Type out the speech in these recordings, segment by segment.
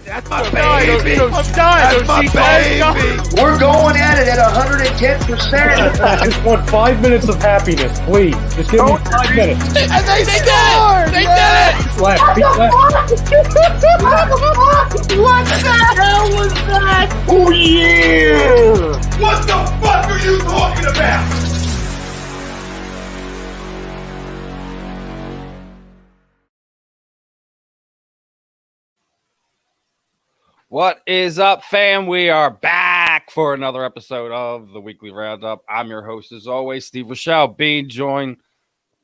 That's my baby. That's my baby. We're going at it at 110%. I just want 5 minutes of happiness, please. Just give me 5 minutes. And they scored. They did it. Left. What the hell was that? Oh yeah. What the fuck are you talking about? What is up, fam? We are back for another episode of the Weekly Roundup. I'm your host, as always, Steve Rochelle, being joined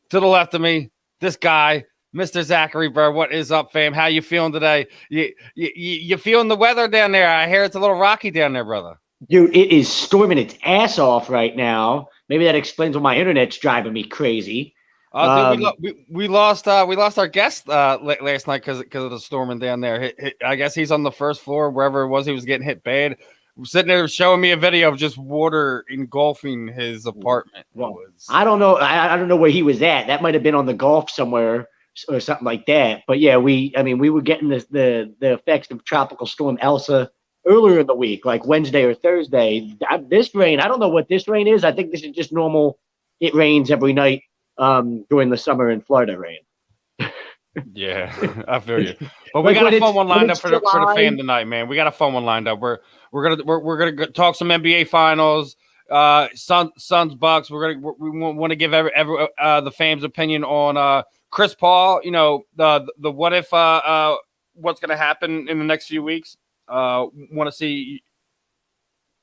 to the left of me, this guy, Mr. Zachary Burr. What is up, fam? How you feeling today? You feeling the weather down there? I hear it's a little rocky down there, brother. Dude, it is storming its ass off right now. Maybe that explains why my internet's driving me crazy. We lost our guest last night because of the storming down there. I guess he's on the first floor, wherever it was. He was getting hit bad. Sitting there showing me a video of just water engulfing his apartment. Well, I don't know. I don't know where he was at. That might have been on the Gulf somewhere or something like that. But yeah, we were getting the effects of Tropical Storm Elsa earlier in the week, like Wednesday or Thursday. This rain, I don't know what this rain is. I think this is just normal. It rains every night during the summer in Florida rain. Yeah, I feel you. But we got a fun one lined up for the fan tonight, man. We got a fun one lined up. We're gonna talk some NBA finals, Suns Bucks. We want to give every the fans' opinion on Chris Paul. You know, the what if what's gonna happen in the next few weeks. Want to see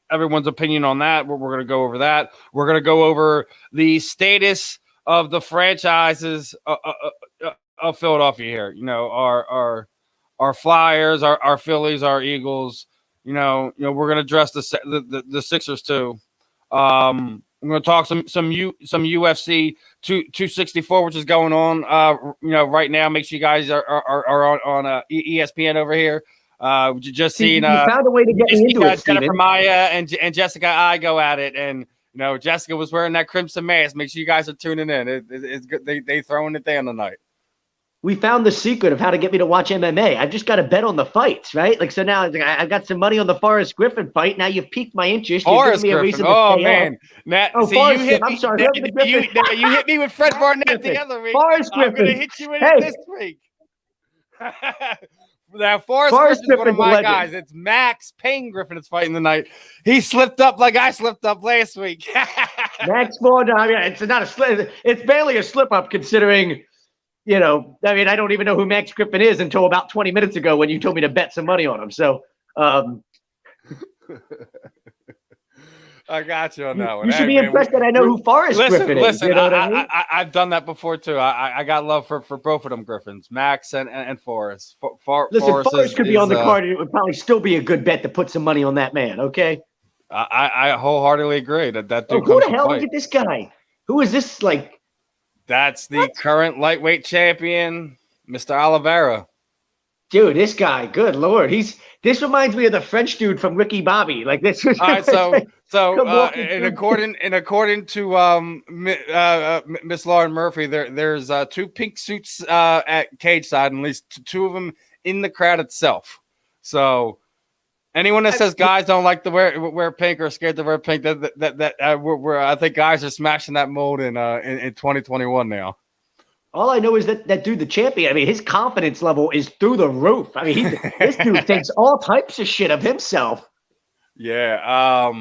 everyone's opinion on that. We're gonna go over that. We're gonna go over the status of the franchises of Philadelphia here. You know, our Flyers, our Phillies, our Eagles. You know, we're gonna address the Sixers too. I'm gonna talk some UFC 264, which is going on. Right now. Make sure you guys are on ESPN over here. Just seen. You found a way to get me into it, Jennifer Steven. Maya and Jessica I go at it, and Jessica was wearing that crimson mask. Make sure you guys are tuning in. It's good. They throwing it down tonight. We found the secret of how to get me to watch MMA. I've just got to bet on the fights, right? Like, so now I got some money on the Forrest Griffin fight. Now you've piqued my interest. Forrest Griffin. Griffin. Oh, man. Forrest Griffin. I'm sorry. You hit me with Fred Barnett the other week. Forrest Griffin. I'm going to hit you with it this week. Now, Forrest Griffin is one of my guys. It's Max Payne Griffin that's fighting tonight. He slipped up like I slipped up last week. Max Payne. I mean, it's not a slip. It's barely a slip up considering, I don't even know who Max Griffin is until about 20 minutes ago when you told me to bet some money on him. So, I got you on that one. You should be impressed that I know who Forrest Griffin is. Listen, you know what I mean? I've done that before too. I got love for both of them Griffins, Max and Forrest. Forrest could be on the card, and it would probably still be a good bet to put some money on that man. Okay. I wholeheartedly agree that dude. Who the hell is this guy? Who is this? Like, that's the current lightweight champion, Mr. Oliveira. Dude, this guy, good Lord. This reminds me of the French dude from Ricky Bobby. Like this. All right, so according to Miss Lauren Murphy, there's two pink suits at cage side, and at least two of them in the crowd itself. So anyone that says guys don't like to wear pink or scared to wear pink, I think guys are smashing that mold in 2021 now. All I know is that dude, the champion, I mean, his confidence level is through the roof. I mean, this dude thinks all types of shit of himself. Yeah.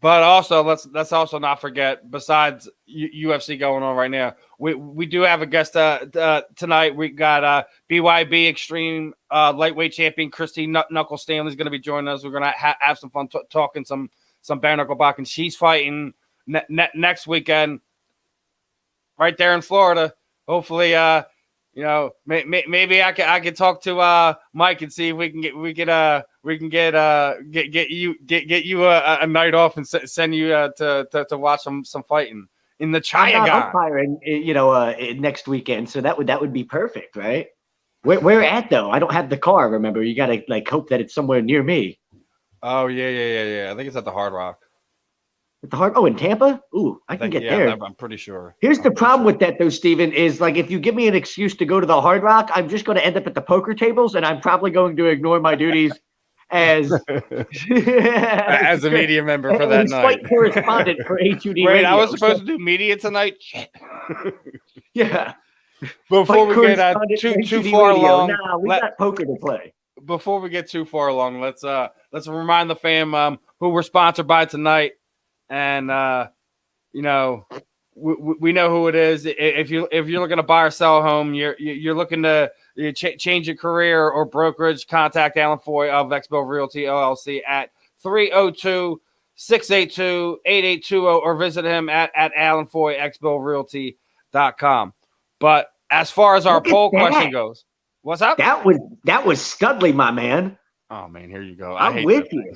But also, let's also not forget, besides UFC going on right now, we do have a guest tonight. We got BYB Extreme lightweight champion Christy Knuckle Stanley is going to be joining us. We're going to have some fun talking some bare knuckle boxing. She's fighting next weekend right there in Florida. Hopefully, maybe I could talk to Mike and see if we can get you a night off and send you to watch some fighting in the China. I'm umpiring, next weekend, so that would be perfect, right? Where at though? I don't have the car. Remember, you gotta hope that it's somewhere near me. Oh yeah. I think it's at the Hard Rock. At the Hard. Oh, in Tampa. Ooh, I can get there. I'm pretty sure. Here's the problem with that, though, Steven, is like if you give me an excuse to go to the Hard Rock, I'm just going to end up at the poker tables, and I'm probably going to ignore my duties as as a media member for that night. Correspondent for HUD Wait, Radio. I was supposed to do media tonight. Shit. Yeah. Before we get too far along, we got poker to play. Before we get too far along, let's remind the fam who we're sponsored by tonight, and we know who it is. If you're looking to buy or sell a home, you're looking to change your career or brokerage, contact Alan Foy of Expo Realty LLC at 302-682-8820 or visit him at alanfoyexporealty.com. But as far as our poll question goes, what's up? That was Studley, my man. Oh man, here you go. I'm with you.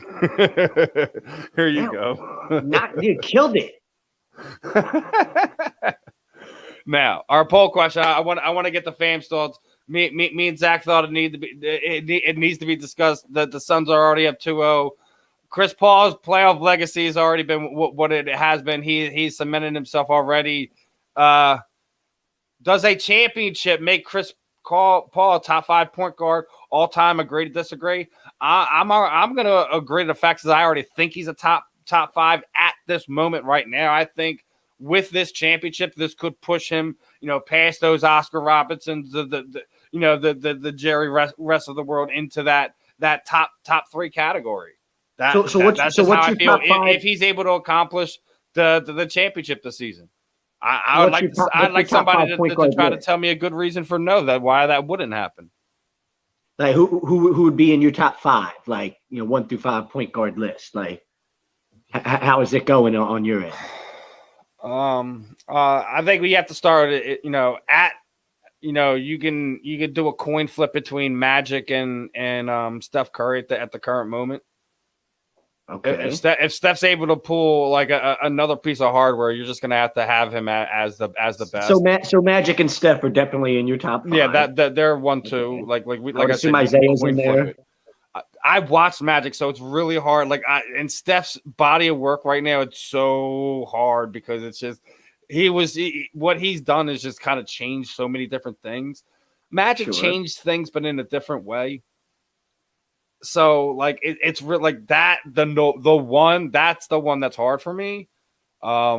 Here you go. You killed it. Now, our poll question. I want to get the fans' thoughts. Me and Zach thought it needs to be discussed. That the Suns are already up 2-0. Chris Paul's playoff legacy has already been what it has been. He's cemented himself already. Does a championship make Chris Paul a top 5 point guard all time? Agree to disagree? I'm going to agree to the facts. I already think he's a top 5 at this moment right now. I think with this championship, this could push him, past those Oscar Robertsons, the Jerry rest of the world into that top 3 category. That's just how I feel. If he's able to accomplish the championship this season. I'd like somebody to try to tell me a good reason for why that wouldn't happen. Like who would be in your top 5, 1 through 5 point guard list? Like how is it going on your end? I think we have to start you can do a coin flip between Magic and Steph Curry at the current moment. Okay. If Steph's able to pull like another piece of hardware, you're just gonna have to have him as the best. So Magic and Steph are definitely in your top 5. Yeah, that they're 1, 2. Okay. I said, Isaiah's in there. I watched Magic, so it's really hard. And Steph's body of work right now, it's so hard because it's just what he's done is just kind of changed so many different things. Magic changed things, but in a different way. So it's really like that. The one that's the one that's hard for me. Yeah,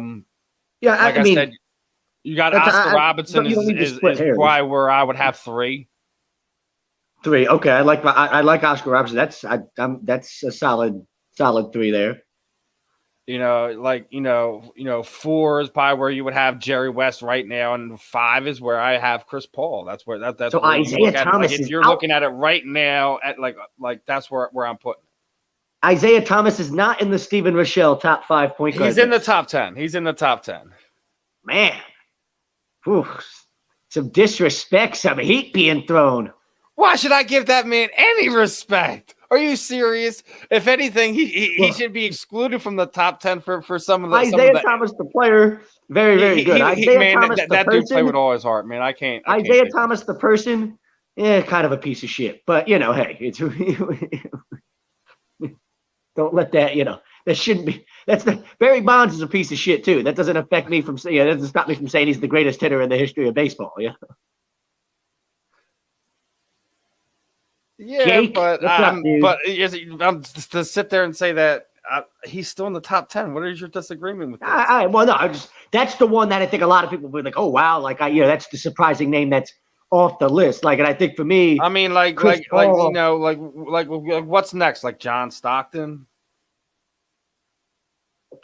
I mean, said, you got Oscar Robertson is why where I would have 3. 3. Okay, I like Oscar Robertson. That's a solid 3 there. 4 is probably where you would have Jerry West right now, and 5 is where I have Chris Paul. That's where that's. So where Isaiah Thomas if you're looking at it right now, at like that's where I'm putting it. Isaiah Thomas is not in the Stephen Rochelle top 5 point guard. He's in the top 10. He's in the top 10. Man, some disrespect, some heat being thrown. Why should I give that man any respect? Are you serious? If anything, he should be excluded from the top 10 for some of the Isaiah Thomas, the player, very, very good. Isaiah Thomas, that dude played with all his heart, man. I can't. Isaiah Thomas, the person, kind of a piece of shit. But hey, it's don't let that. That shouldn't be. Barry Bonds is a piece of shit too. That doesn't affect me from saying. That doesn't stop me from saying he's the greatest hitter in the history of baseball. Yeah. Yeah, Jake, but to sit there and say that he's still in the top 10. What is your disagreement with that? That's the one that I think a lot of people would like. Oh wow, that's the surprising name that's off the list. And I think for me, I mean, what's next? Like John Stockton,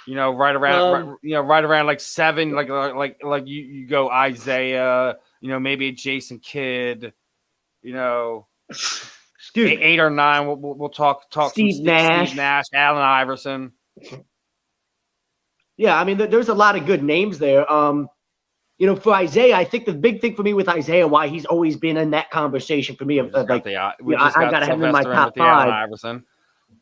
right around like 7. Like you go Isaiah, maybe Jason Kidd, 8 or 9. We'll talk Steve Nash, Allen Iverson. Yeah, I mean, there's a lot of good names there. For Isaiah, I think the big thing for me with Isaiah, why he's always been in that conversation for me of I got to have him in my top 5. Iverson.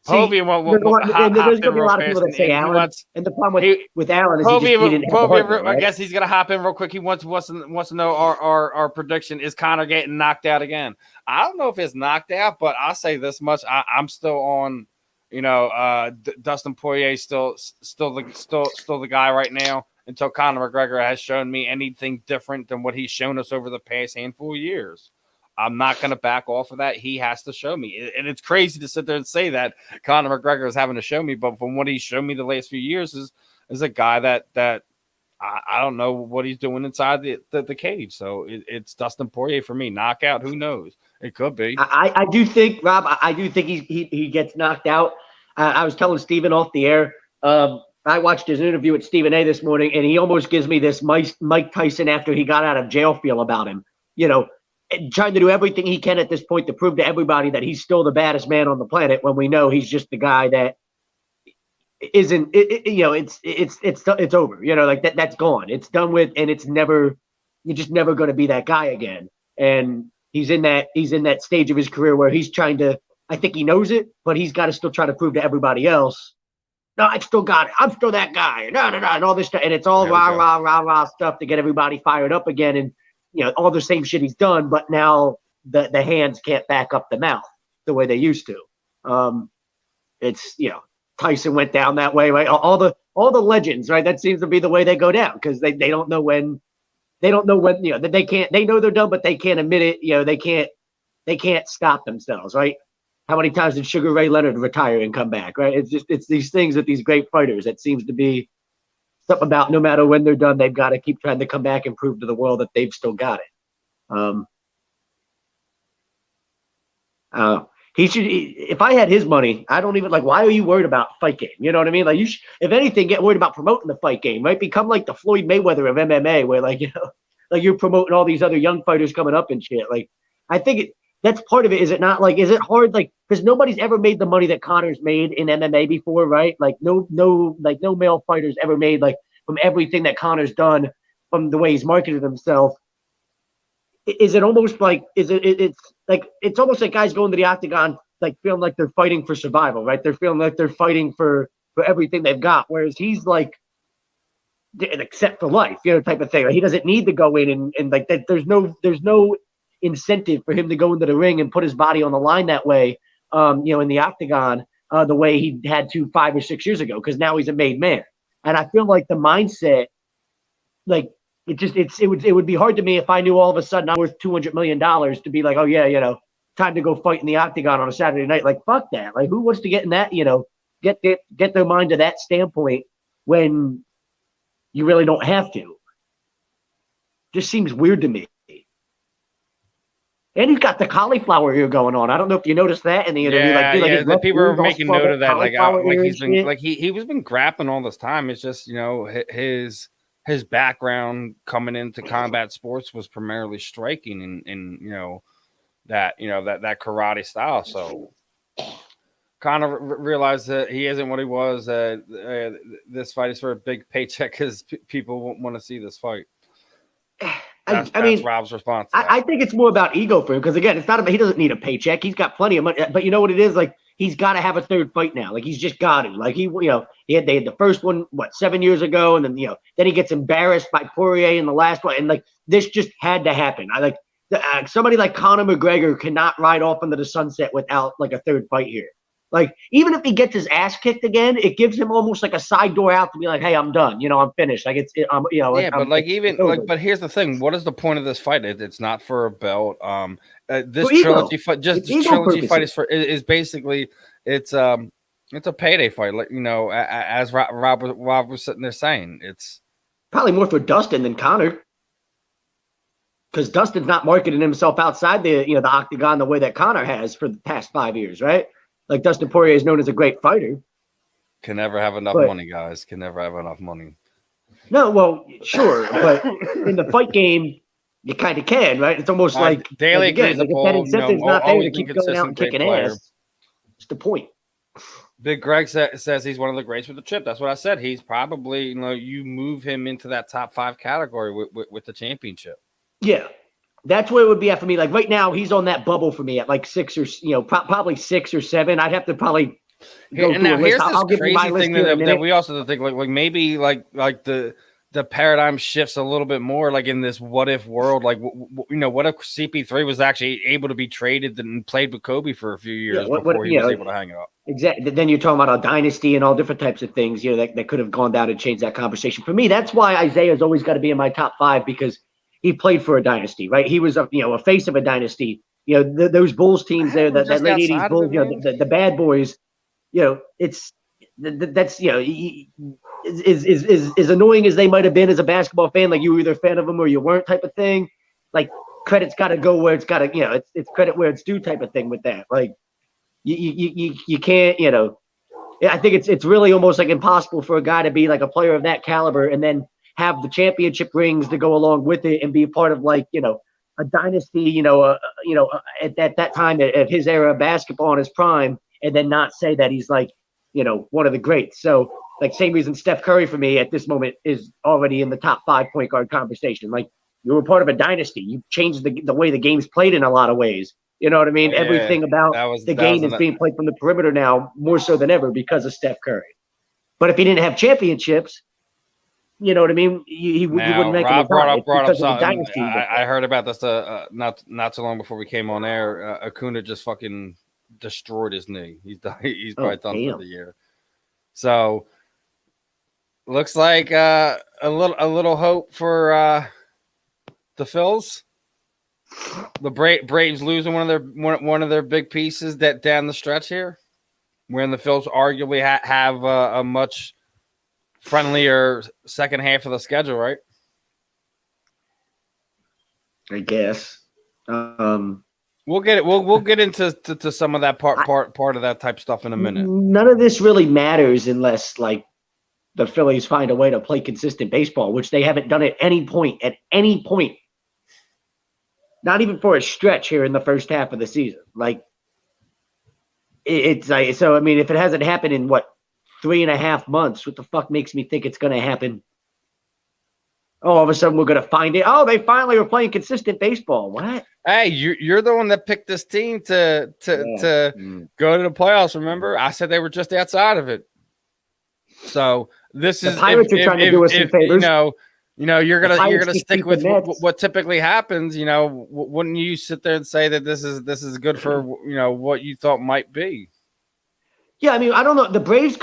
Povey will there's going to be a lot of people that say Allen. And the problem with Allen is I guess he's going to hop in real quick. He wants to know our prediction. Is Connor getting knocked out again? I don't know if it's knocked out, but I'll say this much. I'm still on Dustin Poirier still the guy right now until Conor McGregor has shown me anything different than what he's shown us over the past handful of years. I'm not going to back off of that. He has to show me. And it's crazy to sit there and say that Conor McGregor is having to show me, but from what he's shown me the last few years is a guy that I don't know what he's doing inside the cage. So it's Dustin Poirier for me. Knockout, who knows? It could be. I do think, Rob, I do think he gets knocked out. I was telling Stephen off the air. I watched his interview with Stephen A. this morning, and he almost gives me this Mike Tyson after he got out of jail feel about him. Trying to do everything he can at this point to prove to everybody that he's still the baddest man on the planet when we know he's just the guy that isn't. It's over. That's gone. It's done with, and you're just never going to be that guy again. And he's in that stage of his career where he's trying to. I think he knows it, but he's got to still try to prove to everybody else. No, I've still got it. I'm still that guy. No, and all this stuff, and it's all rah stuff to get everybody fired up again, and all the same shit he's done, but now the hands can't back up the mouth the way they used to. Tyson went down that way, right? All the legends, right? That seems to be the way they go down because they don't know when they can't. They know they're done, but they can't admit it. They can't stop themselves, right? How many times did Sugar Ray Leonard retire and come back, right? It's these things with these great fighters that seems to be something about no matter when they're done, they've got to keep trying to come back and prove to the world that they've still got it. He should. If I had his money, I don't even why are you worried about fight game? You know what I mean? Like if anything, get worried about promoting the fight game, right? Become like the Floyd Mayweather of MMA, where you're promoting all these other young fighters coming up and shit. I think that's part of it. Is it not is it hard? Because nobody's ever made the money that Conor's made in MMA before, right? No male fighters ever made from everything that Conor's done, from the way he's marketed himself. Is it almost it's almost like guys going to the octagon feeling like they're fighting for survival, right? They're feeling like they're fighting for everything they've got, whereas he's an accept for life, type of thing. He doesn't need to go in and that. There's no incentive for him to go into the ring and put his body on the line that way, in the octagon, the way he had to 5 or 6 years ago, because now he's a made man. And I feel like the mindset, it would be hard to me if I knew all of a sudden I'm worth $200 million to be oh yeah, time to go fight in the octagon on a Saturday night. Fuck that. Who wants to get in that, get their mind to that standpoint when you really don't have to? Just seems weird to me. And he's got the cauliflower ear going on. I don't know if you noticed that in the interview. The people are making note of that. He's been grappling all this time. It's just his background coming into combat sports was primarily striking and that karate style. So Conor realized that he isn't what he was. This fight is for a big paycheck because people won't want to see this fight. That's Rob's response. I think it's more about ego for him because again, it's not about he doesn't need a paycheck. He's got plenty of money, but you know what it is? He's got to have a third fight now. He's just got to. They had the first one 7 years ago, and then then he gets embarrassed by Poirier in the last one, and this just had to happen. Somebody like Conor McGregor cannot ride off into the sunset without a third fight here. Even if he gets his ass kicked again, it gives him almost a side door out to be hey, I'm done. I'm finished. But here's the thing. What is the point of this fight? It's not for a belt. This trilogy fight, fight is basically it's a payday fight. As Rob was sitting there saying, it's probably more for Dustin than Conor. Because Dustin's not marketing himself outside the octagon the way that Conor has for the past 5 years, right? Dustin Poirier is known as a great fighter. Can never have enough money, guys. Can never have enough money. No, well, sure. But in the fight game, you kind of can, right? It's almost daily again, if that incentive's not there to keep going out and kicking ass. That's the point. Big Greg says he's one of the greats with the chip. That's what I said. He's probably, you move him into that top 5 category with the championship. Yeah. That's where it would be at for me. Right now, he's on that bubble for me at 6 or probably 6 or 7. I'd have to probably go through a list. Here's this crazy thing that we also think maybe the the paradigm shifts a little bit more, like in this what if world, like what if CP3 was actually able to be traded and played with Kobe for a few years before he was able to hang it up. Exactly. Then you're talking about a dynasty and all different types of things, that could have gone down and changed that conversation. For me, that's why Isaiah's always got to be in my top 5, because he pplayed for a dynasty, right? He was a face of a dynasty. Those Bulls teams there, that late 80s Bulls, the bad boys, it's that's as annoying as they might have been as a basketball fan, like you were either a fan of them or you weren't type of thing. Like credit's got to go where it's got to, it's credit where it's due type of thing with that. Like you can't, I think it's really almost like impossible for a guy to be like a player of that caliber and then have the championship rings to go along with it and be a part of like, a dynasty, at that time at his era of basketball in his prime, and then not say that he's like, one of the greats. So like same reason Steph Curry for me at this moment is already in the top 5 point guard conversation. Like you were part of a dynasty. You changed the way the game's played in a lot of ways. You know what I mean? Yeah, everything about the game is being played from the perimeter now more so than ever because of Steph Curry. But if he didn't have championships, you know what I mean? You wouldn't make Rob brought up something. I heard about this not too long before we came on air. Acuna just fucking destroyed his knee. He's probably done for the year. So looks like a little hope for the Phils. The Braves losing one of their big pieces that down the stretch here, when the Phils arguably have a much friendlier second half of the schedule, right? I guess. We'll get into some of that part of that type stuff in a minute. None of this really matters unless like the Phillies find a way to play consistent baseball, which they haven't done at any point. Not even for a stretch here in the first half of the season. Like it's like, so I mean, if it hasn't happened in 3.5 months, what the fuck makes me think it's going to happen? Oh, all of a sudden we're going to find it. Oh, they finally are playing consistent baseball. What? Hey, you're the one that picked this team to go to the playoffs. Remember, I said they were just outside of it. So this is the Pirates are trying to do us some favors. You're gonna stick with what typically happens. Wouldn't you sit there and say that this is good for what you thought might be? Yeah, I mean, I don't know. The Braves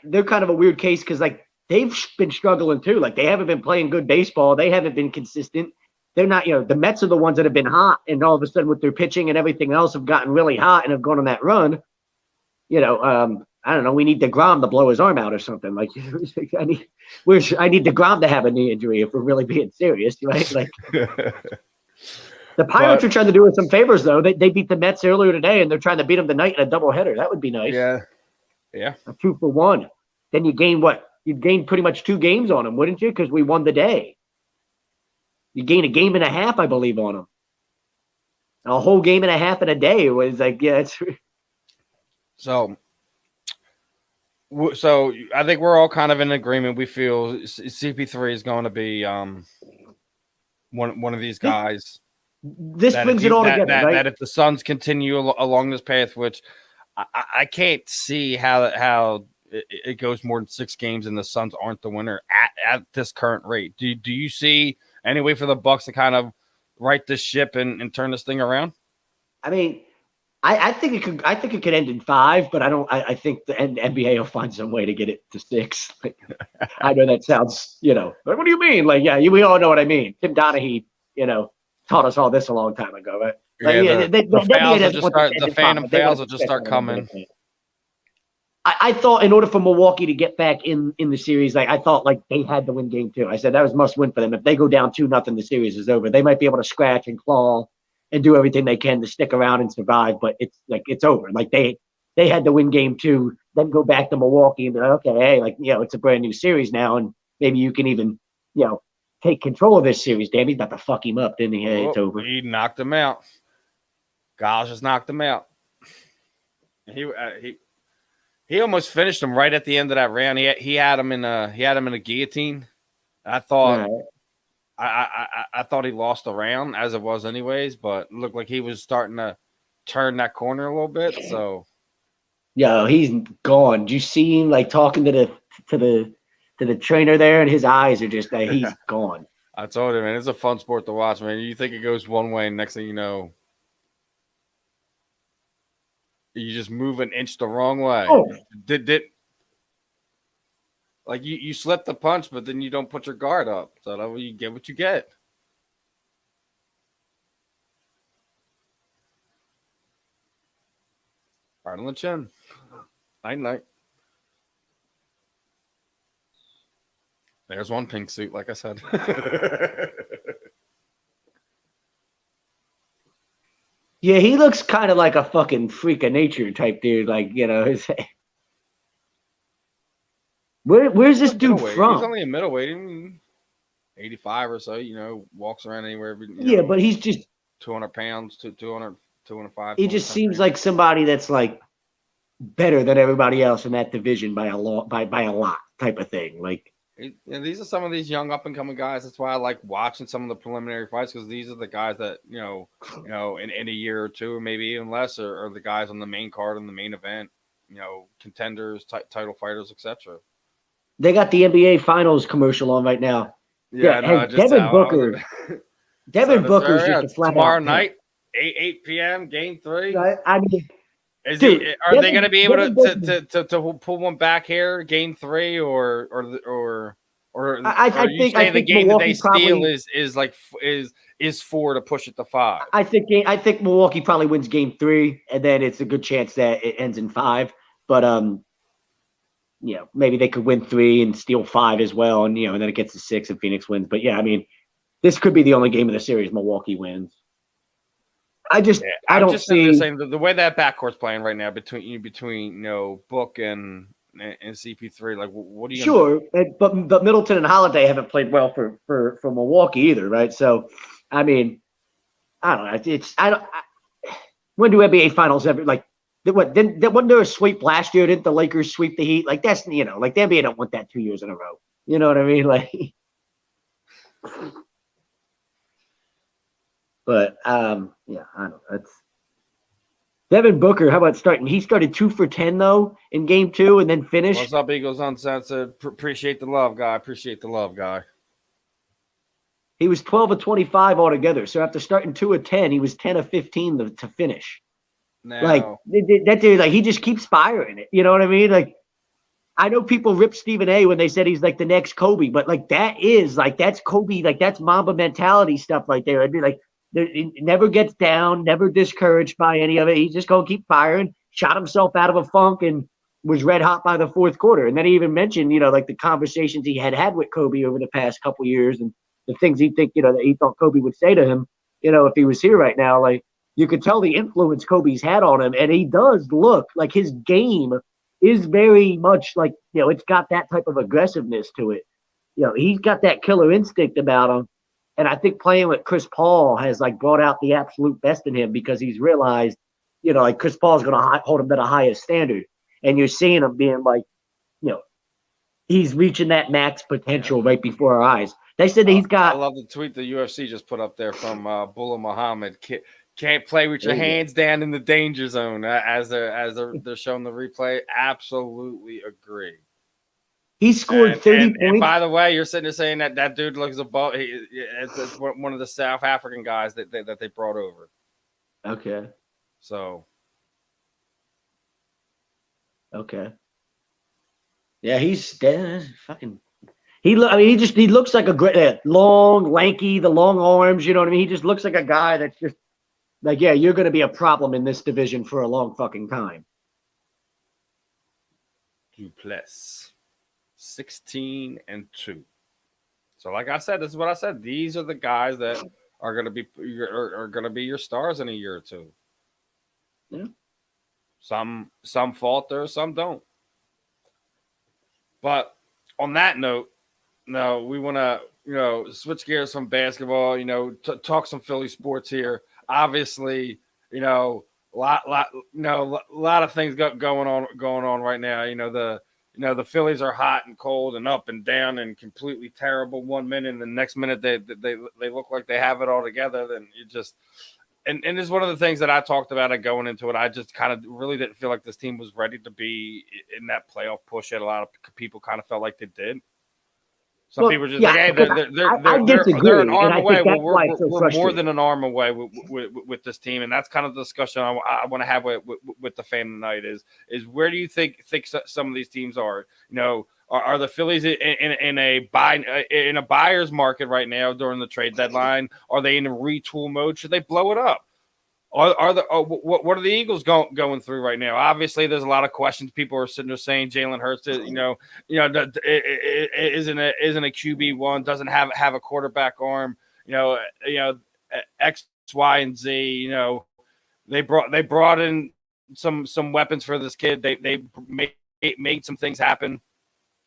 they're kind of a weird case because like they've been struggling too. Like they haven't been playing good baseball. They haven't been consistent. They're not. The Mets are the ones that have been hot, and all of a sudden with their pitching and everything else have gotten really hot and have gone on that run. I don't know. We need DeGrom to blow his arm out or something. Like I need DeGrom to have a knee injury if we're really being serious, right? Like the Pirates are trying to do us some favors though. They beat the Mets earlier today, and they're trying to beat them tonight in a doubleheader. That would be nice. Yeah. A 2-for-1. Then you gain what? You'd gain pretty much 2 games on them, wouldn't you? Because we won the day. You gain a game and a half, I believe, on them. A whole game and a half in a day. It was like, yeah, it's. So I think we're all kind of in agreement. We feel CP3 is going to be one of these guys. This brings it all together, right? That if the Suns continue along this path, which I can't see how it goes more than 6 games and the Suns aren't the winner at this current rate. Do you see any way for the Bucks to kind of right this ship and turn this thing around? I mean, I think it could. I think it could end in 5, but I don't. I think the NBA will find some way to get it to 6. Like, I know that sounds, like, what do you mean? Like, yeah, we all know what I mean. Tim Donaghy, taught us all this a long time ago, right? Like, the phantom fails will just start coming. I thought in order for Milwaukee to get back in the series, like I thought like they had to win game 2. I said that was must win for them. If they go down 2-0, the series is over. They might be able to scratch and claw and do everything they can to stick around and survive, but it's over. Like they had to win game 2, then go back to Milwaukee and be like, okay, hey, like, it's a brand new series now, and maybe you can even, take control of this series. Damn, he's about to fuck him up, didn't he? Hey, it's over. He knocked him out. Giles just knocked him out. He almost finished him right at the end of that round. He had him in a guillotine. I thought. Right. I thought he lost the round as it was anyways, but it looked like he was starting to turn that corner a little bit. So, he's gone. Do you see him like talking to the trainer there, and his eyes are just like he's gone. I told you, man, it's a fun sport to watch, man. You think it goes one way, and next thing you know, you just move an inch the wrong way. Oh. Did like you slip the punch, but then you don't put your guard up. So that way you get what you get. Right on the chin. Night. There's one pink suit, like I said. Yeah, he looks kind of like a fucking freak of nature type dude. Like, you know, where's this dude from? He's only a middleweight, 85 or so. You know, walks around anywhere. Yeah, but he's just 200 pounds to 205. He just seems like somebody that's like better than everybody else in that division by a lot type of thing. Like, and these are some of these young up and coming guys. That's why I like watching some of the preliminary fights, because these are the guys that in a year or two, or maybe even less, are the guys on the main card in the main event. Contenders, title fighters, etc. They got the NBA Finals commercial on right now. Devin Booker. Devin Booker's just a flat tomorrow out night, 8 p.m. Game 3. I mean, are they going to be able to pull one back here, Game 3, or I think the game Milwaukee that they steal is 4 to push it to 5? I think Milwaukee probably wins Game 3, and then it's a good chance that it ends in 5. But maybe they could win 3 and steal 5 as well, and and then it gets to 6 and Phoenix wins. But yeah, I mean, this could be the only game of the series Milwaukee wins. I don't see the way that backcourt's playing right now between Book and CP3. Like, what do you? Sure, but Middleton and Holiday haven't played well for Milwaukee either, right? So, I mean, I don't know. When do NBA Finals ever like? Wasn't there a sweep last year? Didn't the Lakers sweep the Heat? Like that's like the NBA don't want that 2 years in a row. You know what I mean? Like. But I don't know. That's Devin Booker. How about starting? He started 2 for 10 though in Game 2 and then finished. What's up, Eagles Uncensored? Appreciate the love, guy. He was 12 of 25 altogether. So after starting 2 of 10, he was 10 of 15 to finish. Now, like that dude, like he just keeps firing it. You know what I mean? Like I know people rip Stephen A when they said he's like the next Kobe, but like that's Kobe, like that's Mamba mentality stuff right there. I'd be like. He never gets down, never discouraged by any of it. He's just going to keep firing, shot himself out of a funk and was red hot by the fourth quarter. And then he even mentioned, like the conversations he had with Kobe over the past couple years and the things that he thought Kobe would say to him, if he was here right now. Like you could tell the influence Kobe's had on him. And he does look like his game is very much like, it's got that type of aggressiveness to it. He's got that killer instinct about him. And I think playing with Chris Paul has like brought out the absolute best in him because he's realized, like Chris Paul's going to hold him to the highest standard. And you're seeing him being like, he's reaching that max potential right before our eyes. They said that he's got. I love the tweet the UFC just put up there from Bullah Muhammad. Can't play with your hands down in the danger zone as they're showing the replay. Absolutely agree. He scored 30 points. And by the way, you're sitting there saying that dude looks above. It's one of the South African guys that they brought over. Okay. So. Okay. Yeah, he's fucking. He looks like a great, long, lanky, the long arms. You know what I mean? He just looks like a guy that's just like, yeah, you're going to be a problem in this division for a long fucking time. Duplessis. 16-2. So, like I said, this is what I said. These are the guys that are going to be your stars in a year or two. Yeah. Some falter, some don't. But on that note, no, we want to switch gears from basketball. Talk some Philly sports here. Obviously, a lot of things going on right now. The Phillies are hot and cold and up and down and completely terrible 1 minute, and the next minute they look like they have it all together. Then you just and it's one of the things that I talked about going into it. I just kind of really didn't feel like this team was ready to be in that playoff push that a lot of people kind of felt like they did. Some people are just like, hey, they're an arm away. Well, we're more than an arm away with this team, and that's kind of the discussion I want to have with the fan tonight. Is where do you think some of these teams are? You know, are the Phillies in a buyer's market right now during the trade deadline? Are they in a retool mode? Should they blow it up? What are the Eagles going through right now? Obviously, there's a lot of questions. People are sitting there saying Jalen Hurts, isn't a QB1, doesn't have a quarterback arm. X, Y, and Z. You know, they brought in some weapons for this kid. They made some things happen.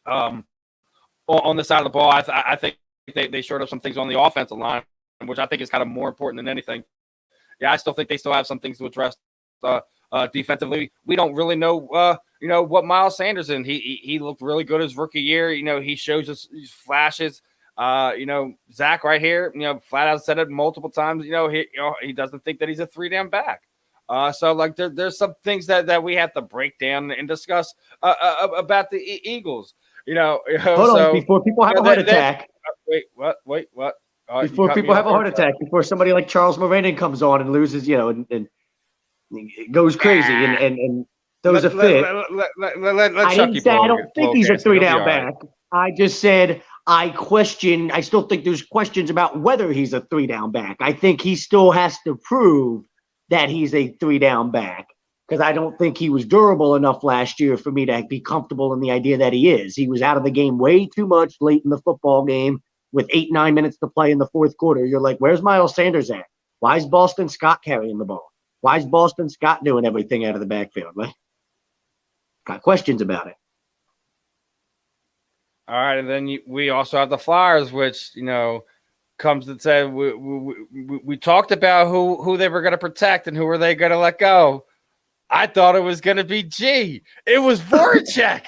On the side of the ball, I think they showed up some things on the offensive line, which I think is kind of more important than anything. Yeah, I still think they still have some things to address defensively. We don't really know, what Miles Sanders in. He looked really good his rookie year. You know, he shows us these flashes. Zach right here, flat out said it multiple times. He doesn't think that he's a 3-down back. So like there's some things that we have to break down and discuss about the Eagles. Hold on, before people have a heart attack. Wait, what? Before people have a heart attack, before somebody like Charles Moranin comes on and loses, and goes crazy and throws a fit. I didn't say I don't think he's a 3-down back. I just said I still think there's questions about whether he's a 3-down back. I think he still has to prove that he's a 3-down back because I don't think he was durable enough last year for me to be comfortable in the idea that he is. He was out of the game way too much late in the football game. With 8-9 minutes to play in the fourth quarter, you're like, where's Miles Sanders at? Why is Boston Scott carrying the ball? Why is Boston Scott doing everything out of the backfield? Right? Got questions about it. All right, and then we also have the Flyers, which, comes and said we talked about who they were going to protect and who were they going to let go. I thought it was going to be G. It was Voracek.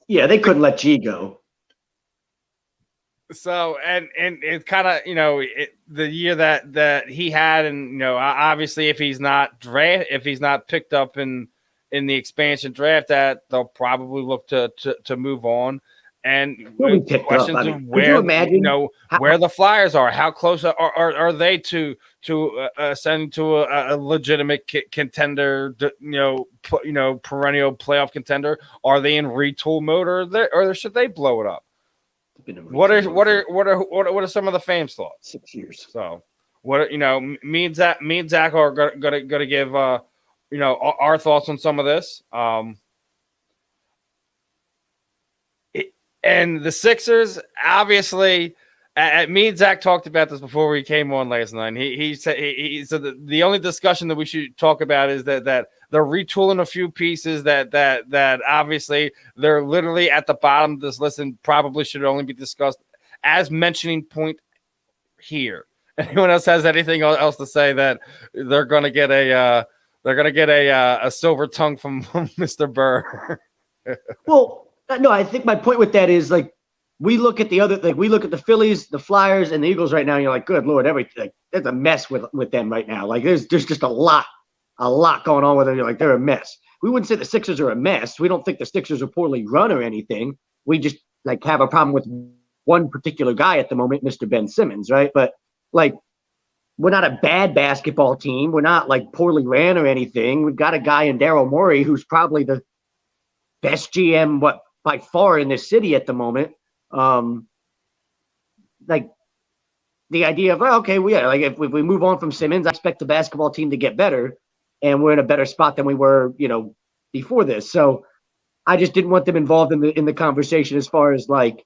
Yeah, they couldn't let G go. So and it's kind of the year that he had, and obviously if he's not picked up in the expansion draft, that they'll probably look to move on. And questions of where where the Flyers are, how close are they to ascending to a legitimate contender, perennial playoff contender? Are they in retool mode, or should they blow it up? What are some of the fans' thoughts? 6 years. So me and Zach are gonna give our thoughts on some of this. And the Sixers, obviously, me and Zach talked about this before we came on last night. He said the only discussion that we should talk about is that they're retooling a few pieces that obviously they're literally at the bottom of this list and probably should only be discussed as mentioning point here. Anyone else has anything else to say that they're going to get a silver tongue from Mr. Burr? Well, no, I think my point with that is like we look at we look at the Phillies, the Flyers, and the Eagles right now. And you're like, good Lord, everything. There's a mess with them right now. Like there's just a lot going on with them. You're like, they're a mess. We wouldn't say the Sixers are a mess. We don't think the Sixers are poorly run or anything. We just like have a problem with one particular guy at the moment, Mr. Ben Simmons, right? But like, we're not a bad basketball team. We're not like poorly ran or anything. We've got a guy in Daryl Morey who's probably the best GM by far in this city at the moment. Like the idea of if we move on from Simmons, I expect the basketball team to get better, and we're in a better spot than we were, before this. So I just didn't want them involved in the conversation as far as like,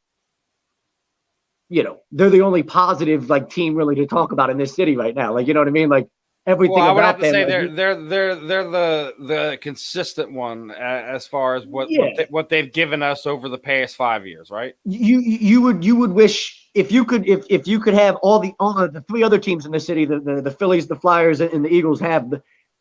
they're the only positive like team really to talk about in this city right now. Like, you know what I mean? Like everything. Well, I would have to say they're the consistent one as far as what they've given us over the past 5 years, right? You would wish if you could have all the three other teams in the city, the Phillies, the Flyers, and the Eagles have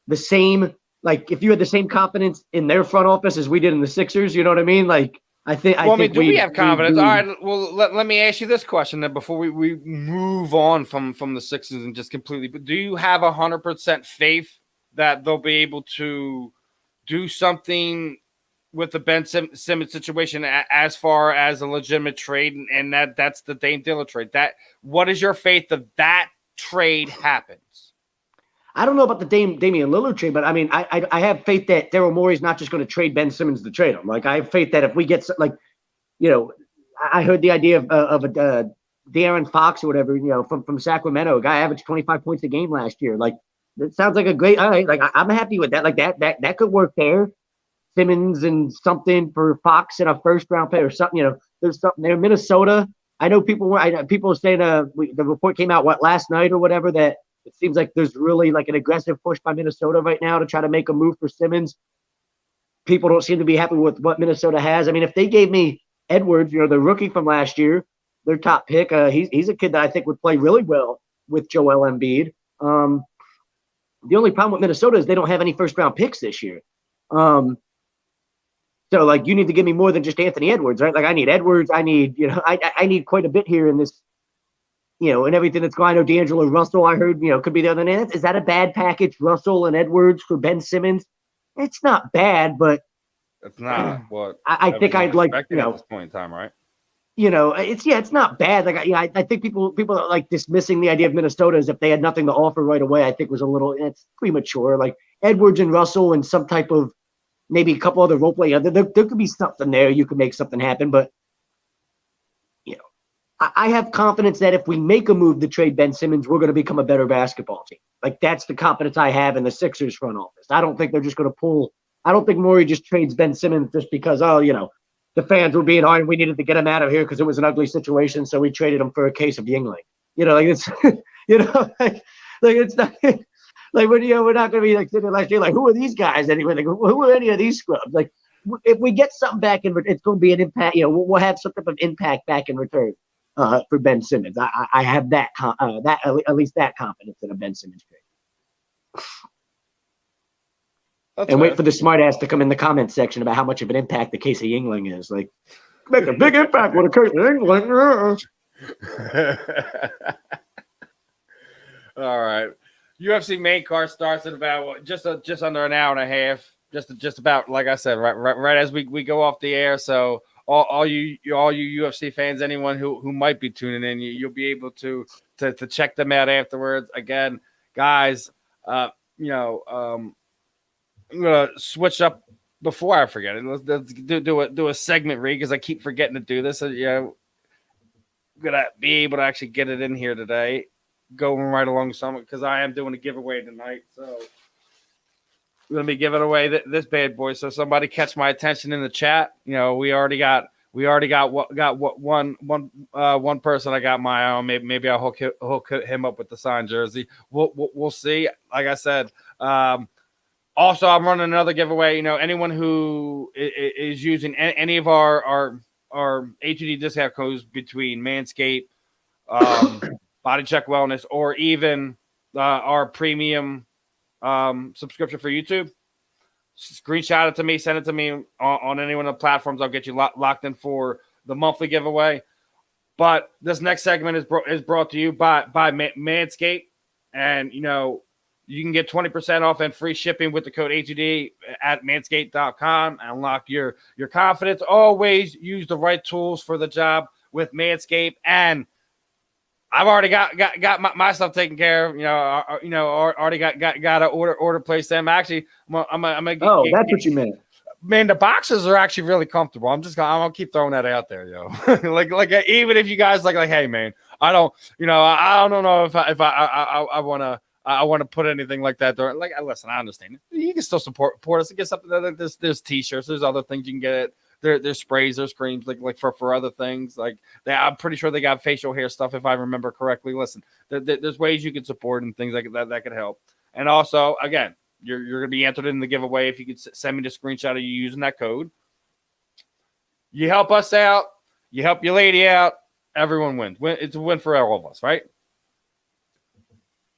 the same, like if you had the same confidence in their front office as we did in the Sixers, you know what I mean? Like I think do we have confidence? All right. Well, let me ask you this question then before we move on from the Sixers and just completely. But do you have 100% faith that they'll be able to do something with the Ben Simmons situation as far as a legitimate trade, and that's the Dame Dillard trade. What is your faith that trade happens? I don't know about the Damian Lillard trade, but I mean, I have faith that Daryl Morey's not just going to trade Ben Simmons to trade him. Like, I have faith that if we get, like, you know, I heard the idea of a De'Aaron Fox or whatever, you know, from Sacramento, a guy averaged 25 points a game last year. Like, it sounds like a great, all right, like, I'm happy with that. Like, that could work there. Simmons and something for Fox and a first round pick or something, you know, there's something there. Minnesota, I know people are saying the report came out last night or whatever, that it seems like there's really like an aggressive push by Minnesota right now to try to make a move for Simmons. People don't seem to be happy with what Minnesota has. I mean, if they gave me Edwards, you know, the rookie from last year, their top pick, he's a kid that I think would play really well with Joel Embiid. The only problem with Minnesota is they don't have any first round picks this year. So, like, you need to give me more than just Anthony Edwards, right? Like, I need Edwards. I need, you know, I need quite a bit here in this, you know, and everything that's going on. D'Angelo Russell, I heard, you know, could be the other name. Is that a bad package, Russell and Edwards for Ben Simmons? It's not bad, but it's not what I think I'd like, you know, at this point in time, right? You know, it's not bad. Like, I think people are like dismissing the idea of Minnesota as if they had nothing to offer right away. I think was a little, it's premature. Like, Edwards and Russell and some type of, maybe a couple other role players. There could be something there. You could make something happen. But, you know, I have confidence that if we make a move to trade Ben Simmons, we're going to become a better basketball team. Like, that's the confidence I have in the Sixers front office. I don't think they're just going to pull. I don't think Morey just trades Ben Simmons just because, oh, you know, the fans were being hard and we needed to get him out of here because it was an ugly situation. So we traded him for a case of Yingling. You know, like, it's, you know, like it's not. Like, we're not going to be like sitting last year, like, who are these guys anyway? Like, who are any of these scrubs? Like, if we get something back in return, it's going to be an impact. You know, we'll have some type of impact back in return for Ben Simmons. I have that at least that confidence in a Ben Simmons trade. And wait for the smart ass to come in the comment section about how much of an impact the case of Yingling is. Like, make a big impact with a case of Yingling. All right. UFC main card starts at about just under an hour and a half. Just about, like I said, right as we go off the air. So all you UFC fans, anyone who might be tuning in, you'll be able to check them out afterwards. Again, guys, you know, I'm gonna switch up before I forget it. Let's do a segment read because I keep forgetting to do this. So, you know, I'm gonna be able to actually get it in here today. Going right along some because I am doing a giveaway tonight, so I'm gonna be giving away this bad boy. So somebody catch my attention in the chat. You know, we already got one person. I got my own. Maybe I'll hook him up with the signed jersey. We'll see. Like I said, also I'm running another giveaway. You know, anyone who is using any of our HUD discount codes between Manscaped, Body Check Wellness, or even our premium subscription for YouTube, screenshot it to me, send it to me on any one of the platforms. I'll get you locked in for the monthly giveaway. But this next segment is brought to you by Manscaped. And, you know, you can get 20% off and free shipping with the code HUD at manscaped.com. Unlock your confidence. Always use the right tools for the job with Manscaped. And I've already got my stuff taken care of. Already got to order place them. Actually, I'm gonna get, that's what you meant. Man, the boxes are actually really comfortable. I'm gonna keep throwing that out there, yo. like even if you guys like, hey man, I don't know if I want to put anything like that there. Like, listen, I understand. You can still support us and get something. There's t-shirts. There's other things you can get. There's sprays, there's creams, like for other things. Like I'm pretty sure they got facial hair stuff, if I remember correctly. Listen, there's ways you can support and things like that could help. And also, again, you're going to be entered in the giveaway if you could send me the screenshot of you using that code. You help us out. You help your lady out. Everyone wins. It's a win for all of us, right?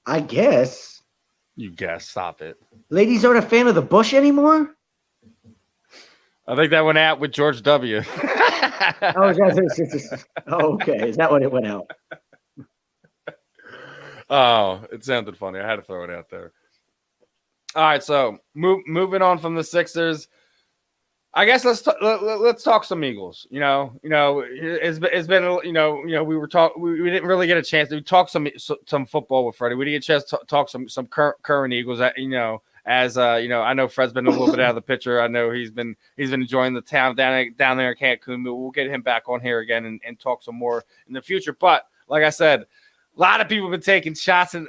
I guess. You guess. Stop it. Ladies aren't a fan of the bush anymore? I think that went out with George W. Okay. Is that when it went out? Oh, it sounded funny. I had to throw it out there. All right, so moving on from the Sixers. I guess let's talk some Eagles. It's been we didn't really get a chance to talk some football with Freddie. We didn't get a chance to talk some current Eagles. I know Fred's been a little bit out of the picture. I know he's been enjoying the town down there in Cancun. But we'll get him back on here again and talk some more in the future. But like I said, a lot of people have been taking shots, and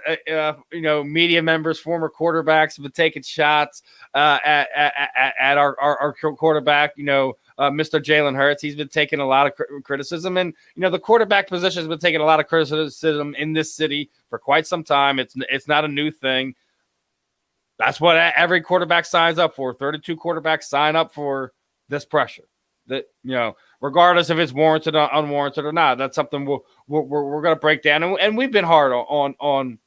media members, former quarterbacks have been taking shots at our quarterback. Mr. Jalen Hurts, he's been taking a lot of criticism, and the quarterback position has been taking a lot of criticism in this city for quite some time. It's not a new thing. That's what every quarterback signs up for. 32 quarterbacks sign up for this pressure. That regardless if it's warranted or unwarranted or not, that's something we're going to break down, and we've been hard on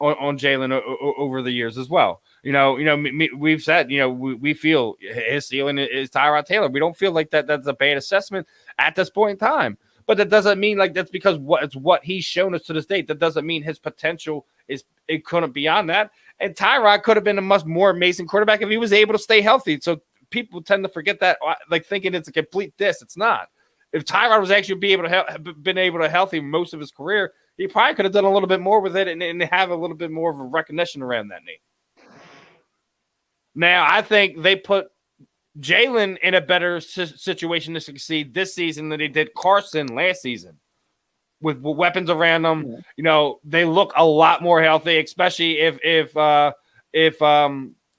Jalen over the years as well. We've said we feel his ceiling is Tyrod Taylor. We don't feel like that's a bad assessment at this point in time, but that doesn't mean like that's because what he's shown us to this date. That doesn't mean his potential it couldn't beyond that. And Tyrod could have been a much more amazing quarterback if he was able to stay healthy. So people tend to forget that, like thinking it's a complete diss. It's not. If Tyrod was actually been able to healthy most of his career, he probably could have done a little bit more with it and have a little bit more of a recognition around that name. Now, I think they put Jalen in a better situation to succeed this season than they did Carson last season. With weapons around them, they look a lot more healthy, especially if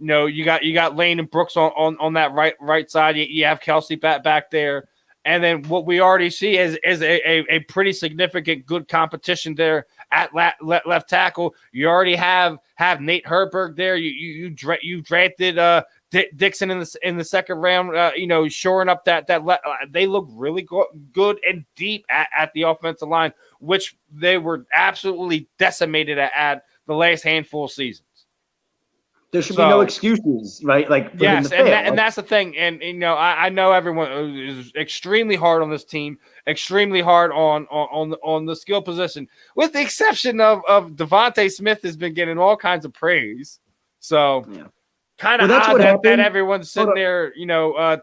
you got Lane and Brooks on that right side. You have Kelsey back there. And then what we already see is a pretty significant good competition there at left tackle. You already have Nate Herberg there. You drafted Dixon in the second round. Shoring up that they look really good and deep at the offensive line, which they were absolutely decimated at the last handful of seasons. There should be no excuses, right? Like, yes, and that's the thing. And I know everyone is extremely hard on this team, extremely hard on the skill position, with the exception of Devontae Smith has been getting all kinds of praise. So, kind of odd that everyone's sitting there,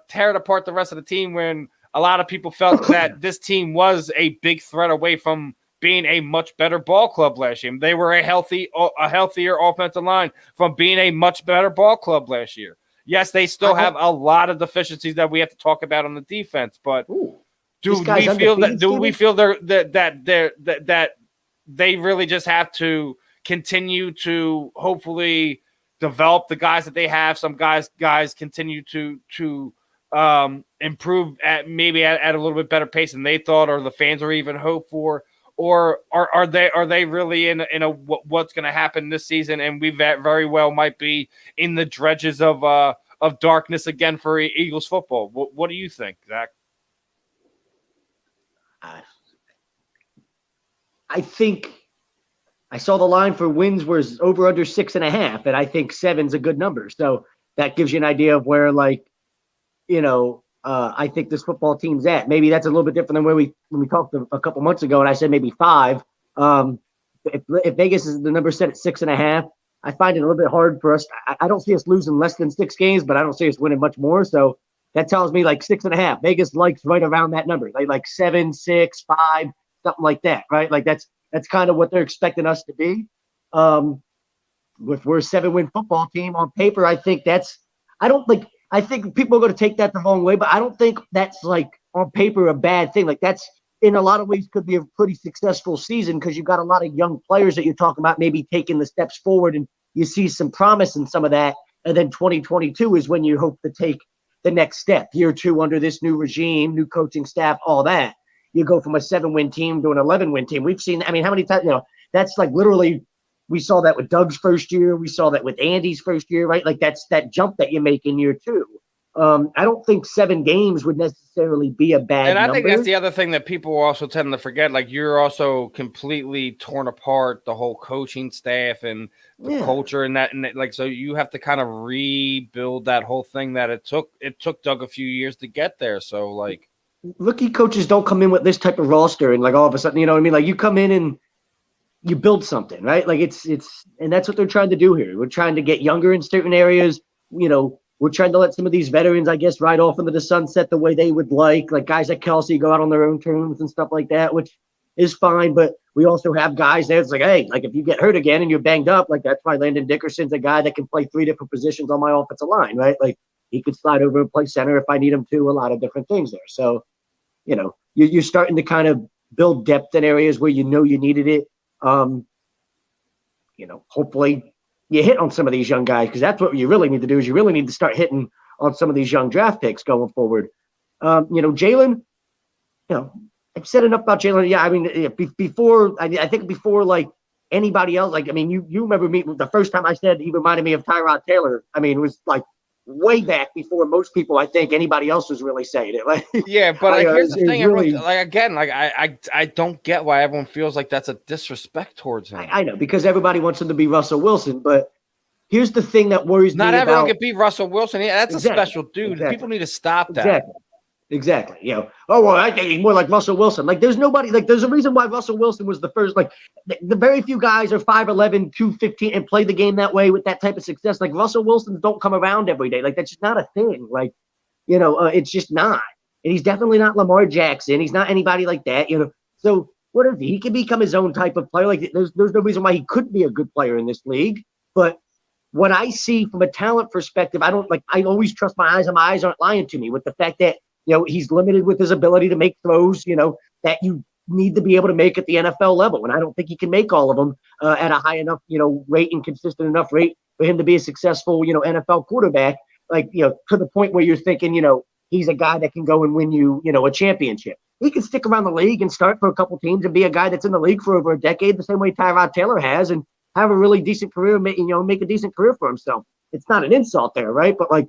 tearing apart the rest of the team when a lot of people felt that this team was a big threat away from being a much better ball club last year. They were a healthier offensive line from being a much better ball club last year. Yes, they still have a lot of deficiencies that we have to talk about on the defense, but do we feel that they really just have to continue to hopefully develop the guys that they have? Some guys continue to improve at a little bit better pace than they thought, or the fans are even hope for. Or are they really in a what's going to happen this season? And we very well might be in the dredges of darkness again for Eagles football. What do you think, Zach? I think I saw the line for wins was over under 6.5, and I think 7's a good number. So that gives you an idea of where, I think this football team's at. Maybe that's a little bit different than when we talked a couple months ago, and I said maybe 5. If Vegas is the number set at 6.5, I find it a little bit hard for us. I don't see us losing less than 6 games, but I don't see us winning much more. So that tells me 6.5. Vegas likes right around that number. They like 7, 6, 5, something like that, right? Like that's kind of what they're expecting us to be. If we're a 7-win football team on paper, I think I think people are going to take that the wrong way, but I don't think that's on paper a bad thing. That's in a lot of ways could be a pretty successful season because you've got a lot of young players that you're talking about maybe taking the steps forward, and you see some promise in some of that. And then 2022 is when you hope to take the next step. Year 2 under this new regime, new coaching staff, all that. You go from a 7-win team to an 11-win team. We've seen, how many times, that's literally, we saw that with Doug's first year. We saw that with Andy's first year, right? That's that jump that you make in year 2. I don't think 7 games would necessarily be a bad number. And I think that's the other thing that people also tend to forget. You're also completely torn apart the whole coaching staff and the culture and that. And so you have to kind of rebuild that whole thing that it took Doug a few years to get there. So rookie coaches don't come in with this type of roster and all of a sudden, you know what I mean? You come in and you build something, right? It's and that's what they're trying to do here. We're trying to get younger in certain areas, we're trying to let some of these veterans, I guess, ride off into the sunset the way they would like guys like Kelsey go out on their own terms and stuff like that, which is fine. But we also have guys there. It's like, hey, like if you get hurt again and you're banged up, like that's why Landon Dickerson's a guy that can play 3 different positions on my offensive line, right? Like he could slide over and play center if I need him to, a lot of different things there. So, you're starting to kind of build depth in areas where you needed it. Hopefully you hit on some of these young guys, because that's what you really need to do is you really need to start hitting on some of these young draft picks going forward. Jalen, I've said enough about Jalen. Yeah, I mean, I think before like anybody else, like, I mean, you remember me the first time I said he reminded me of Tyrod Taylor. I mean, it was like way back before most people, I think anybody else was really saying it. Like, yeah, but here's the thing. Really, I don't get why everyone feels like that's a disrespect towards him. I know, because everybody wants him to be Russell Wilson, but here's the thing that worries me. Not everyone can be Russell Wilson. Yeah, that's exactly. A special dude. Exactly. People need to stop that. Exactly. Oh, well, I think he's more like Russell Wilson. Like, there's nobody, like, there's a reason why Russell Wilson was the first. Like, the very few guys are 5'11", 215 and play the game that way with that type of success. Like, Russell Wilsons don't come around every day. Like, that's just not a thing. Like, it's just not. And he's definitely not Lamar Jackson. He's not anybody like that, So, what if he can become his own type of player? Like, there's no reason why he couldn't be a good player in this league. But what I see from a talent perspective, I always trust my eyes, and my eyes aren't lying to me with the fact that, he's limited with his ability to make throws, that you need to be able to make at the NFL level. And I don't think he can make all of them at a high enough, rate and consistent enough rate for him to be a successful, NFL quarterback, like, to the point where you're thinking, he's a guy that can go and win you, a championship. He can stick around the league and start for a couple teams and be a guy that's in the league for over a decade, the same way Tyrod Taylor has, and have a really decent career, make a decent career for himself. It's not an insult there, right? But like,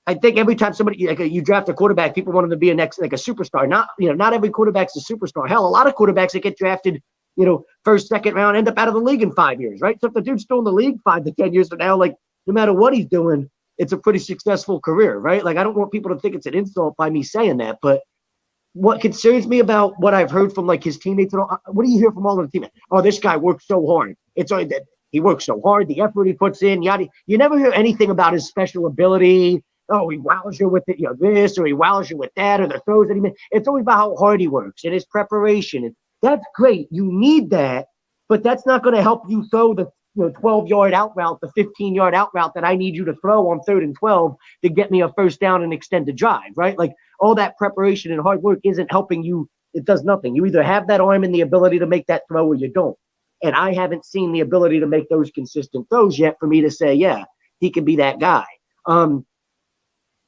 I think every time somebody, like, you draft a quarterback, people want him to be a superstar. Not every quarterback's a superstar. Hell, a lot of quarterbacks that get drafted, first, second round, end up out of the league in 5 years, right? So if the dude's still in the league 5 to 10 years from now, like, no matter what he's doing, it's a pretty successful career, right? Like, I don't want people to think it's an insult by me saying that, but what concerns me about what I've heard from, like, his teammates, what do you hear from all of the teammates? Oh, this guy works so hard. It's only that he works so hard, the effort he puts in, yada. You never hear anything about his special ability. Oh, he wows you with it, this, or he wows you with that, or the throws that he makes. It's always about how hard he works and his preparation. And that's great. You need that, but that's not going to help you throw the 12-yard out route, the 15-yard out route that I need you to throw on 3rd and 12 to get me a first down and extend the drive, right? Like, all that preparation and hard work isn't helping you. It does nothing. You either have that arm and the ability to make that throw, or you don't. And I haven't seen the ability to make those consistent throws yet for me to say, yeah, he can be that guy.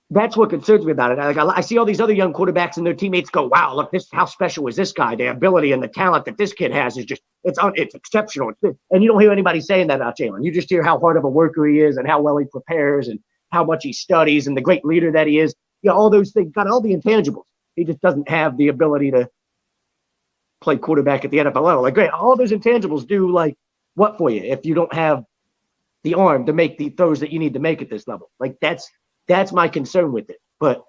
That's what concerns me about it. I see all these other young quarterbacks and their teammates go, wow, look, how special is this guy? The ability and the talent that this kid has is just, it's exceptional. And you don't hear anybody saying that about Jalen. You just hear how hard of a worker he is and how well he prepares and how much he studies and the great leader that he is. All those things, got all the intangibles. He just doesn't have the ability to play quarterback at the NFL level. Like, great, all those intangibles do, like, what for you if you don't have the arm to make the throws that you need to make at this level? Like, that's my concern with it. But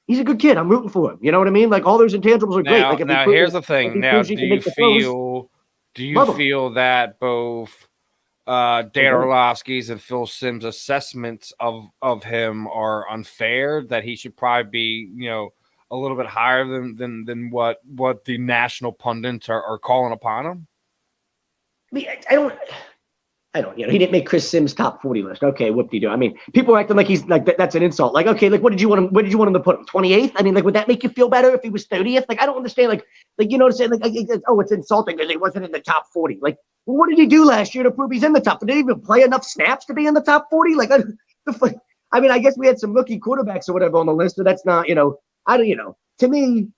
he's a good kid. I'm rooting for him. You know what I mean? Like, all those intangibles are great. Like, now here's the thing. Now, do you feel that both Dan Orlovsky's and Phil Simms' assessments of him are unfair, that he should probably be, a little bit higher than what the national pundits are calling upon him? I mean, I don't, he didn't make Chris Sims' top 40 list. Okay, whoop-de-doo. I mean, people are acting like he's like that's an insult. Like, okay, like, where did you want him to put him? 28th? I mean, like, would that make you feel better if he was 30th? Like, I don't understand. Like, you know what I'm saying? Like, oh, it's insulting because he wasn't in the top 40. Like, well, what did he do last year to prove he's in the top? Did he even play enough snaps to be in the top 40? Like, I mean, I guess we had some rookie quarterbacks or whatever on the list, but that's not, to me,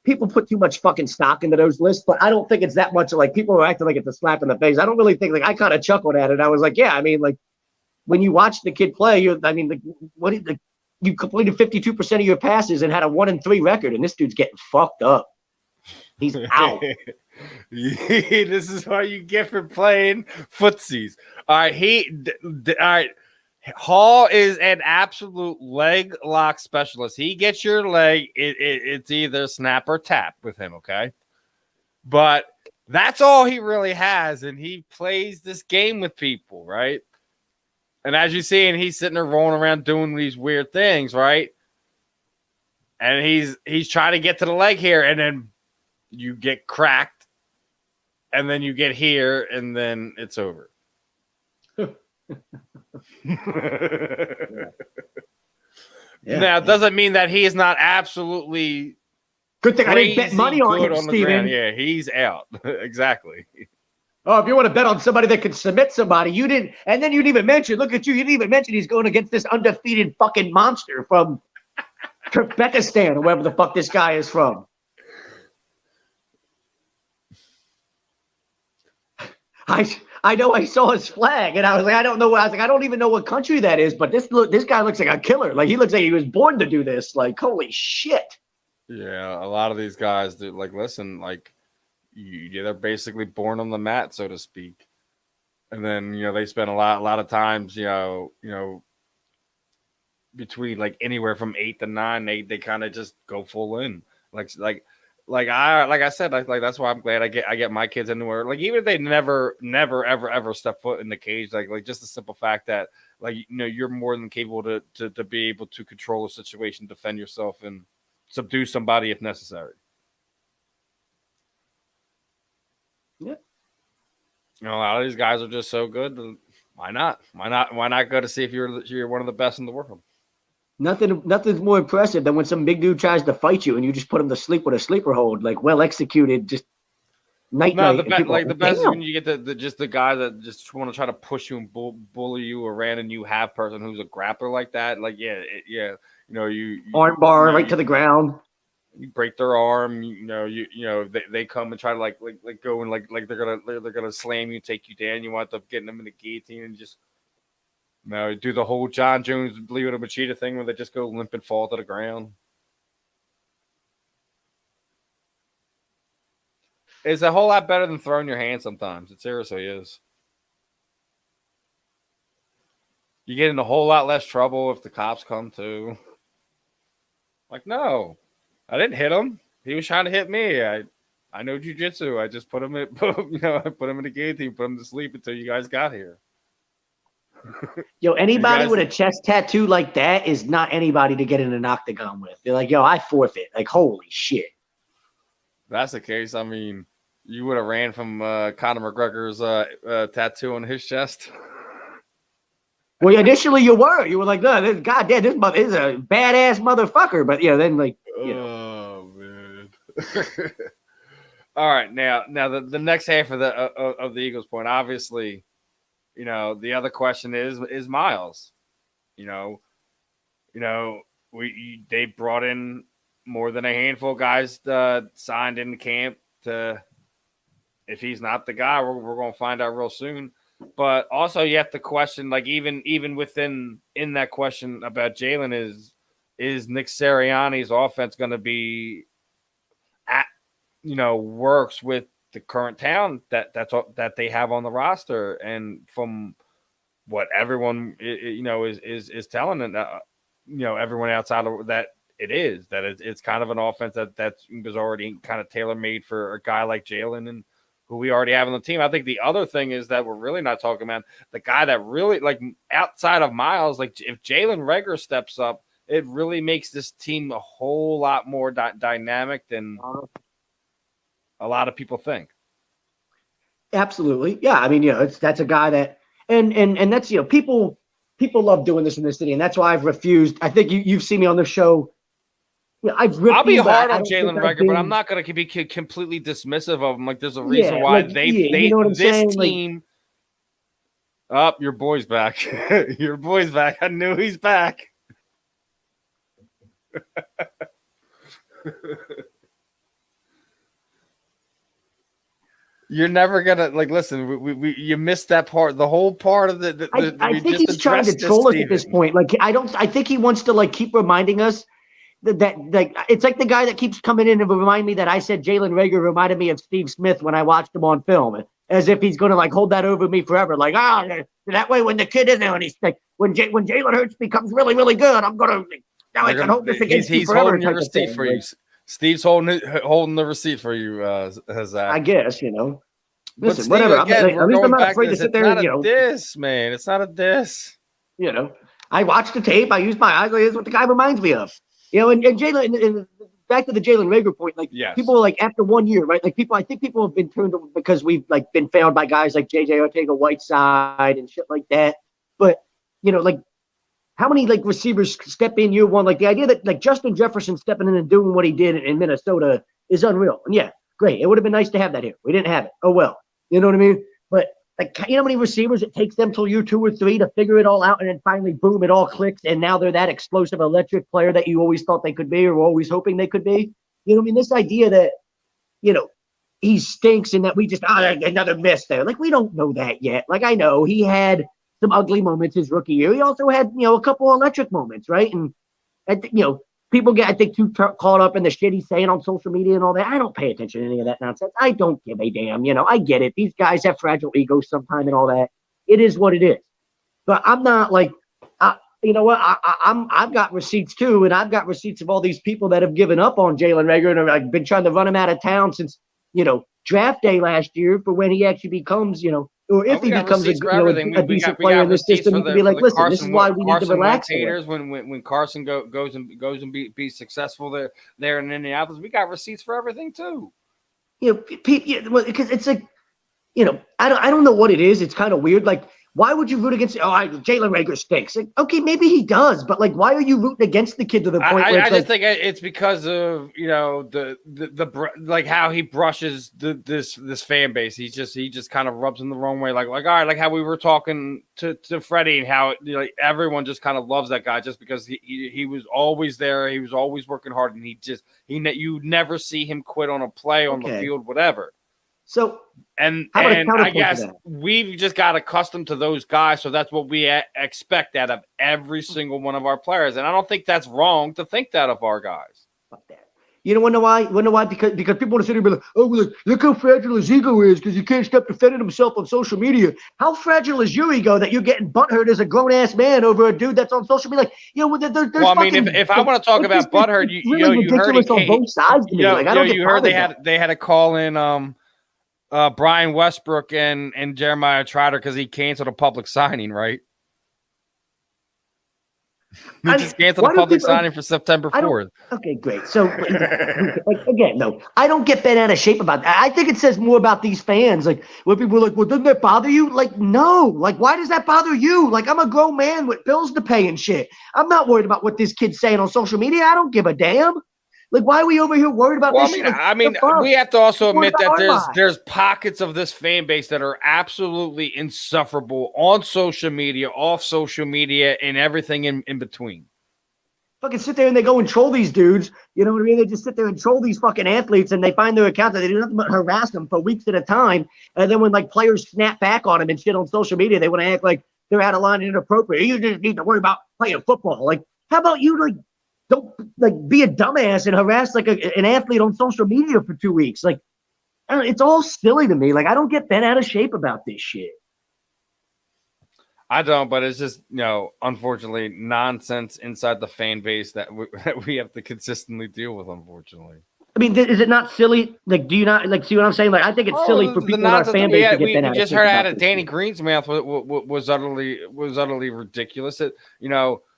people put too much fucking stock into those lists, but I don't think it's that much. Like, people are acting like it's a slap in the face. I don't really think, like, I kind of chuckled at it. I was like, yeah, I mean, like, when you watch the kid play, you completed 52% of your passes and had a 1-3 record, and this dude's getting fucked up. He's out. This is what you get for playing footsies. All right, Hall is an absolute leg lock specialist. He gets your leg. It's either snap or tap with him, okay? But that's all he really has, and he plays this game with people, right? And as you see, and he's sitting there rolling around doing these weird things, right? And he's trying to get to the leg here, and then you get cracked, and then you get here, and then it's over. Now, it doesn't mean that he is not absolutely good thing I didn't bet money on him, Steven. Yeah, he's out. Exactly. Oh, if you want to bet on somebody that could submit somebody, you didn't. And then you didn't even mention, look at you, you didn't even mention he's going against this undefeated fucking monster from Turkmenistan or wherever the fuck this guy is from. I know I saw his flag and I was like, I don't know. I was like, I don't even know what country that is, but this guy looks like a killer. Like he looks like he was born to do this. Like, holy shit. Yeah, a lot of these guys do. Like, listen, like they're basically born on the mat, so to speak. And then they spend a lot of times, between like anywhere from 8 to 9, they kind of just go full in. Like I said, that's why I'm glad I get my kids anywhere. Like even if they never ever step foot in the cage, like just the simple fact that you're more than capable to be able to control a situation, defend yourself, and subdue somebody if necessary. Yeah. A lot of these guys are just so good. Why not? Why not go to see if you're one of the best in the world? Nothing's more impressive than when some big dude tries to fight you and you just put him to sleep with a sleeper hold, like well executed, just night. The best is when you get the guy that just want to try to push you and bully you around, and you have person who's a grappler like that. Like you arm bar right to the ground. You break their arm. They come and try to go and they're gonna slam you, take you down. You wind up getting them in the guillotine and just. No, do the whole John Jones Leo Machida thing where they just go limp and fall to the ground. It's a whole lot better than throwing your hand sometimes. It seriously is. You get in a whole lot less trouble if the cops come too. Like, no, I didn't hit him. He was trying to hit me. I know jiu-jitsu. I just put him in, I put him in the guillotine, put him to sleep until you guys got here. Yo, anybody with a chest tattoo like that is not anybody to get in an octagon with. They're like, yo, I forfeit. Like, holy shit. If that's the case, I mean, you would have ran from Conor McGregor's tattoo on his chest. Well, initially you were like, no, goddamn, this mother is a badass motherfucker. But then Oh man. All right, now the next half of the Eagles point, obviously. The other question is Miles. They brought in more than a handful of guys signed in camp to. If he's not the guy, we're going to find out real soon. But also, you have to question, like even within that question about Jalen is Nick Sirianni's offense going to be works with the current talent that they have on the roster, and from what everyone is telling, and everyone outside of that, it's kind of an offense that was already kind of tailor made for a guy like Jalen and who we already have on the team. I think the other thing is that we're really not talking about the guy that really, like, outside of Miles, like if Jalen Reagor steps up, it really makes this team a whole lot more dynamic than a lot of people think. Absolutely. Yeah. I mean, that's a guy that, and that's, people love doing this in this city. And that's why I've refused. I think you've seen me on the show. I'll be hard on Jalen Reagor, but I'm not going to be completely dismissive of him. Like, there's a reason why this team. Oh, your boy's back. Your boy's back. I knew he's back. You're never gonna listen. We you missed that part. The whole part of the I think he's trying to troll us at this point. Like, I think he wants to keep reminding us that it's like the guy that keeps coming in and remind me that I said Jalen Reagor reminded me of Steve Smith when I watched him on film, as if he's going to hold that over me forever. Like, that way when the kid is there and he's like, when Jalen Hurts becomes really, really good, I'm going to now I can hold this against you forever. He's holding your receipt for you. Steve's holding the receipt for you, Zach. I guess, Listen, Steve, whatever. Again, at least I'm not afraid to sit there. It's not a diss, man. It's not a diss. You know, I watched the tape. I used my eyes. Like, that's what the guy reminds me of. You know, and Jalen, and back to the Jalen Rager point, like people are like after 1 year, right? Like I think people have been turned on because we've like been found by guys like JJ Ortega-Whiteside and shit like that. But you know, like how many like receivers step in year one? Like the idea that like Justin Jefferson stepping in and doing what he did in Minnesota is unreal. And yeah, great. It would have been nice to have that here. We didn't have it. Oh well. You know what I mean? But like, you know how many receivers it takes them till year 2 or 3 to figure it all out, and then finally, boom, it all clicks, and now they're that explosive electric player that you always thought they could be or were always hoping they could be. You know what I mean? This idea that, you know, he stinks and that we just, another miss there. Like, we don't know that yet. Like, I know he had some ugly moments his rookie year. He also had, you know, a couple electric moments, right? And, you know, people get, I think, too caught up in the shit he's saying on social media and all that. I don't pay attention to any of that nonsense. I don't give a damn. You know, I get it. These guys have fragile egos sometimes and all that. It is what it is. But I'm not like, you know what? I've got receipts too, and I've got receipts of all these people that have given up on Jalen Rager and have like, been trying to run him out of town since, you know, draft day last year for when he actually becomes, you know, or if he becomes a decent player in the system, he can be like, listen, this is why we need to relax. When Carson goes and be successful there in Indianapolis, we got receipts for everything too. You know, because it's like, you know, I don't know what it is. It's kind of weird. Like, why would you root against? Jalen Rager stinks. Like, okay, maybe he does, but like, why are you rooting against the kid to the point where I just think it's because of, you know, the like how he brushes this fan base. He just kind of rubs them the wrong way. Like all right, like how we were talking to Freddie and how, you know, everyone just kind of loves that guy just because he was always there. He was always working hard, and you never see him quit on a play on the field, whatever. So, and I guess we've just got accustomed to those guys, so that's what we expect out of every single one of our players. And I don't think that's wrong to think that of our guys. Fuck that. You know why? Because people want to sit here and be like, oh, look how fragile his ego is because he can't stop defending himself on social media. How fragile is your ego that you're getting butthurt as a grown-ass man over a dude that's on social media? Like, you know, there's well, I mean, if I want to talk about butthurt, you heard it on both sides to me. You heard they had a call in Brian Westbrook and Jeremiah Trotter because he canceled a public signing, right? He just canceled a public signing for September 4th. Okay, great. So, like, again, no, I don't get bent out of shape about that. I think it says more about these fans. Like, when people are like, well, doesn't that bother you? Like, no. Like, why does that bother you? Like, I'm a grown man with bills to pay and shit. I'm not worried about what this kid's saying on social media. I don't give a damn. Like, why are we over here worried about this? I mean, we have to also admit that there's pockets of this fan base that are absolutely insufferable on social media, off social media, and everything in between. Fucking sit there and they go and troll these dudes. You know what I mean? They just sit there and troll these fucking athletes, and they find their account that they do nothing but harass them for weeks at a time. And then when like players snap back on them and shit on social media, they want to act like they're out of line and inappropriate. You just need to worry about playing football. Like, how about you like? Don't like be a dumbass and harass like an athlete on social media for 2 weeks. Like, it's all silly to me. Like, I don't get bent out of shape about this shit. I don't, but it's just, you know, unfortunately, nonsense inside the fan base that we have to consistently deal with, unfortunately. I mean, is it not silly? Like, do you not like see what I'm saying? Like, I think it's silly for people in our fan base to get bent out of shape. We just heard out of Danny Green's mouth was utterly ridiculous.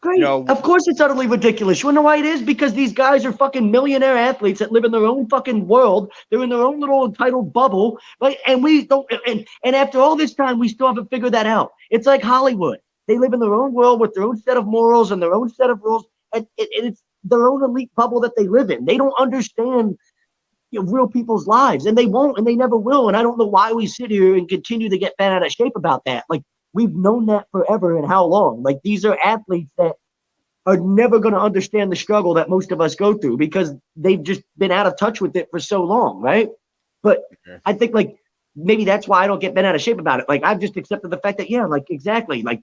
Great. Of course it's utterly ridiculous. You wanna know why it is? Because these guys are fucking millionaire athletes that live in their own fucking world. They're in their own little entitled bubble. Right? And we don't and after all this time, we still haven't figured that out. It's like Hollywood. They live in their own world with their own set of morals and their own set of rules. And it's their own elite bubble that they live in. They don't understand real people's lives, and they won't, and they never will. And I don't know why we sit here and continue to get bent out of shape about that. Like, we've known that forever, and how long? Like, these are athletes that are never going to understand the struggle that most of us go through because they've just been out of touch with it for so long, right? But I think, like, maybe that's why I don't get bent out of shape about it. Like, I've just accepted the fact that, yeah, like, exactly, like,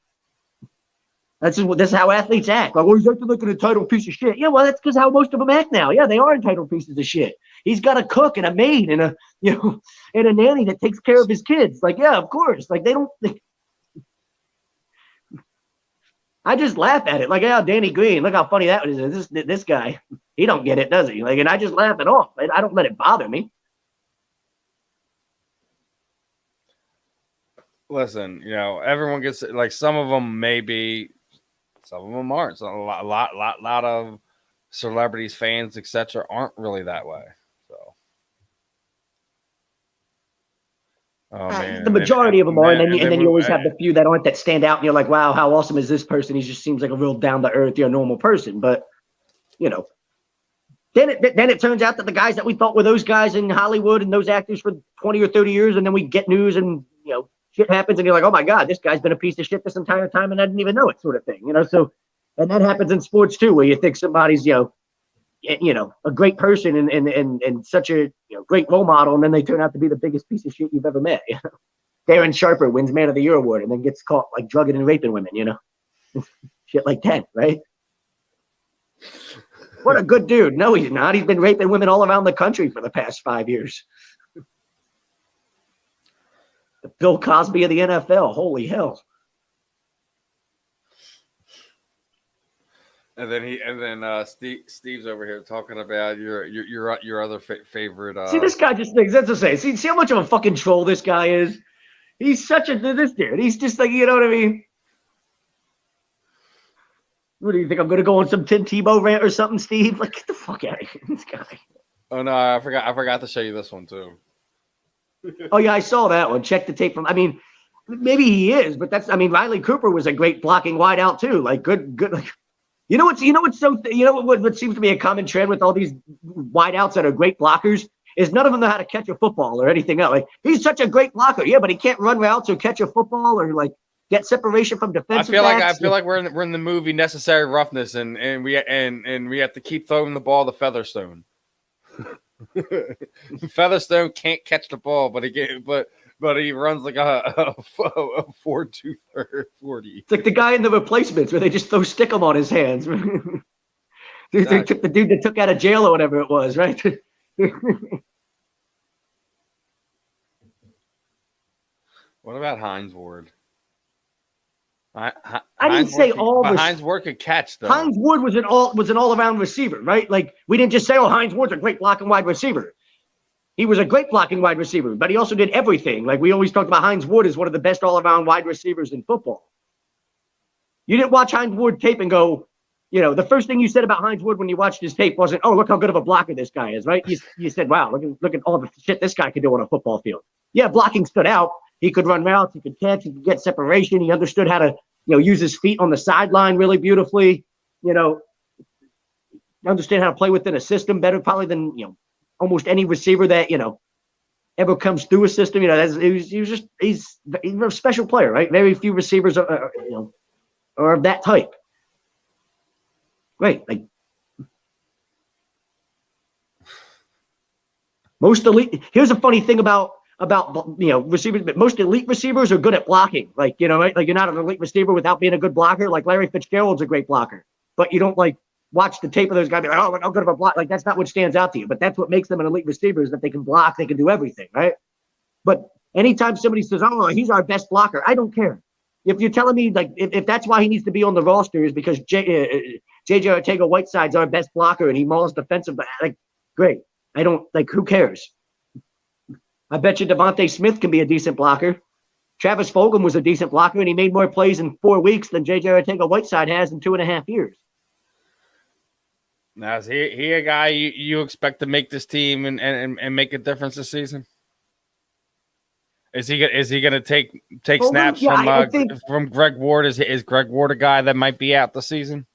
that's how athletes act. Like, well, he's acting like an entitled piece of shit. Yeah, well, that's because how most of them act now. Yeah, they are entitled pieces of shit. He's got a cook and a maid and and a nanny that takes care of his kids. Like, yeah, of course. Like, I just laugh at it. Like, yeah, Danny Green, look how funny that is. This guy, he don't get it, does he? Like, and I just laugh it off. I don't let it bother me. Listen, everyone gets, like, some of them maybe Some of them aren't. So a lot of celebrities, fans, etc., aren't really that way. So, oh man, the majority of them are, and then you always have the few that aren't, that stand out, and you're like, wow, how awesome is this person? He just seems like a real down to earth, normal person. But then it turns out that the guys that we thought were those guys in Hollywood and those actors for 20 or 30 years, and then we get news and shit happens, and you're like, oh my God, this guy's been a piece of shit this entire time, and I didn't even know it, sort of thing. So, and that happens in sports too, where you think somebody's a great person and such a great role model, and then they turn out to be the biggest piece of shit you've ever met. Darren Sharper wins Man of the Year award and then gets caught like drugging and raping women, shit like that, right? What a good dude. No, he's not. He's been raping women all around the country for the past 5 years. The Bill Cosby of the NFL. Holy hell. And then Steve's over here talking about your other favorite. See, this guy just thinks, that's to say. See how much of a fucking troll this guy is. He's such this dude. He's just like, you know what I mean? What do you think? I'm going to go on some Tim Tebow rant or something, Steve? Like, get the fuck out of here, this guy. Oh no, I forgot to show you this one too. Oh yeah, I saw that one. Check the tape from. I mean, maybe he is, but Riley Cooper was a great blocking wideout too. Like good. Like, what seems to be a common trend with all these wideouts that are great blockers is none of them know how to catch a football or anything else. Like, he's such a great blocker, yeah, but he can't run routes or catch a football or like get separation from defensive backs. I feel like we're in the movie Necessary Roughness, and we have to keep throwing the ball to Featherstone. Featherstone can't catch the ball, but he runs like a 4.2 40. It's like the guy in The Replacements where they just throw stickum on his hands. They took the dude that took out of jail or whatever it was, right? What about Hines Ward? I didn't say all. Hines Ward could catch though. Hines Ward was an all-around receiver, right? Like, we didn't just say, oh, Hines Ward's a great blocking wide receiver. He was a great blocking wide receiver, but he also did everything. Like, we always talked about Hines Ward as one of the best all-around wide receivers in football. You didn't watch Hines Ward tape and go, the first thing you said about Hines Ward when you watched his tape wasn't, oh, look how good of a blocker this guy is, right? You said, wow, look at all the shit this guy could do on a football field. Yeah, blocking stood out. He could run routes, he could catch, he could get separation. He understood how to, use his feet on the sideline really beautifully. Understand how to play within a system better probably than, almost any receiver that, ever comes through a system. He's a special player, right? Very few receivers are of that type. Right. Like, most elite. Here's a funny thing about receivers, but most elite receivers are good at blocking. Like, right? Like, you're not an elite receiver without being a good blocker. Like, Larry Fitzgerald's a great blocker, but you don't like watch the tape of those guys and be like, oh, look how good of a block. Like, that's not what stands out to you, but that's what makes them an elite receiver, is that they can block, they can do everything, right? But anytime somebody says, oh, he's our best blocker, I don't care. If you're telling me, like, if that's why he needs to be on the roster is because JJ Arcega-Whiteside's our best blocker and he mauls defensive, like, great. I don't, like, who cares? I bet you Devontae Smith can be a decent blocker. Travis Fulgham was a decent blocker, and he made more plays in 4 weeks than JJ Arcega-Whiteside has in 2.5 years. Now, is he a guy you expect to make this team and make a difference this season? Is he going to take snaps from Greg Ward? Is Greg Ward a guy that might be out the season?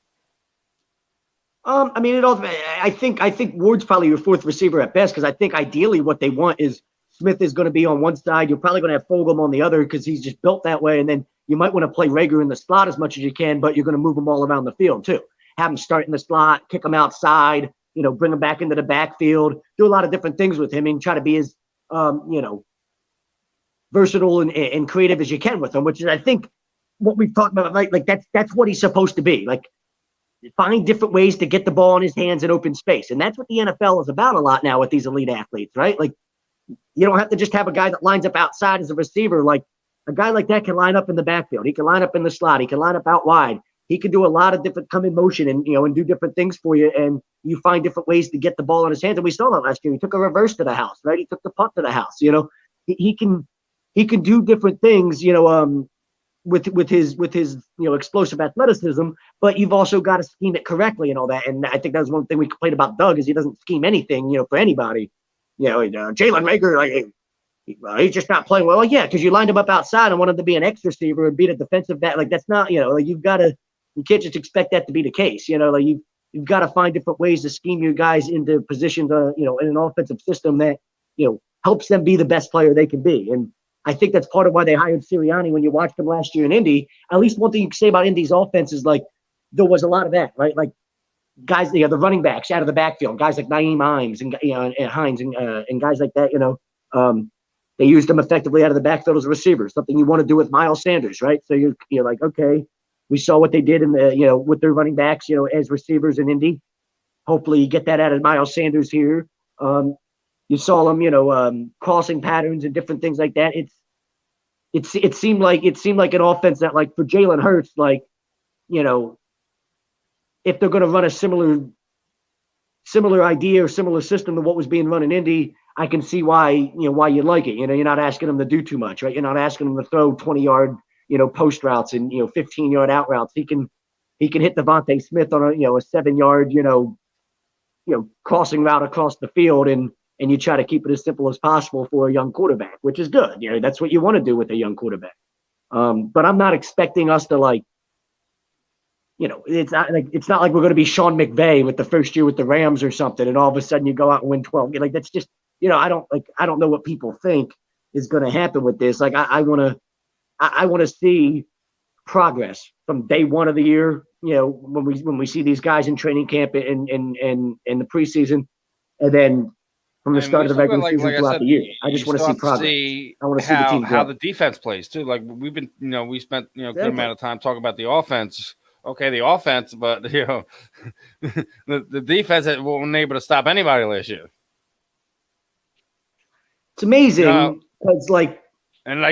I think Ward's probably your fourth receiver at best, because I think ideally what they want is Smith is going to be on one side. You're probably going to have Fulgham on the other because he's just built that way. And then you might want to play Rager in the slot as much as you can, but you're going to move him all around the field too. Have him start in the slot, kick him outside, bring him back into the backfield, do a lot of different things with him and try to be as, versatile and creative as you can with him, which is, I think, what we've talked about, right? Like, that's what he's supposed to be. Like, find different ways to get the ball in his hands in open space. And that's what the NFL is about a lot now with these elite athletes, right? Like, you don't have to just have a guy that lines up outside as a receiver. Like, a guy like that can line up in the backfield. He can line up in the slot. He can line up out wide. He can do a lot of different come in motion and do different things for you. And you find different ways to get the ball in his hands. And we saw that last year. He took a reverse to the house, right? He took the punt to the house. He can do different things. with his explosive athleticism, but you've also got to scheme it correctly and all that. And I think that was one thing we complained about Doug is he doesn't scheme anything, for anybody. Jalen Rager, like he's just not playing well. Like, yeah, because you lined him up outside and wanted him to be an X receiver and beat a defensive back. Like that's not, like you can't just expect that to be the case. Like you've got to find different ways to scheme your guys into positions, in an offensive system that helps them be the best player they can be. And I think that's part of why they hired Sirianni. When you watched him last year in Indy, at least one thing you can say about Indy's offense is like there was a lot of that, right? Like guys, the running backs out of the backfield, guys like Naeem Hines and Hines and guys like that. They used them effectively out of the backfield as a receiver. Something you want to do with Miles Sanders, right? So you're like, okay, we saw what they did in the with their running backs, as receivers in Indy. Hopefully, you get that out of Miles Sanders here. You saw them, crossing patterns and different things like that. It seemed like an offense that, like, for Jalen Hurts, like, if they're going to run a similar idea or similar system to what was being run in Indy, I can see why you like it. You're not asking them to do too much, right? You're not asking them to throw 20-yard, post routes and 15-yard out routes. He can hit Devontae Smith on a 7-yard, crossing route across the field and you try to keep it as simple as possible for a young quarterback, which is good. That's what you want to do with a young quarterback. But I'm not expecting us to, like, it's not like we're going to be Sean McVay with the first year with the Rams or something, and all of a sudden you go out and win 12. Like that's just, I don't know what people think is going to happen with this. Like I want to see progress from day one of the year. When we see these guys in training camp and the preseason, and then from the start of the regular season throughout the year. I just want to see progress. I want to see the team how the defense plays too. Like we've been, we spent a good amount of time talking about the offense. Okay, the offense, but the defense wasn't able to stop anybody last year. It's amazing because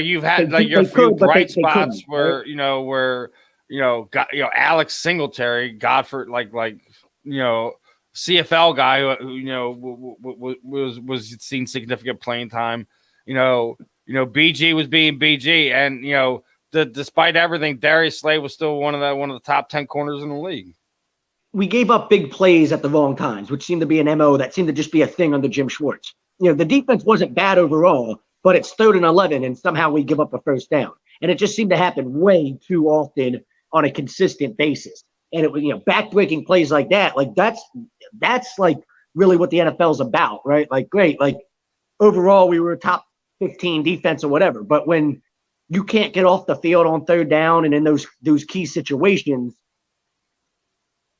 you've had your few bright spots where Alex Singletary, Godford, CFL guy who was seen significant playing time. BG was being BG, and despite everything, Darius Slay was still one of the top 10 corners in the league. We gave up big plays at the wrong times, which seemed to be an MO that seemed to just be a thing under Jim Schwartz. The defense wasn't bad overall, but it's 3rd and 11, and somehow we give up a first down. And it just seemed to happen way too often on a consistent basis. And it was, backbreaking plays like that. Like that's like really what the NFL is about, right? Like, great. Like overall, we were a top 15 defense or whatever. But when you can't get off the field on 3rd down and in those key situations,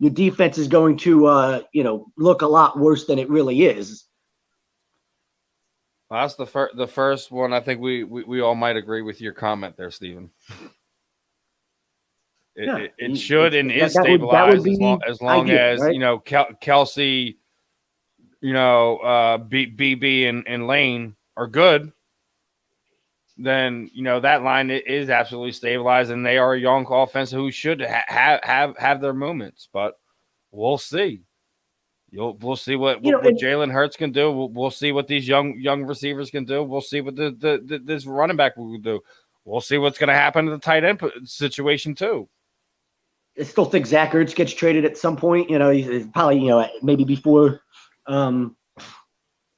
your defense is going to, look a lot worse than it really is. Well, that's the first one. I think we all might agree with your comment there, Stephen. It should and is stabilized as long as right? Kelsey, BB and Lane are good. Then that line is absolutely stabilized, and they are a young offense who should have their moments. But we'll see. We'll see what Jalen Hurts can do. We'll see what these young receivers can do. We'll see what this running back will do. We'll see what's going to happen to the tight end situation too. I still think Zach Ertz gets traded at some point. He's probably maybe before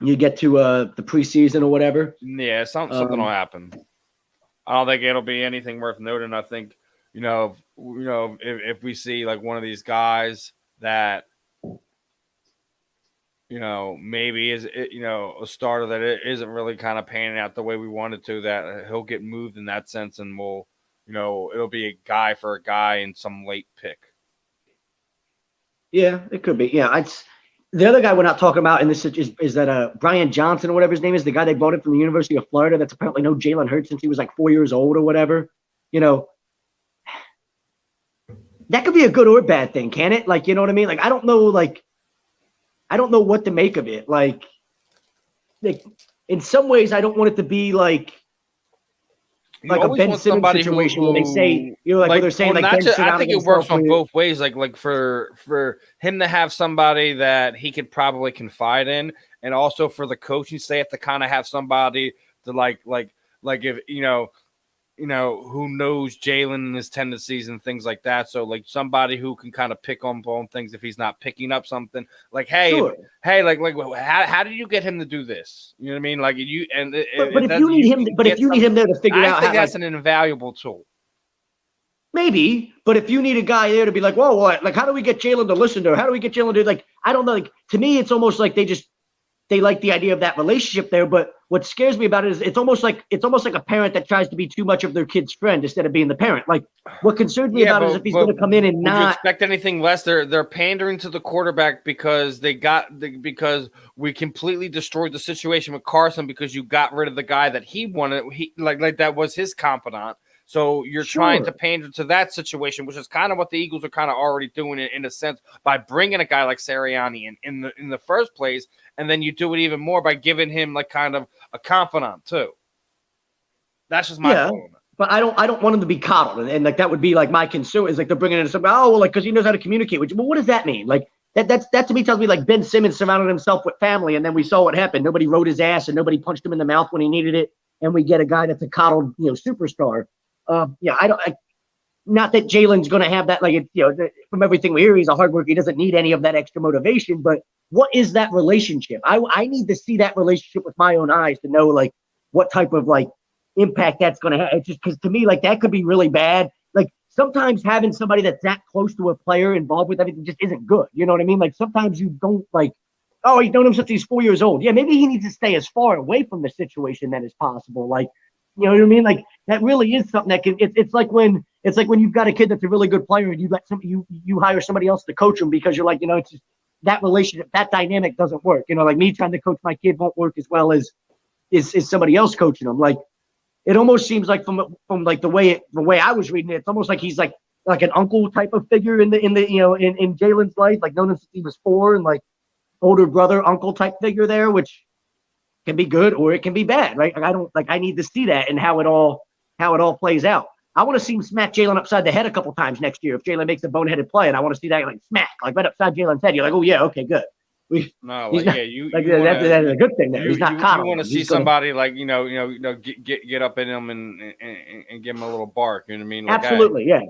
you get to the preseason or whatever. Yeah, something will happen. I don't think it'll be anything worth noting. I think if we see like one of these guys that maybe is a starter that it isn't really kind of panning out the way we wanted to, that he'll get moved in that sense, and we'll it'll be a guy for a guy in some late pick. Yeah, it could be. Yeah, the other guy we're not talking about in this is that Brian Johnson or whatever his name is, the guy they brought in from the University of Florida that's apparently known Jalen Hurts since he was like 4 years old or whatever. That could be a good or bad thing, can it? Like, you know what I mean? Like, I don't know what to make of it. Like in some ways, I don't want it to be like a Ben Simmons situation where they say, where they're saying Ben Simmons. I think it works on both ways. Like for him to have somebody that he could probably confide in, and also for the coaching staff to kind of have somebody to like if who knows Jalen and his tendencies and things like that. So like somebody who can kind of pick on things if he's not picking up something. Like, hey, like how did you get him to do this? You know what I mean? Like you and but if you need him, but if you need him there to figure out, I think that's an invaluable tool. Maybe, but if you need a guy there to be like, whoa, what? Like, how do we get Jalen to listen to her? How do we get Jalen to like? I don't know. Like to me, it's almost like they like the idea of that relationship there. But what scares me about it is it's almost like a parent that tries to be too much of their kid's friend instead of being the parent. Like what concerns me about it is if he's going to come in and not. Would you expect anything less? They're pandering to the quarterback because because we completely destroyed the situation with Carson because you got rid of the guy that he wanted. Like that was his confidant. So you're trying to pander to that situation, which is kind of what the Eagles are kind of already doing in a sense by bringing a guy like Sirianni in the first place, and then you do it even more by giving him like kind of a confidant too. That's just my thought. But I don't want him to be coddled, and like that would be like my concern is like they're bringing in somebody. Oh well, like because he knows how to communicate with you. Well, what does that mean? Like that to me tells me like Ben Simmons surrounded himself with family, and then we saw what happened. Nobody rode his ass, and nobody punched him in the mouth when he needed it, and we get a guy that's a coddled superstar. Not that Jalen's going to have that, like, from everything we hear, he's a hard worker. He doesn't need any of that extra motivation, but what is that relationship? I need to see that relationship with my own eyes to know, like, what type of, like, impact that's going to have. It's just because to me, like, that could be really bad. Like, sometimes having somebody that's that close to a player involved with everything just isn't good. You know what I mean? Like, sometimes you don't, like, oh, he's known him since he's 4 years old. Yeah, maybe he needs to stay as far away from the situation that is possible. Like, you know what I mean? Like that really is something that can. It's like when you've got a kid that's a really good player and you hire somebody else to coach him because you're like, it's just that relationship, that dynamic doesn't work. Like me trying to coach my kid won't work as well as is somebody else coaching him. Like it almost seems like from like the way I was reading it, it's almost like he's like an uncle type of figure in Jalen's life, like known him since he was 4 and like older brother uncle type figure there, which can be good or it can be bad, right? Like I need to see that and how it all plays out. I want to see him smack Jalen upside the head a couple times next year if Jalen makes a boneheaded play, and I want to see that like smack, like right upside Jalen's head. You're like, oh yeah, okay, good. That's a good thing. There, he's not caught. You want to see somebody like get up in him and give him a little bark. You know what I mean? Like, absolutely, yeah,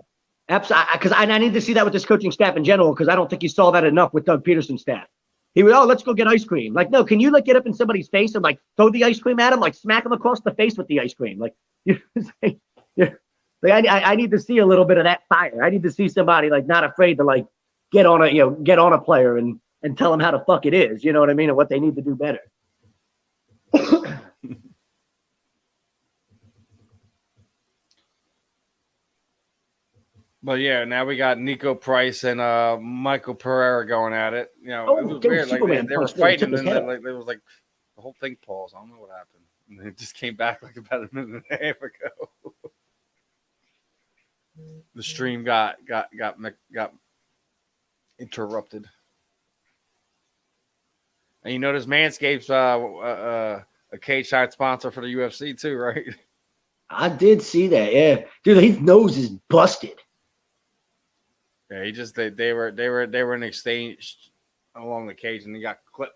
absolutely. Because I need to see that with this coaching staff in general because I don't think you saw that enough with Doug Peterson's staff. He was, let's go get ice cream. Like, no, can you like get up in somebody's face and like throw the ice cream at him, like smack him across the face with the ice cream? Like, I need to see a little bit of that fire. I need to see somebody like not afraid to like get on a player and tell them how the fuck it is. You know what I mean? And what they need to do better. But yeah, now we got Nico Price and Michael Pereira going at it. It was weird. Like they were fighting, and then there was like the whole thing paused. I don't know what happened. And it just came back like about a minute and a half ago. The stream got interrupted. And you notice Manscaped's a cage side sponsor for the UFC too, right? I did see that. Yeah, dude, his nose is busted. Yeah, they were in exchange along the cage and he got clipped.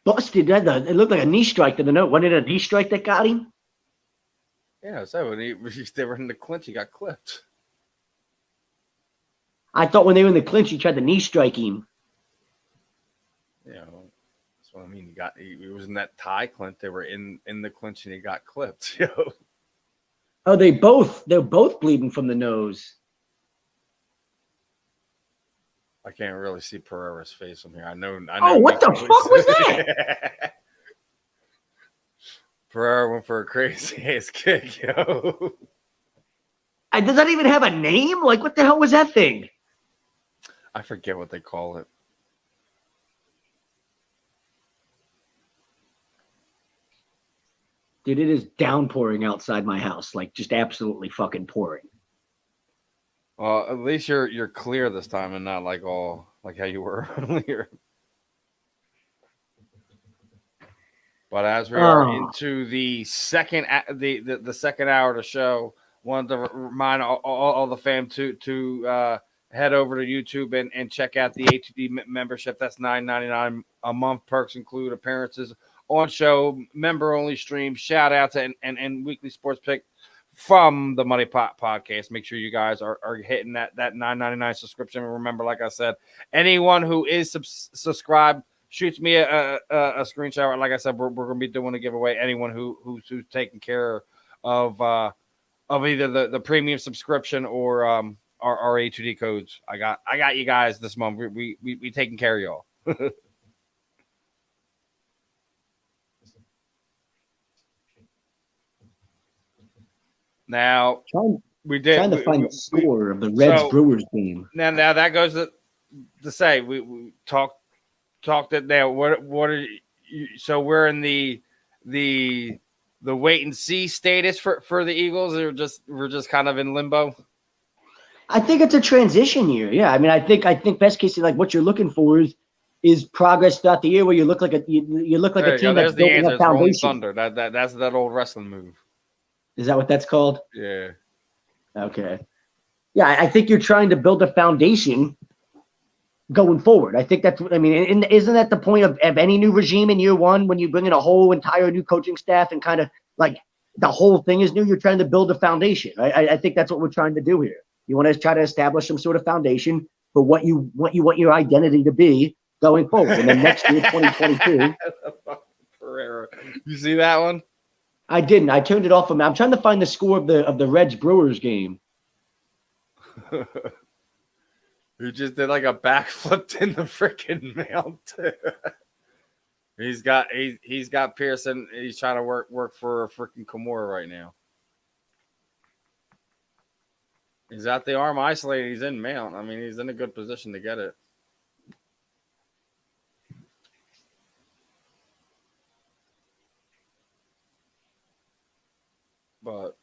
Busted. It looked like a knee strike to the nose. Wasn't it a knee strike that got him? Yeah, so when they were in the clinch, he got clipped. I thought when they were in the clinch, he tried to knee strike him. Yeah, that's what I mean. He was in that tie clinch. They were in the clinch and he got clipped. Oh, they're both bleeding from the nose. I can't really see Pereira's face from here. I know. Oh, what the fuck was that? Pereira went for a crazy ass kick, yo. Does that even have a name? Like, what the hell was that thing? I forget what they call it. Dude, it is downpouring outside my house. Like, just absolutely fucking pouring. Well, at least you're clear this time and not like all like how you were earlier. But as we are into the second the second hour of the show, wanted to remind all the fam to head over to YouTube and check out the ATD membership. That's $9.99 a month. Perks include appearances on show, member only stream, shout outs, and weekly sports pick from the Money Pot Podcast. Make sure you guys are hitting that $9.99 subscription. Remember, like I said, anyone who is subscribed shoots me a screenshot. Like I said, we're going to be doing a giveaway. Anyone who's taking care of either the premium subscription or our A2D codes. I got you guys this month. We taking care of y'all. Now Trying to find the score of the Reds Brewers game. Now that goes to say we talked it now. What are you, so we're in the wait and see status for the Eagles, or we're just kind of in limbo? I think it's a transition year. Yeah, I mean, I think best case, like what you're looking for is progress throughout the year, where you look like a team that's building a foundation. Thunder. That's that old wrestling move. Is that what that's called? Yeah. Okay. Yeah, I think you're trying to build a foundation going forward. I think that's, I mean, and isn't that the point of any new regime in year one, when you bring in a whole entire new coaching staff and kind of like the whole thing is new? You're trying to build a foundation. I think that's what we're trying to do here. You want to try to establish some sort of foundation for what you want your identity to be going forward. And then next year, 2022. Pereira. You see that one? I didn't. I turned it off. I'm trying to find the score of the Reds Brewers game. He just did like a backflip in the freaking mount. He's got Pearson. He's trying to work for freaking Kimura right now. He's at the arm isolated. He's in mount. I mean, he's in a good position to get it. But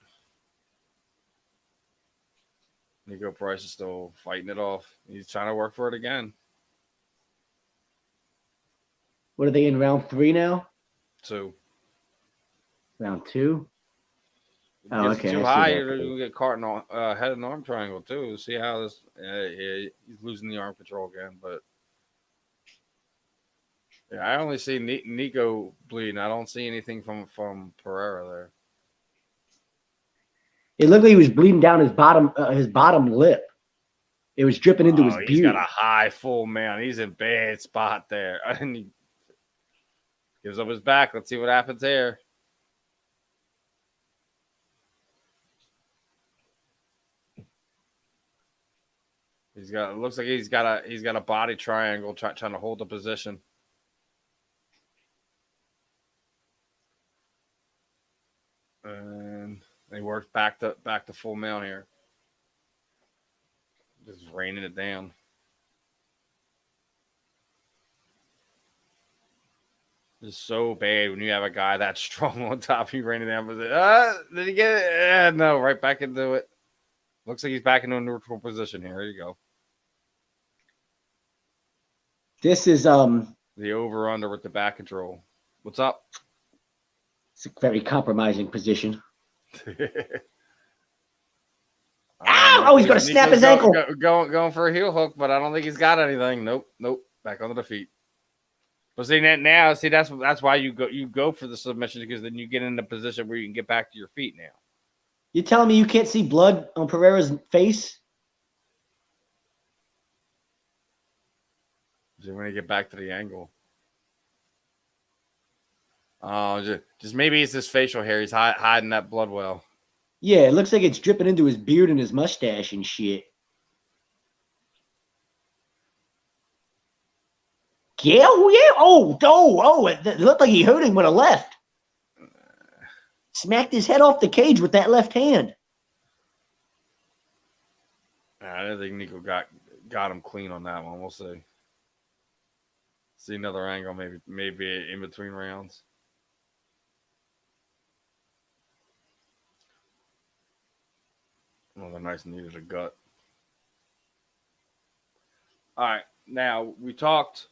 Nico Price is still fighting it off. He's trying to work for it again. What are they in, round 3 now? 2. Round 2? Oh, okay. Too high, you get caught in head and arm triangle too. See how this? He's losing the arm control again, but yeah, I only see Nico bleeding. I don't see anything from Pereira there. It looked like he was bleeding down his bottom lip. It was dripping into his beard. He's got a high full man. He's in bad spot there. And he gives up his back. Let's see what happens here. It looks like he's got a body triangle trying to hold the position. And he works back to full mount here. Just raining it down. It's so bad when you have a guy that strong on top. You raining down. Did he get it? No, right back into it. Looks like he's back into a neutral position here. Here you go. This is the over-under with the back control. What's up? It's a very compromising position. Ow! Oh, he's going to snap his ankle. Going for a heel hook, but I don't think he's got anything. Nope. Back under the feet. But see that's why you go for the submission, because then you get in a position where you can get back to your feet now. You telling me you can't see blood on Pereira's face? Just when you get back to the angle. Oh, just maybe it's his facial hair. He's hiding that blood well. Yeah, it looks like it's dripping into his beard and his mustache and shit. Yeah. Oh! It looked like he hurt him with a left. Smacked his head off the cage with that left hand. I don't think Nico got him clean on that one. We'll see. See another angle, maybe in between rounds. Another nice knee to the gut. All right, now we talked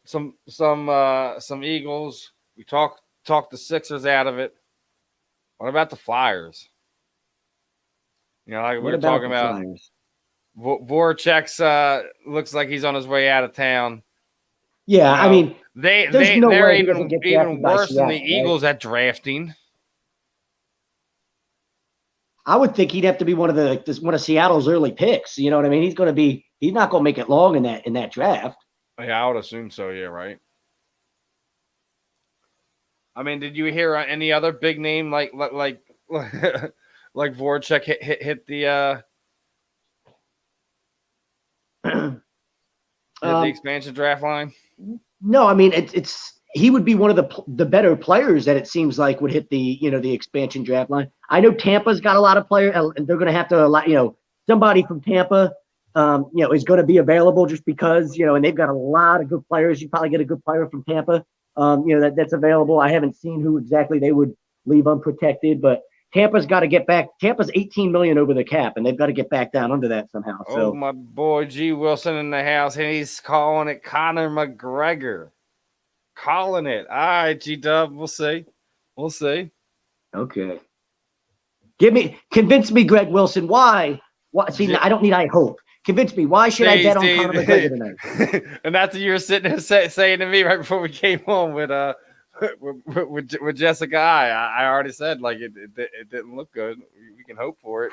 some Eagles. We talked the Sixers out of it. What about the Flyers? You know, like we were talking about. Voracek's looks like he's on his way out of town. Yeah, I mean, they're even worse than the Eagles at drafting. I would think he'd have to be one of Seattle's early picks. You know what I mean? He's not going to make it long in that draft. Yeah, I would assume so. Yeah, right. I mean, did you hear any other big name like Voracek hit the the expansion draft line? No, I mean he would be one of the better players that it seems like would hit the expansion draft line. I know Tampa's got a lot of players, and they're going to have to somebody from Tampa is going to be available just because and they've got a lot of good players. You probably get a good player from Tampa that's available. I haven't seen who exactly they would leave unprotected, but Tampa's got to get back. Tampa's $18 million over the cap, and they've got to get back down under that somehow. So, my boy G. Wilson in the house, and he's calling it Conor McGregor. Calling it. All right, G-Dub. We'll see. Okay. Convince me, Greg Wilson. Why? See, I don't need I hope. Convince me. Why should I bet on Conor McGregor tonight? And that's what you were sitting there saying to me right before we came on with Jessica. I already said it didn't look good. We can hope for it.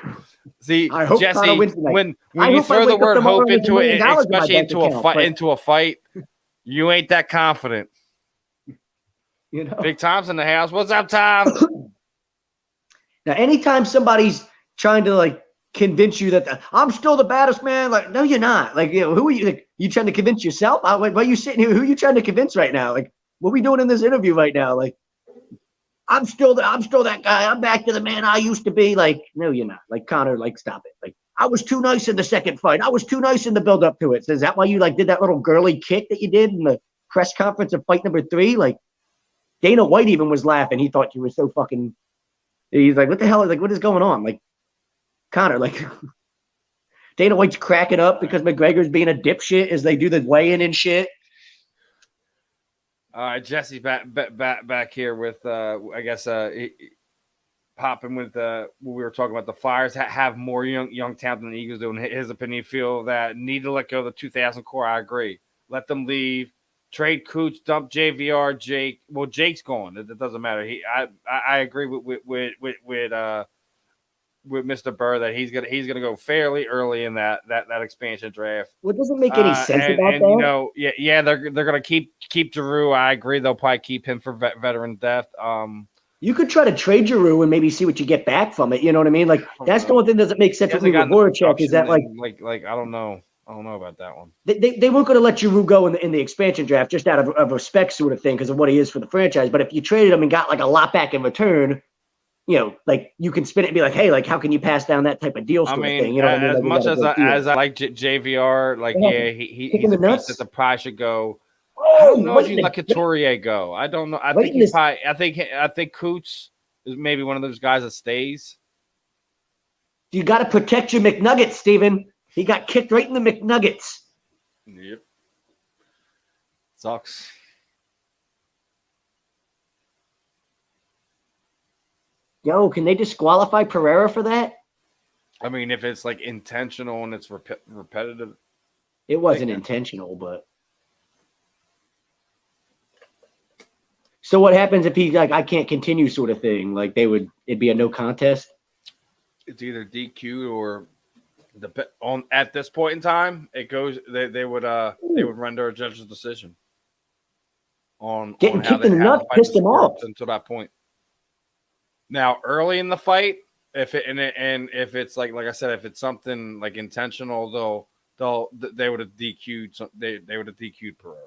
See, Jesse, when you throw the word hope into it, especially into a fight, you ain't that confident. Big Tom's in the house. What's up, Tom? Now, anytime somebody's trying to convince you that I'm still the baddest man, no, you're not. Who are you? You trying to convince yourself? Why are you sitting here? Who are you trying to convince right now? What are we doing in this interview right now? I'm still that guy. I'm back to the man I used to be. No, you're not. Conor, stop it. I was too nice in the second fight. I was too nice in the build up to it. So is that why you did that little girly kick that you did in the press conference of fight number 3? Dana White even was laughing. He thought you were so fucking. He's like, what the hell? What is going on? Conor, Dana White's cracking up because McGregor's being a dipshit as they do the weigh-in and shit. All right, Jesse's back here with I guess popping with what we were talking about. The Flyers have more young talent than the Eagles do. In his opinion, feel that need to let go of the 2000 core. I agree. Let them leave. Trade Cooch, dump JVR, Jake. Well, Jake's gone. It doesn't matter. I agree with Mr. Burr that he's gonna go fairly early in that expansion draft. Well, it doesn't make any sense about that. They're gonna keep Giroux. I agree. They'll probably keep him for veteran depth. You could try to trade Giroux and maybe see what you get back from it. You know what I mean? That's the one thing that doesn't make sense with me with Voracek is that I don't know. I don't know about that one. They weren't going to let Giroux go in the expansion draft just out of respect sort of thing because of what he is for the franchise. But if you traded him and got a lot back in return, you can spin it and be hey, how can you pass down that type of deal sort of thing? You know what I mean? As much as I like JVR, he's a piece that the prize should go. I don't know if you let Couturier go. I don't know. I think Coots is maybe one of those guys that stays. You got to protect your McNuggets, Steven. He got kicked right in the McNuggets. Yep. Sucks. Yo, can they disqualify Pereira for that? I mean, if it's intentional and it's repetitive. It wasn't intentional, but. So what happens if he's I can't continue sort of thing? It'd be a no contest? It's either DQ or at this point in time, it goes. They would render a judge's decision on getting how kicked in the nuts pissed him off until that point. Now, early in the fight, if it's like I said, if it's something intentional, they would have DQ'd. They would have DQ'd Pereira.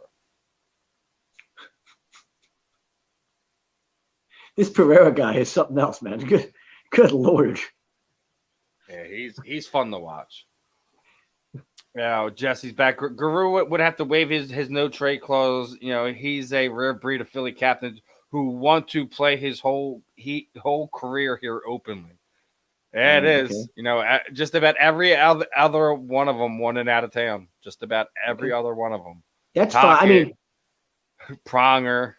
This Pereira guy is something else, man. Good Lord. Yeah, he's fun to watch. Yeah, Jesse's back. Giroux would have to waive his no trade clause. He's a rare breed of Philly captain who want to play his whole career here openly. Yeah, it is. Just about every other one of them wanted out of town. Just about every other one of them. That's fine. I mean, Pronger.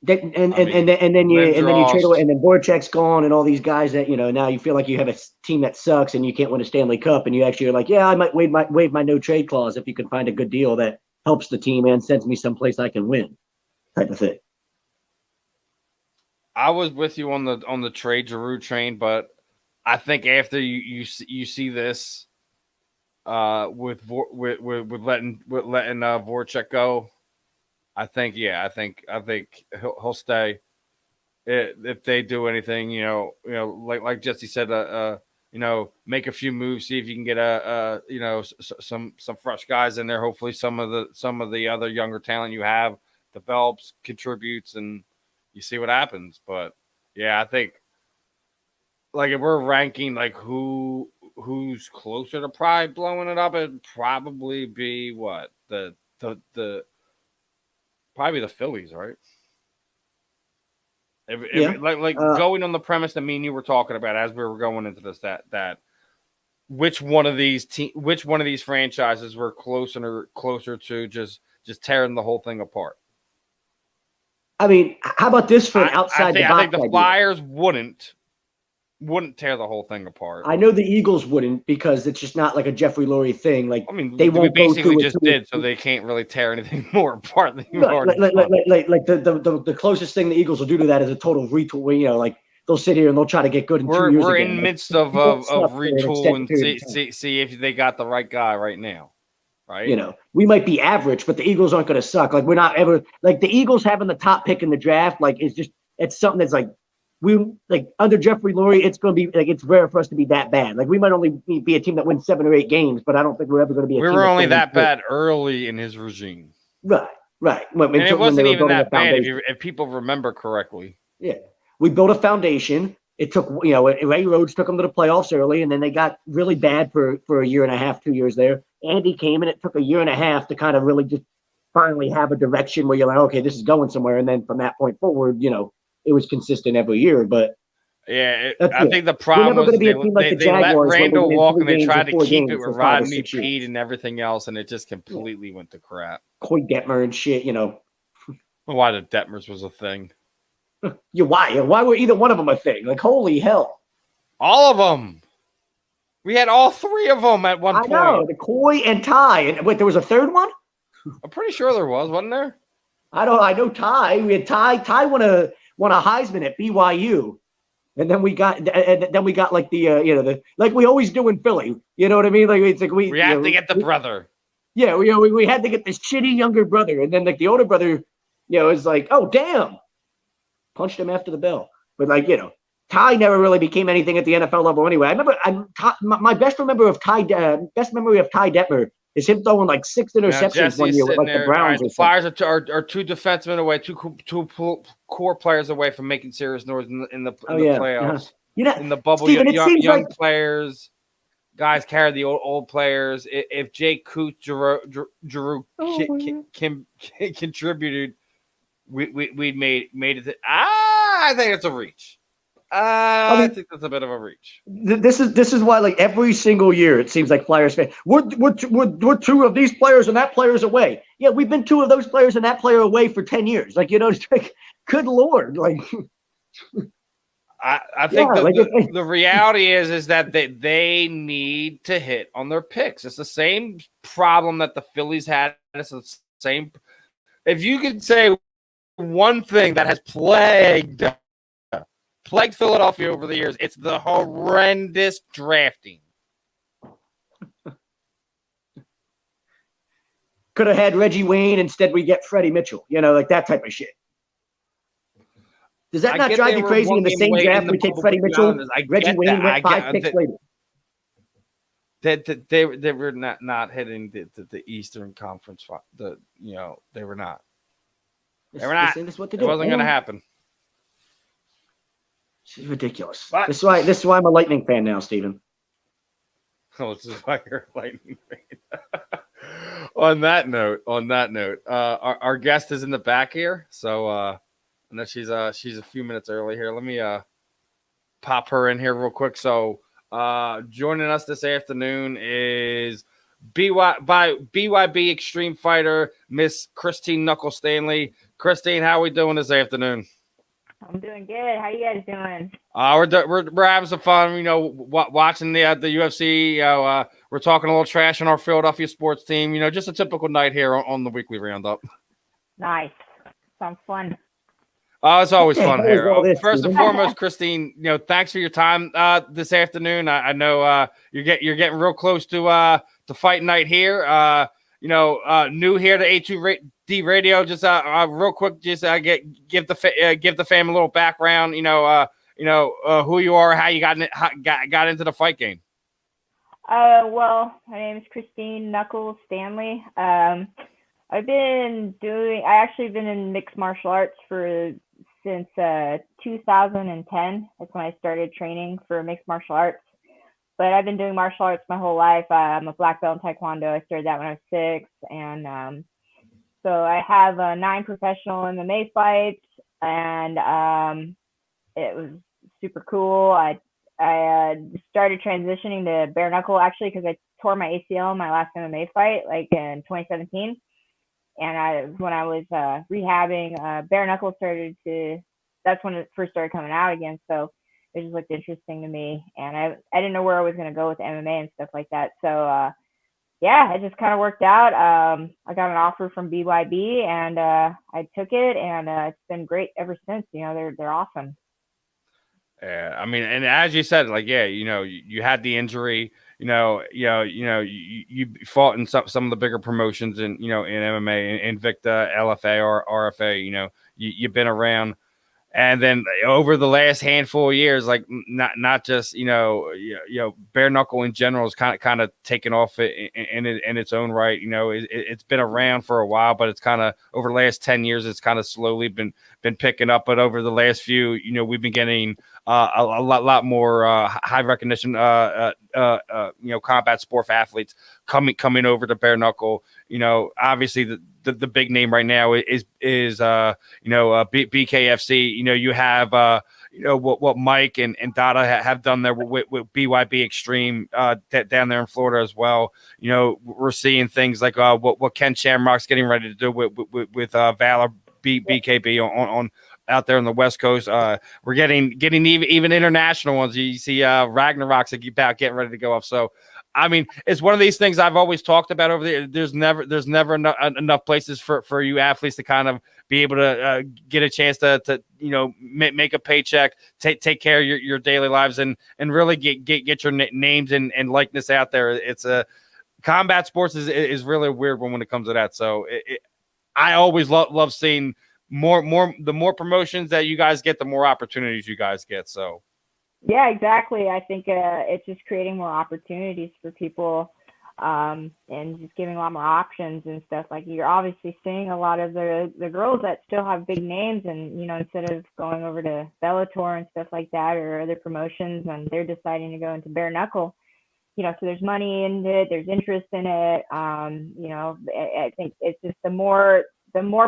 And then you trade away, and then Voracek's gone, and all these guys that now you feel like you have a team that sucks, and you can't win a Stanley Cup, and you actually are I might waive my no trade clause if you can find a good deal that helps the team and sends me someplace I can win, type of thing. I was with you on the trade Giroux train, but I think after you see this with letting Voracek go, I think he'll stay. If they do anything, like Jesse said, make a few moves, see if you can get some fresh guys in there. Hopefully, some of the other younger talent you have develops, contributes, and you see what happens. But yeah, I think like if we're ranking like who's closer to probably blowing it up, it'd probably be what the probably the Phillies, right? Going on the premise that me and you were talking about as we were going into this, that which one of these franchises were closer to just tearing the whole thing apart. I mean, how about this for an outside the box? I think the Flyers wouldn't tear the whole thing apart. I know the Eagles wouldn't because it's just not like a Jeffrey Lurie thing. Like, I mean, they won't basically just did, so they can't really tear anything more apart than you've already done. Like the closest thing the Eagles will do to that is a total retool. Like they'll sit here and they'll try to get good in 2 years. We're again. in midst of retool and see if they got the right guy right now. Right. We might be average, but the Eagles aren't going to suck. Like we're not ever like the Eagles having the top pick in the draft. Like it's something that's like under Jeffrey Lurie, it's going to be like it's rare for us to be that bad. Like we might only be a team that wins 7 or 8 games, but I don't think we're ever going to be. We were only that bad early in his regime. Right. And it wasn't even that bad if people remember correctly. Yeah, we built a foundation. It took, Ray Rhodes took them to the playoffs early, and then they got really bad for a year and a half, 2 years there. Andy came, and it took a year and a half to kind of really just finally have a direction where you're like, okay, this is going somewhere. And then from that point forward, it was consistent every year. But yeah, I think the problem was they let Randall walk, and they tried to keep it with Rodney Peete and everything else, and it just completely went to crap. Coy Detmer and shit, Why the Detmers was a thing. Yeah, why were either one of them a thing? Like, holy hell. All of them. We had all 3 of them at one point. I know, the Coy and Ty. And wait, there was a third one? I'm pretty sure there wasn't there? I know Ty. We had Ty. Ty won a Heisman at BYU. And then we got like the like we always do in Philly. You know what I mean? Like it's like we have to get the brother. Yeah, we had to get this shitty younger brother. And then like the older brother, is like, oh damn. Punched him after the bell. But Ty never really became anything at the NFL level anyway. I remember my best memory of Ty Detmer is him throwing like 6 interceptions one year with like the Browns. The Flyers are 2 defensemen away, two core players away from making serious noise in the playoffs. Uh-huh. In the bubble, Steven, young players, guys carry the old players. If Jake Coots, Giroux contributed, we made it. I think it's a reach. I think that's a bit of a reach. This is why, like every single year, it seems like Flyers fans, we're 2 of these players and that player's away. Yeah, we've been 2 of those players and that player away for 10 years. Like it's like, good Lord, like. I think the reality is that they need to hit on their picks. It's the same problem that the Phillies had. It's the same. If you could say one thing that has plagued Philadelphia over the years, it's the horrendous drafting. Could have had Reggie Wayne, instead we get Freddie Mitchell, like that type of shit. Does that not drive you crazy? In the same draft we take Freddie Mitchell, Reggie Wayne went 5 picks later. They were not hitting the Eastern Conference. They were not. They were not. It wasn't going to happen. This is ridiculous. But, this is why I'm a Lightning fan now, Steven. Oh, this is why you're a Lightning fan. On that note, our guest is in the back here, so I know she's a few minutes early here. Let me pop her in here real quick. So joining us this afternoon is BYB Extreme Fighter, Miss Christy Knuckle Stanley. Christine, how are we doing this afternoon? I'm doing good. How you guys doing? We're having some fun, watching the UFC. We're talking a little trash on our Philadelphia sports team. Just a typical night here on the weekly roundup. Nice. Sounds fun. It's always fun How is here. all this, First and Steven? foremost, Christine, thanks for your time this afternoon. I know you're getting real close to fight night here. New here to A2D Radio. Just real quick, just give the fam a little background. Who you are, how you got into the fight game. Well, my name is Christine Knuckle Stanley. I've been in mixed martial arts since 2010. That's when I started training for mixed martial arts. But I've been doing martial arts my whole life. I'm a black belt in Taekwondo. I started that when I was 6. And so I have 9 professional MMA fights. And it was super cool. I started transitioning to bare knuckle, actually, because I tore my ACL in my last MMA fight, like in 2017. And when I was rehabbing, bare knuckle that's when it first started coming out again. So it just looked interesting to me. And I didn't know where I was going to go with MMA and stuff like that. So, it just kind of worked out. I got an offer from BYB and I took it, and it's been great ever since. They're awesome. Yeah, I mean, and as you said, you had the injury. You fought in some of the bigger promotions in MMA, Invicta, LFA, or RFA. You've been around, and then over the last handful of years, like not just bare knuckle in general is kind of taken off in its own right. It's been around for a while, but it's kind of over the last 10 years, it's kind of slowly been picking up. But over the last few, we've been getting a lot more high recognition, combat sport athletes coming over to bare knuckle. Obviously the big name right now is BKFC. You have what Mike and Dada have done there with BYB Extreme down there in Florida as well. We're seeing things like what Ken Shamrock's getting ready to do with Valor BKB on out there on the West Coast. We're getting even international ones. You see Ragnarok's about getting ready to go off. So I mean, it's one of these things I've always talked about over there. There's never enough places for you athletes to kind of be able to get a chance to make a paycheck, take care of your daily lives, and really get your names and likeness out there. It's a combat sports is really a weird one when it comes to that. So I always love seeing the more promotions that you guys get, the more opportunities you guys get. So. Yeah, exactly. I think it's just creating more opportunities for people, and just giving a lot more options and stuff. Like, you're obviously seeing a lot of the girls that still have big names, and instead of going over to Bellator and stuff like that or other promotions, and they're deciding to go into bare knuckle. So there's money in it, there's interest in it. I think it's just the more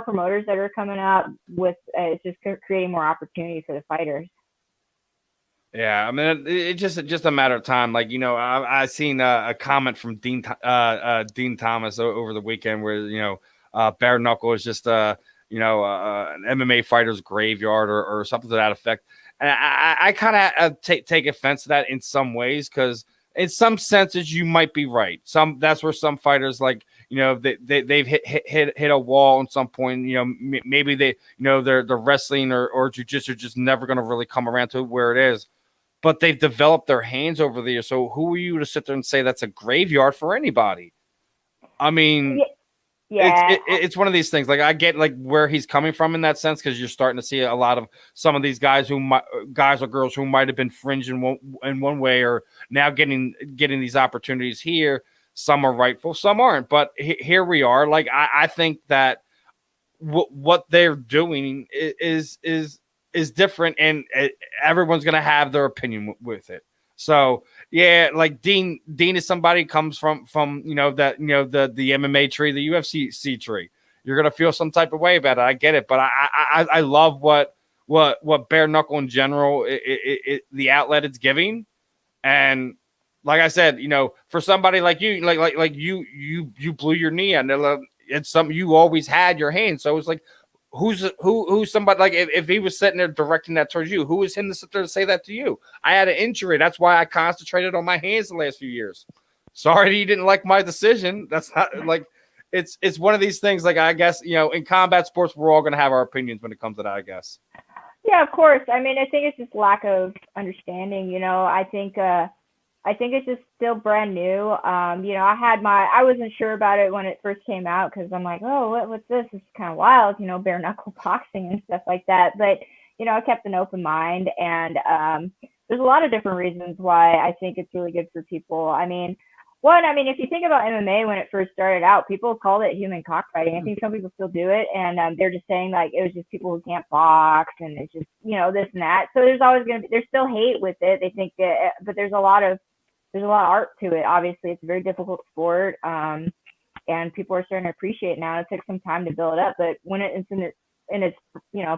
promoters that are coming out with, it's just creating more opportunity for the fighters. Yeah, I mean, it's just a matter of time. Like, I seen a comment from Dean Thomas over the weekend where, bare knuckle is just an MMA fighter's graveyard or something to that effect. And I kind of take offense to that in some ways, because in some senses you might be right. That's where some fighters, like, they've hit a wall at some point. Maybe they're wrestling or jiu-jitsu are just never going to really come around to where it is. But they've developed their hands over the years. So who are you to sit there and say that's a graveyard for anybody? I mean, yeah. It's one of these things. Like, I get like where he's coming from in that sense, because you're starting to see a lot of some of these guys guys or girls who might have been fringe in one way, or now getting these opportunities here. Some are rightful, some aren't. But here we are. Like, I think that what they're doing is different, and everyone's going to have their opinion with it. So yeah, like Dean is somebody who comes from the MMA tree, the UFC tree. You're going to feel some type of way about it. I get it, but I love what bare knuckle in general, the outlet it's giving. And like I said, for somebody like you, like you blew your knee, and it's something you always had your hand. So it's like, who's somebody like if he was sitting there directing that towards you, who was him to sit there to say that to you? I had an injury. That's why I concentrated on my hands the last few years. Sorry you didn't like my decision. That's not like it's one of these things. Like I guess in combat sports, we're all gonna have our opinions when it comes to that. I guess. Yeah, of course. I mean, I think it's just lack of understanding. I think it's just still brand new. I wasn't sure about it when it first came out because I'm like, oh, what's this? It's kind of wild, bare knuckle boxing and stuff like that. But, I kept an open mind, and there's a lot of different reasons why I think it's really good for people. I mean, if you think about MMA when it first started out, people called it human cockfighting. I think some people still do it, and they're just saying like it was just people who can't box, and it's just this and that. So there's still hate with it. They think that, but there's a lot of art to it. Obviously, it's a very difficult sport, and people are starting to appreciate it now. It took some time to build up, but when it's in its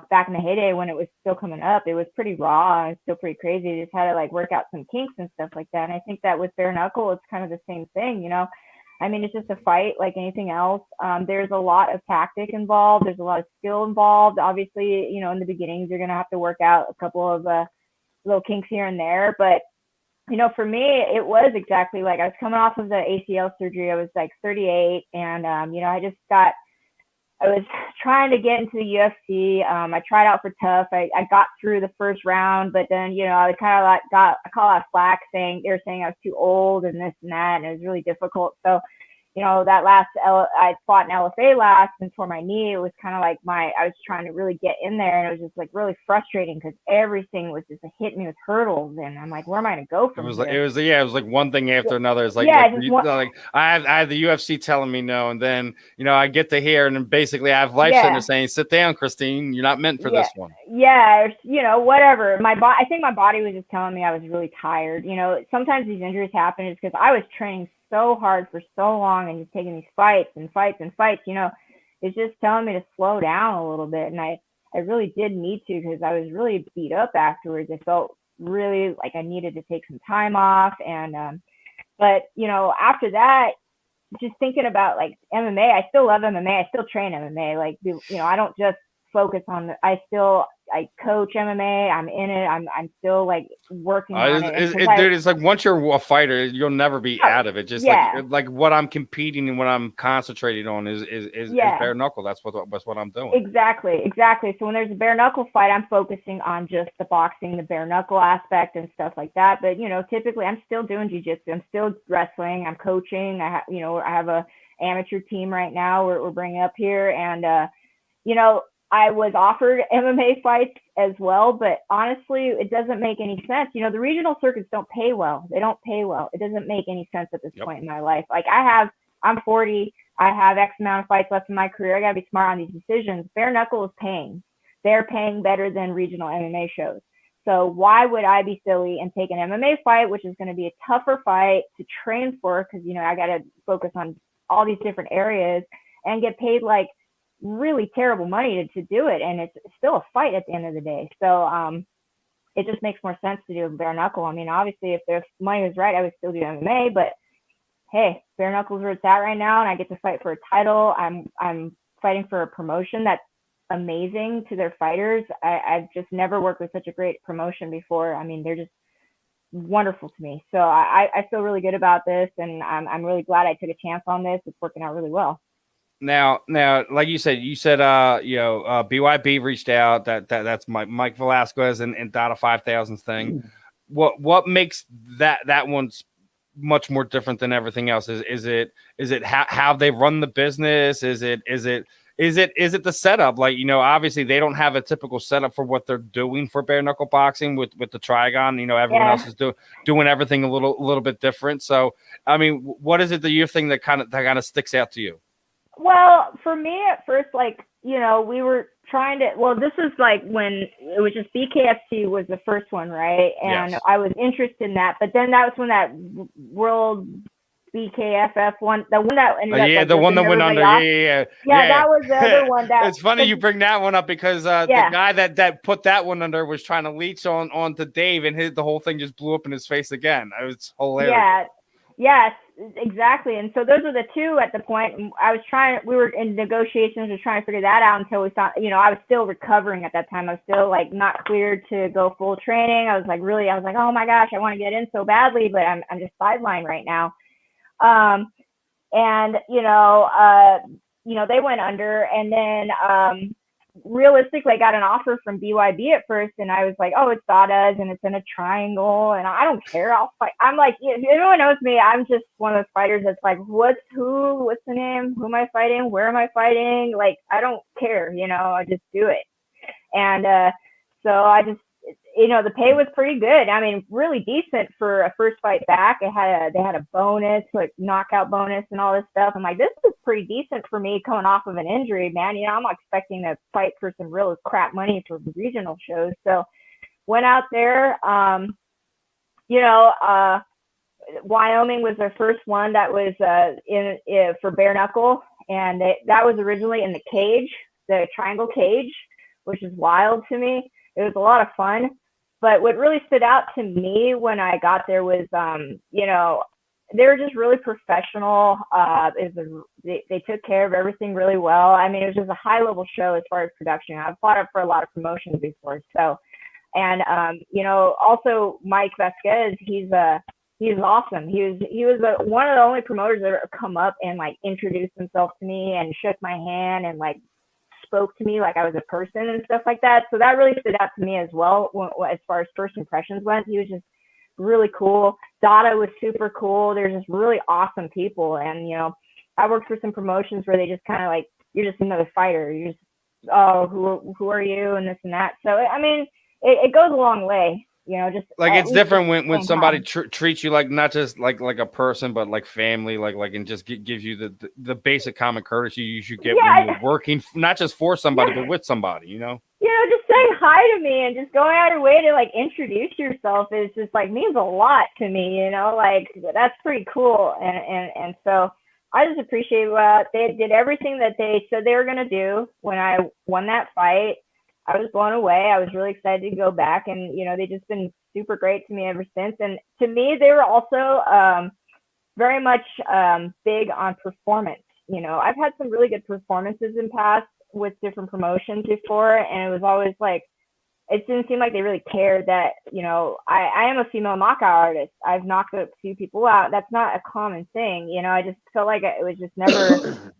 back in the heyday when it was still coming up, it was pretty raw and still pretty crazy. You just had to like work out some kinks and stuff like that. And I think that with bare knuckle, it's kind of the same thing. I mean, it's just a fight like anything else. There's a lot of tactic involved. There's a lot of skill involved. Obviously, in the beginnings, you're gonna have to work out a couple of little kinks here and there, but for me, it was exactly like I was coming off of the ACL surgery. I was like 38, and I was trying to get into the UFC. I tried out for Tough. I got through the first round, but then I kind of like I call out flack saying they were saying I was too old and this and that, and it was really difficult. So that last I fought in LFA last and tore my knee. It was kind of like I was trying to really get in there, and it was just like really frustrating because everything was just hitting me with hurdles, and I'm like, where am I going to go from here? It was like one thing after another. It's like, I have the UFC telling me no, and then I get to hear, and then basically I have life sitting there saying, sit down, Christine, you're not meant for this one. Yeah, whatever. I think my body was just telling me I was really tired. Sometimes these injuries happen is because I was training so hard for so long and just taking these fights. It's just telling me to slow down a little bit, and I really did need to because I was really beat up afterwards. I felt really like I needed to take some time off, and but after that, just thinking about like MMA, I still love MMA. I still train MMA. Like I don't just focus on I coach MMA. I'm in it. I'm still like working on it. It's like once you're a fighter, you'll never be out of it. Just like what I'm competing and what I'm concentrating on is bare knuckle. That's what I'm doing. Exactly. So when there's a bare knuckle fight, I'm focusing on just the boxing, the bare knuckle aspect and stuff like that. But typically I'm still doing jiu-jitsu. I'm still wrestling. I'm coaching. I have a amateur team right now we're bringing up here, and I was offered MMA fights as well, but honestly, it doesn't make any sense. The regional circuits don't pay well. They don't pay well. It doesn't make any sense at this point in my life. Like I'm 40. I have X amount of fights left in my career. I got to be smart on these decisions. Bare knuckle is paying. They're paying better than regional MMA shows. So why would I be silly and take an MMA fight, which is going to be a tougher fight to train for? Because, I got to focus on all these different areas and get paid like really terrible money to do it, and it's still a fight at the end of the day. So it just makes more sense to do bare knuckle. I mean, obviously if the money was right, I would still do MMA, but hey, bare knuckles where it's at right now, and I get to fight for a title. I'm fighting for a promotion that's amazing to their fighters. I've just never worked with such a great promotion before. I mean, they're just wonderful to me. So I feel really good about this, and I'm really glad I took a chance on this. It's working out really well. Now, like you said, BYB reached out. That's Mike Velasquez and Dada 5000's thing. What makes that one's much more different than everything else? Is it how they run the business? Is it the setup? Like, obviously they don't have a typical setup for what they're doing for bare knuckle boxing with the Trigon. Everyone else is doing everything a little bit different. So, I mean, what is it that you think that kind of sticks out to you? Well, for me at first, we were trying to, this is like when it was just BKFC was the first one, right? And yes. I was interested in that, but then that was when that World BKFF one, the one that ended up, the one that went under, yeah, that was the other one. It's funny you bring that one up because the guy that put that one under was trying to leech on to Dave, and the whole thing just blew up in his face again. It was hilarious. Yes, exactly. And so those were the two at the point. We were in negotiations to trying to figure that out until we saw, I was still recovering at that time. I was still like not cleared to go full training. I was like, oh my gosh, I want to get in so badly, but I'm just sidelined right now. And, they went under, and then, realistically, I got an offer from BYB at first, and I was like, oh, it's Dada's, and it's in a triangle, and I don't care. I'll fight. I'm like, if anyone knows me, I'm just one of those fighters that's like, what's the name? Who am I fighting? Where am I fighting? Like, I don't care, I just do it. And so I just, the pay was pretty good. I mean, really decent for a first fight back. They had a bonus, like knockout bonus and all this stuff. I'm like, this is pretty decent for me coming off of an injury, man. I'm not expecting to fight for some real crap money for regional shows. So went out there, Wyoming was their first one that was for bare knuckle. And that was originally in the cage, the triangle cage, which is wild to me. It was a lot of fun. But what really stood out to me when I got there was, they were just really professional. They took care of everything really well. I mean, it was just a high level show as far as production. I've fought up for a lot of promotions before. So, and, also Mike Vasquez, he's awesome. He was one of the only promoters that ever come up and like introduced himself to me and shook my hand and like spoke to me like I was a person and stuff like that. So that really stood out to me as well as far as first impressions went. He was just really cool. Dada was super cool. They're just really awesome people. And, I worked for some promotions where they just kind of like, you're just another fighter. You're just, oh, who are you and this and that. So, I mean, it goes a long way. Just like it's different when somebody treats you like not just like a person, but like family, and just gives you the basic common courtesy you should get when you're working, not just for somebody, but with somebody, just saying hi to me and just going out of your way to like introduce yourself is just like means a lot to me, like that's pretty cool. And so I just appreciate they did everything that they said they were going to do when I won that fight. I was blown away. I was really excited to go back, and they've just been super great to me ever since. And to me, they were also very much big on performance. I've had some really good performances in past with different promotions before, and it was always like it didn't seem like they really cared that I am a female knockout artist. I've knocked a few people out. That's not a common thing. I just felt like it was just never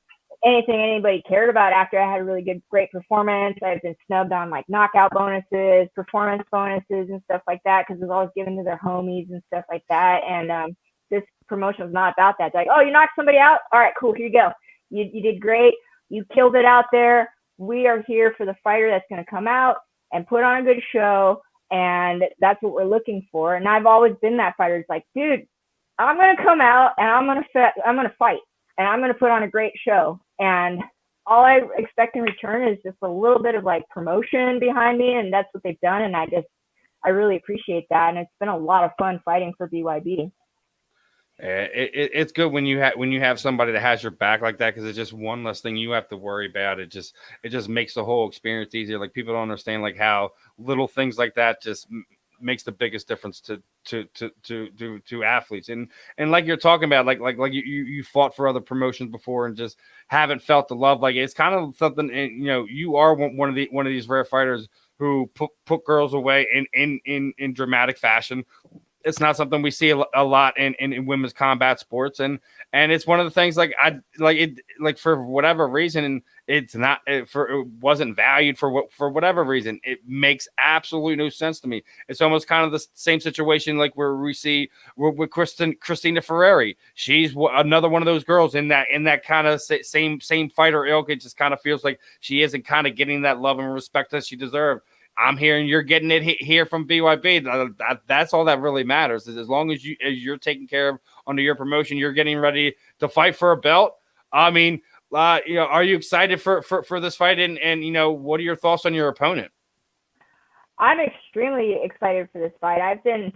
anything anybody cared about after I had a really great performance. I've been snubbed on like knockout bonuses, performance bonuses and stuff like that because it was always given to their homies and stuff like that. And this promotion was not about that. It's like, oh, you knocked somebody out? All right, cool, here you go. You did great. You killed it out there. We are here for the fighter that's going to come out and put on a good show, and that's what we're looking for. And I've always been that fighter. It's like, dude, I'm going to come out and I'm going to fight. And I'm going to put on a great show. And all I expect in return is just a little bit of like promotion behind me. And that's what they've done. And I really appreciate that. And it's been a lot of fun fighting for BYB. It's good when you have somebody that has your back like that, because it's just one less thing you have to worry about. It just makes the whole experience easier. Like people don't understand like how little things like that just makes the biggest difference to athletes. And like you're talking about, like you fought for other promotions before and just haven't felt the love. Like it's kind of something, you are one of these rare fighters who put girls away in dramatic fashion. It's not something we see a lot in women's combat sports, and it's one of the things for whatever reason it wasn't valued for whatever reason. It makes absolutely no sense to me. It's almost kind of the same situation like where we see with Christina Ferreri. She's another one of those girls in that kind of same fighter ilk. It just kind of feels like she isn't kind of getting that love and respect that she deserved. I'm hearing you're getting it here from BYB. That's all that really matters. Is as long as you're taken care of under your promotion, you're getting ready to fight for a belt. I mean, are you excited for this fight? And what are your thoughts on your opponent? I'm extremely excited for this fight. I've been,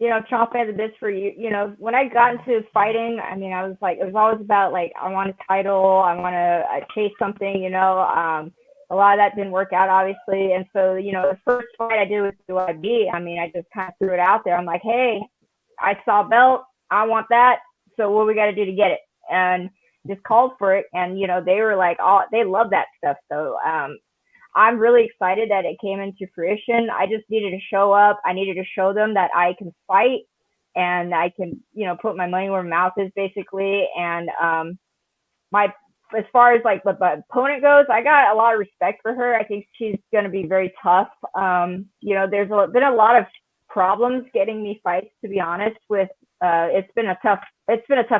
chomping at the bits for you. When I got into fighting, I mean, I was like, it was always about like, I want a title, I want to chase something. A lot of that didn't work out, obviously. And so, the first fight I did with BYB, I mean, I just kind of threw it out there. I'm like, hey, I saw a belt. I want that. So what we got to do to get it? And just called for it. And, they were like, oh, they love that stuff. So I'm really excited that it came into fruition. I just needed to show up. I needed to show them that I can fight and I can, put my money where my mouth is basically. And as far as like what the opponent goes, I got a lot of respect for her. I think she's going to be very tough. There's been a lot of problems getting me fights, to be honest. With it's been a tough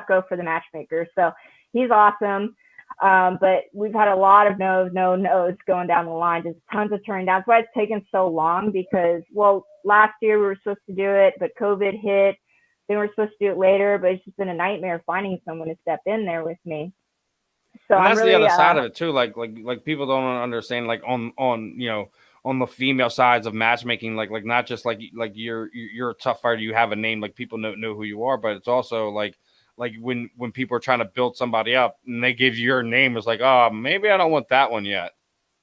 go for the matchmaker. So he's awesome, but we've had a lot of no's going down the line. Just tons of turning down. That's why it's taken so long because last year we were supposed to do it, but COVID hit. Then we were supposed to do it later, but it's just been a nightmare finding someone to step in there with me. So and that's really, the other side of it too. Like people don't understand. Like on the female sides of matchmaking, like not just like you're a tough fighter. You have a name. Like people know who you are, but it's also like when people are trying to build somebody up and they give you your name, it's like, oh, maybe I don't want that one yet.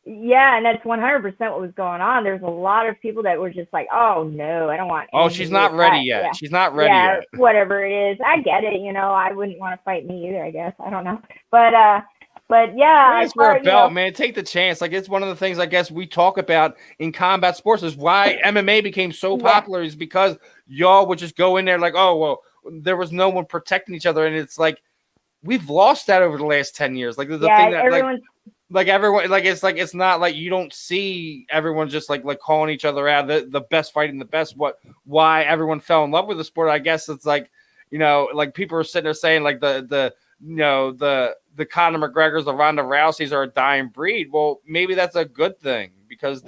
Yeah, and that's 100% what was going on. There's a lot of people that were just like, oh no, I don't want. Oh, she's not ready yet. Yeah. She's not ready yet. Whatever it is, I get it. I wouldn't want to fight me either. I guess I don't know, but yeah, it's for a belt, man. Take the chance. Like it's one of the things I guess we talk about in combat sports is why MMA became so popular is because y'all would just go in there like, oh well, there was no one protecting each other, and it's like we've lost that over the last 10 years. Like the thing that everyone, it's not like you don't see everyone just like calling each other out the best fighting the best. Why everyone fell in love with the sport? I guess it's like like people are sitting there saying like the Conor McGregors, the Ronda Rouseys are a dying breed. Well, maybe that's a good thing because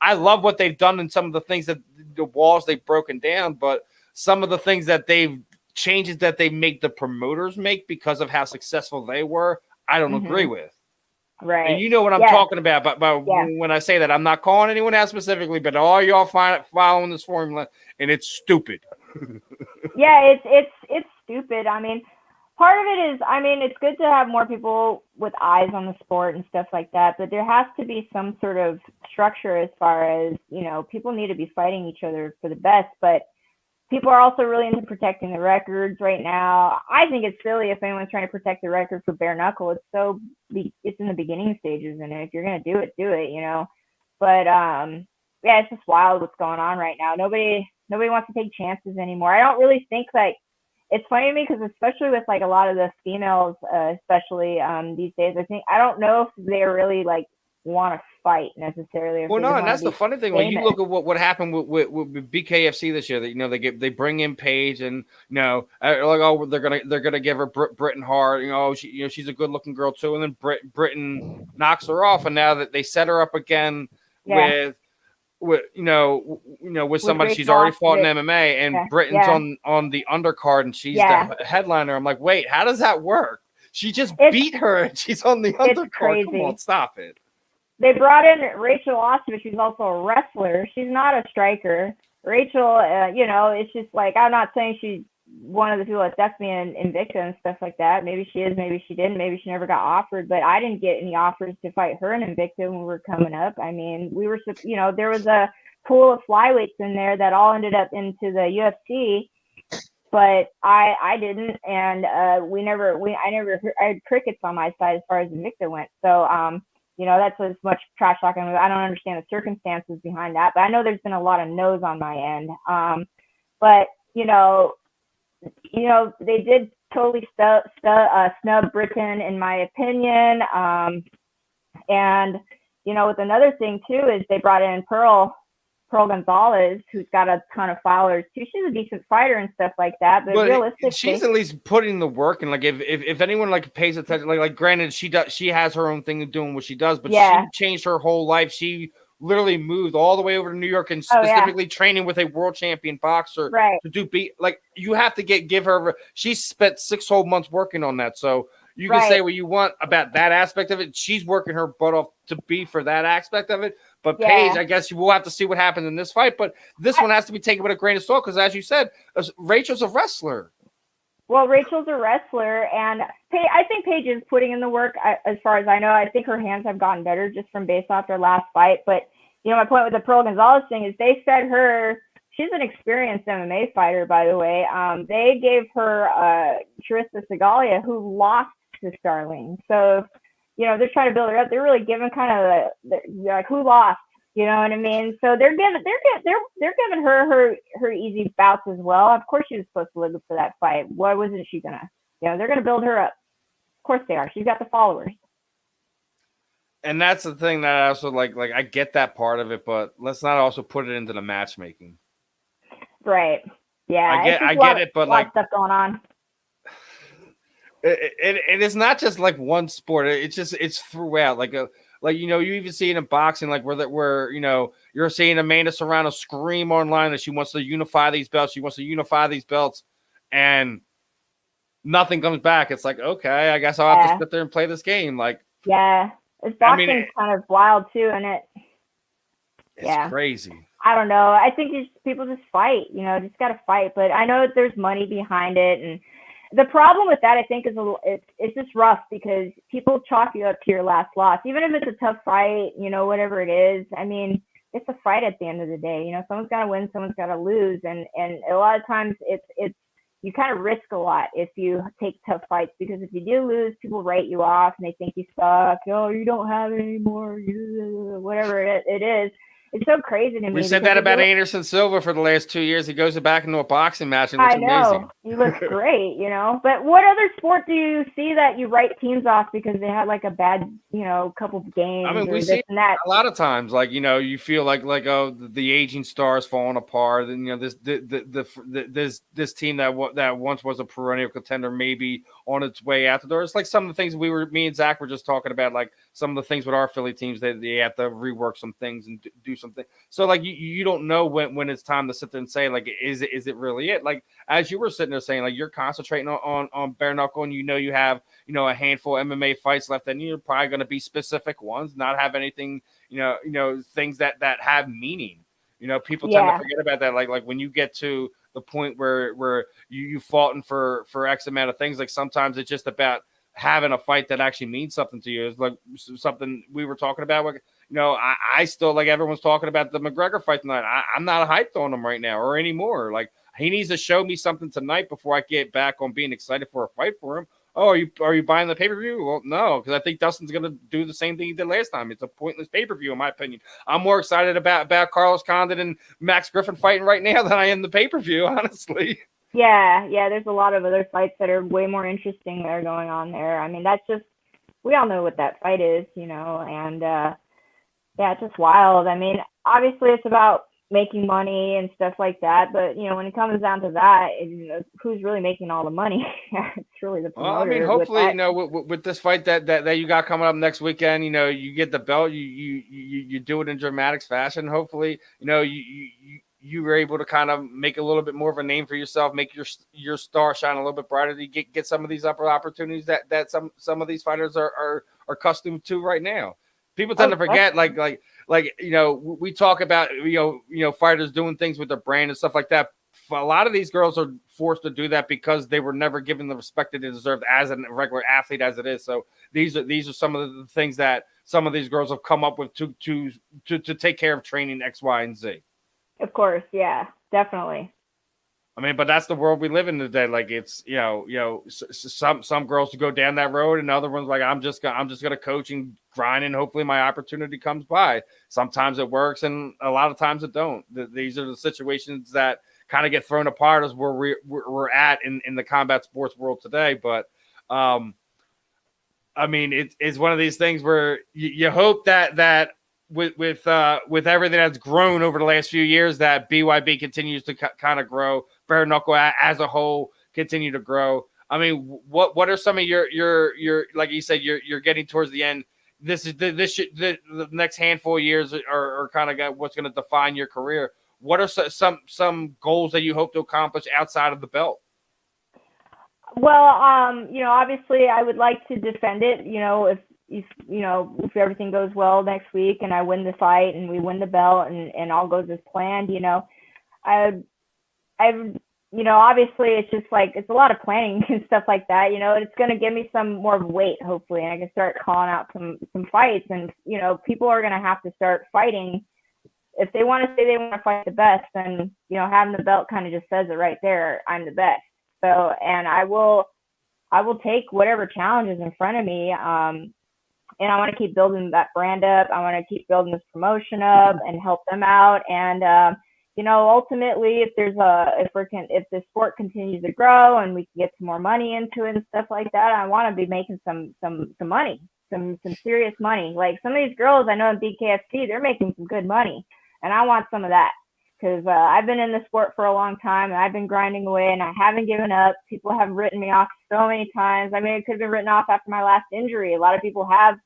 I love what they've done and some of the things that the walls they've broken down, but some of the things that changes that they make the promoters make because of how successful they were, I don't agree with. Right. And you know what I'm talking about, but when I say that, I'm not calling anyone out specifically, but all y'all following this formula, and it's stupid. Yeah, it's stupid. I mean, part of it is, it's good to have more people with eyes on the sport and stuff like that, but there has to be some sort of structure as far as, people need to be fighting each other for the best, but people are also really into protecting the records right now. I think it's silly if anyone's trying to protect the record for bare knuckle. It's in the beginning stages, and if you're going to do it, But, it's just wild what's going on right now. Nobody wants to take chances anymore. I don't really think it's funny to me because especially with like a lot of the females, especially these days, I don't know if they're really like want to fight necessarily. Well, no, and that's the funny thing. When you look at what happened with BKFC this year, that they bring in Paige and like they're gonna give her Britain Hart. She's a good looking girl too, and then Britain knocks her off, and now that they set her up again with somebody she's already fought in MMA, and Britain's on the undercard, and she's the headliner. I'm like, wait, how does that work? She just beat her, and she's on the undercard. Crazy. Come on, stop it. They brought in Rachel Austin, but she's also a wrestler. She's not a striker. Rachel, it's just like, I'm not saying she's one of the people that stepped me in Invicta and stuff like that. Maybe she is, maybe she didn't, maybe she never got offered, but I didn't get any offers to fight her in Invicta when we were coming up. We were, there was a pool of flyweights in there that all ended up into the UFC, but I didn't, and I had crickets on my side as far as Invicta went. So, that's as much trash talking. I don't understand the circumstances behind that, but I know there's been a lot of no's on my end. But they did totally snub Britain, in my opinion. And with another thing too is they brought in Pearl Gonzalez, who's got a ton of followers too. She's a decent fighter and stuff like that, but realistically, she's at least putting the work. And like, if anyone like pays attention, like granted, she has her own thing of doing what she does, but she changed her whole life. She literally moved all the way over to New York and specifically training with a world champion boxer to do you have to give her. She spent 6 whole months working on that, so. You can say what you want about that aspect of it. She's working her butt off to be for that aspect of it. But Paige, I guess we'll have to see what happens in this fight. But this one has to be taken with a grain of salt because, as you said, Rachel's a wrestler. Well, Rachel's a wrestler, and I think Paige is putting in the work. As far as I know, I think her hands have gotten better just from based off their last fight. But my point with the Pearl Gonzalez thing is they fed her. she's an experienced MMA fighter, by the way. They gave her Charissa Segalia, who lost to Starling. So, they're trying to build her up. They're really giving kind of like who lost. You know what I mean? So they're giving her easy bouts as well. Of course, she was supposed to live for that fight. Why wasn't she gonna? They're gonna build her up. Of course they are. She's got the followers. And that's the thing that I also like I get that part of it, but let's not also put it into the matchmaking. Right. Yeah. I get it, but like stuff going on. It is not just like one sport. It's throughout. You even see it in boxing, like where you're seeing Amanda Serrano scream online that she wants to unify these belts. She wants to unify these belts, and nothing comes back. It's like, okay, I guess I'll have to sit there and play this game. Like, yeah, it's boxing's kind of wild too, and it's crazy. I don't know. I think people just fight. Just got to fight. But I know that there's money behind it, and the problem with that, I think, is it's just rough because people chalk you up to your last loss, even if it's a tough fight, whatever it is. I mean, it's a fight at the end of the day. Someone's got to win, someone's got to lose, and a lot of times it's you kind of risk a lot if you take tough fights, because if you do lose, people write you off and they think you suck. Oh, you don't have it anymore. Whatever it is. It's so crazy to me. We said that about Anderson Silva for the last 2 years. He goes back into a boxing match and looks amazing. He looks great, But what other sport do you see that you write teams off because they had like a bad, couple of games? I mean, we see that a lot of times. Like, you feel like the aging star is falling apart, and this team that once was a perennial contender maybe on its way out the door. It's like some of the things me and Zach were just talking about, like some of the things with our Philly teams, they have to rework some things and do something. So like you don't know when it's time to sit there and say, like, is it really it? Like, as you were sitting there saying, like, you're concentrating on bare knuckle, and you have a handful of MMA fights left, and you're probably going to be specific ones, not have anything things that have meaning. People tend to forget about that. Like when you get to the point where you fought for X amount of things, like sometimes it's just about having a fight that actually means something to you. It's like something we were talking about. Like, I still, like, everyone's talking about the McGregor fight tonight. I'm not hyped on him right now or anymore. Like, he needs to show me something tonight before I get back on being excited for a fight for him. Oh, are you buying the pay-per-view? Well, no, because I think Dustin's going to do the same thing he did last time. It's a pointless pay-per-view, in my opinion. I'm more excited about Carlos Condit and Max Griffin fighting right now than I am the pay-per-view, honestly. Yeah, there's a lot of other fights that are way more interesting that are going on there. I mean, that's just, we all know what that fight is, and it's just wild. I mean, obviously it's about making money and stuff like that, but when it comes down to that, who's really making all the money? It's really the promoter. Well, I mean, hopefully, with this fight that you got coming up next weekend, you get the belt, you do it in dramatics fashion. Hopefully, you were able to kind of make a little bit more of a name for yourself, make your star shine a little bit brighter to get some of these upper opportunities that some of these fighters are accustomed to right now. People tend to forget, we talk about, fighters doing things with their brand and stuff like that. A lot of these girls are forced to do that because they were never given the respect that they deserved as a regular athlete as it is. So these are some of the things that some of these girls have come up with to take care of training X, Y, and Z. Of course. Yeah, definitely. I mean, but that's the world we live in today. Like, it's, some girls go down that road, and other ones like, I'm just gonna coach and grind, and hopefully my opportunity comes by. Sometimes it works, and a lot of times it don't. These are the situations that kind of get thrown apart as where we're at in the combat sports world today. But I mean, it's one of these things where you hope that with everything that's grown over the last few years, that BYB continues to kind of grow. Bare knuckle as a whole continue to grow. I mean, what are some of your like you said, you're getting towards the end. The next handful of years are kind of what's going to define your career. What are some goals that you hope to accomplish outside of the belt? Well, obviously I would like to defend it. If everything goes well next week and I win the fight and we win the belt and all goes as planned, obviously it's just like, it's a lot of planning and stuff like that, it's going to give me some more weight, hopefully, and I can start calling out some fights, and, people are going to have to start fighting if they want to say they want to fight the best, then having the belt kind of just says it right there. I'm the best. So, and I will take whatever challenge is in front of me. And I want to keep building that brand up. I want to keep building this promotion up and help them out. And ultimately, if the sport continues to grow and we can get some more money into it and stuff like that, I want to be making some money, some serious money. Like some of these girls I know in BKFC, they're making some good money, and I want some of that because I've been in the sport for a long time and I've been grinding away and I haven't given up. People have written me off so many times. I mean, it could have been written off after my last injury. A lot of people have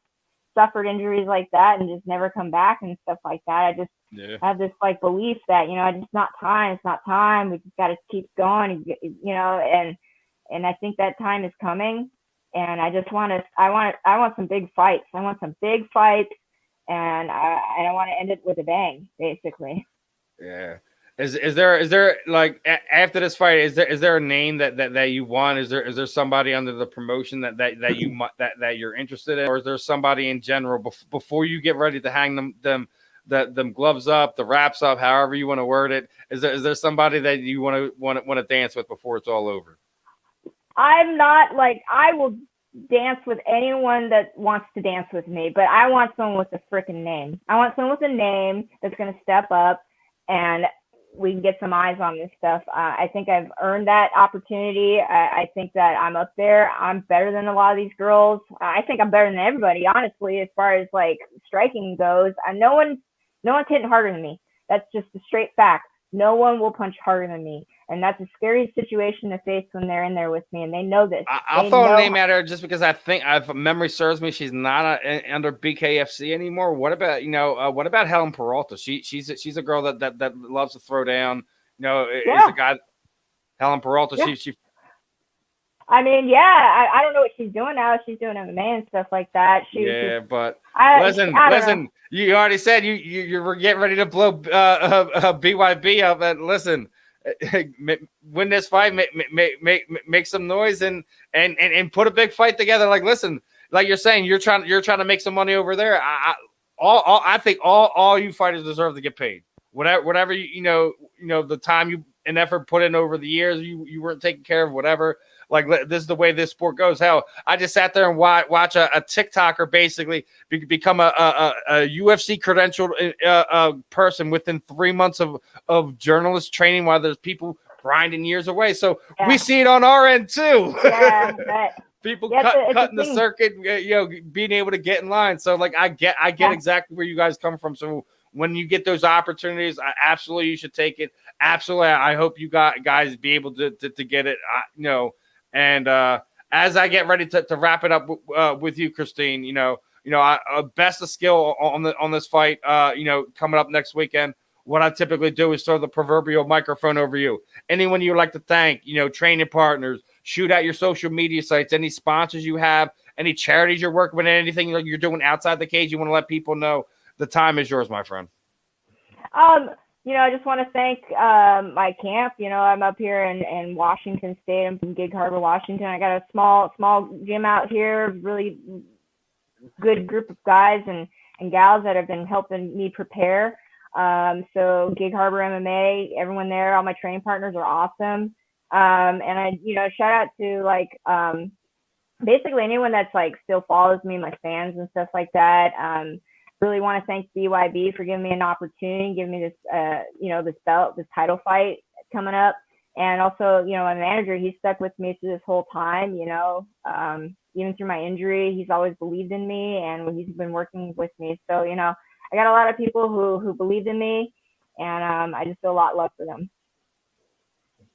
suffered injuries like that and just never come back and stuff like that. I just have this like belief that it's not time. We just got to keep going, and I think that time is coming. And I just want some big fights. I want some big fights, and I want to end it with a bang, basically. Yeah. Is there like after this fight, is there a name that you want? Is there somebody under the promotion that you're interested in, or is there somebody in general before you get ready to hang them gloves up, the wraps up, however you want to word it? Is there somebody that you want to dance with before it's all over? I'm not like I will dance with anyone that wants to dance with me, but I want someone with a freaking name. I want someone with a name that's going to step up and we can get some eyes on this stuff. I think I've earned that opportunity. I think that I'm up there. I'm better than a lot of these girls. I think I'm better than everybody, honestly, as far as like striking goes. No one's hitting harder than me. That's just a straight fact. No one will punch harder than me. And that's a scary situation to face when they're in there with me, and they know this. I'll throw a name at her just because I think, if memory serves me, she's not under BKFC anymore. What about Helen Peralta? She's a girl that loves to throw down. Is a guy. Helen Peralta. Yeah. She. I mean, yeah, I don't know what she's doing now. She's doing MMA and stuff like that. Listen. You already said you were getting ready to blow BYB up. And listen, win this fight, make some noise, and put a big fight together. Like, listen, like you're saying, you're trying to make some money over there. I think all you fighters deserve to get paid. Whatever the time and effort put in over the years, you weren't taking care of whatever. Like, this is the way this sport goes. Hell, I just sat there and watch a TikToker basically become a UFC credentialed person within 3 months of journalist training, while there's people grinding years away. So we see it on our end too. Yeah, people cutting the circuit, being able to get in line. So like, I get exactly where you guys come from. So when you get those opportunities, absolutely you should take it. Absolutely, I hope you guys be able to get it. And as I get ready to wrap it up with you, Christine, best of skill on this fight. Coming up next weekend. What I typically do is throw the proverbial microphone over you. Anyone you would like to thank, training partners, shoot out your social media sites, any sponsors you have, any charities you're working with, anything you're doing outside the cage, you want to let people know. The time is yours, my friend. I just want to thank my camp. I'm up here in Washington State. I'm from Gig Harbor, Washington. I got a small gym out here, really good group of guys and gals that have been helping me prepare. So Gig Harbor MMA, everyone there, all my training partners are awesome. And I, shout out to basically anyone that's still follows me, my fans and stuff like that. Really want to thank BYB for giving me an opportunity, giving me this, this belt, this title fight coming up. And also, my manager, he's stuck with me through this whole time, even through my injury, he's always believed in me and he's been working with me. So, I got a lot of people who believed in me, and I just feel a lot of love for them.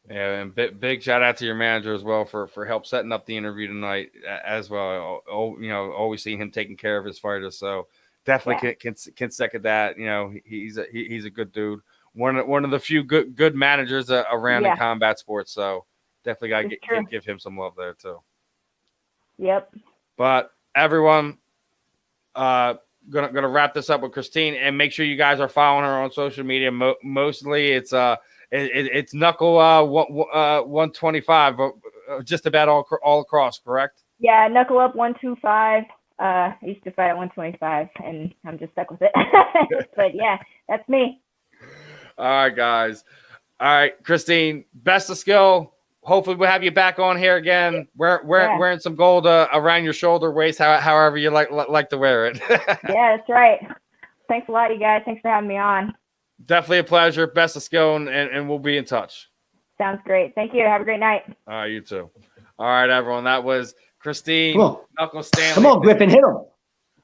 Yeah, and big shout out to your manager as well for help setting up the interview tonight as well. Always seeing him taking care of his fighters. So definitely can second that. He's a good dude. One of the few good managers around in combat sports. So definitely got to give him some love there too. Yep. But everyone, gonna wrap this up with Christine, and make sure you guys are following her on social media. Mostly it's Knuckle 125, just about all across, correct? Yeah, Knuckle up 125. I used to fight at 125, and I'm just stuck with it. But yeah, that's me. All right, guys. All right, Christine, best of skill. Hopefully we'll have you back on here again. Wearing some gold around your shoulder, waist, however you like to wear it. Yeah, that's right. Thanks a lot, you guys. Thanks for having me on. Definitely a pleasure. Best of skill, and we'll be in touch. Sounds great. Thank you. Have a great night. All right, you too. All right, everyone. That was Christine Knuckle Stanley. Come on, Griffin, hit him.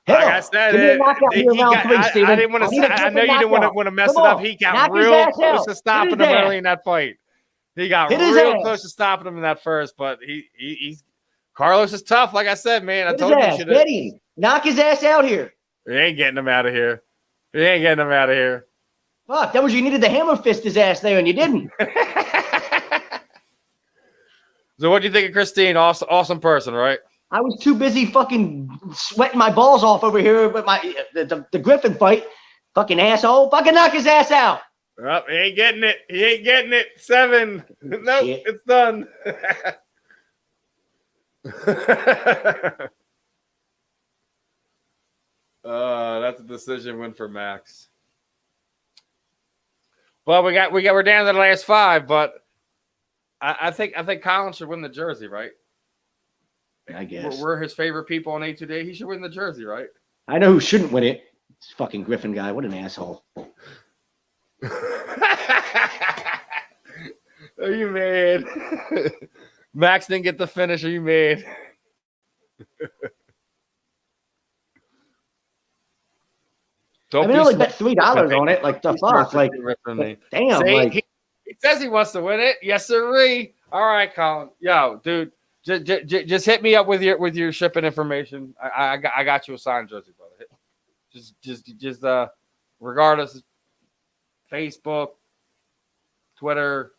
Like I said, I didn't want to. I know you didn't want to mess it up. He got real close to stopping him early in that fight. He got real close to stopping him in that first, but he's Carlos is tough. Like I said, man, I told you. Get him. Knock his ass out here. He ain't getting him out of here. He ain't getting him out of here. Fuck, that was you needed to hammer fist his ass there, and you didn't. So what do you think of Christine? Awesome person, right? I was too busy fucking sweating my balls off over here with the Griffin fight. Fucking asshole. Fucking knock his ass out. Well, he ain't getting it. He ain't getting it. 7. Nope, Shit. it's done. That's a decision win for Max. Well, we're down to the last 5, but I think Colin should win the jersey, right? I guess we're his favorite people on A2D. He should win the jersey, right? I know who shouldn't win it. This fucking Griffin guy. What an asshole. Are you mad? Max didn't get the finish. Are you mad? I mean, I only bet $3 on it. Like the fuck, like damn. See, like he says he wants to win it. Yes, sirree. All right, Colin. Yo, dude, just hit me up with your shipping information. I got you a signed jersey, brother. Just regardless, Facebook, Twitter,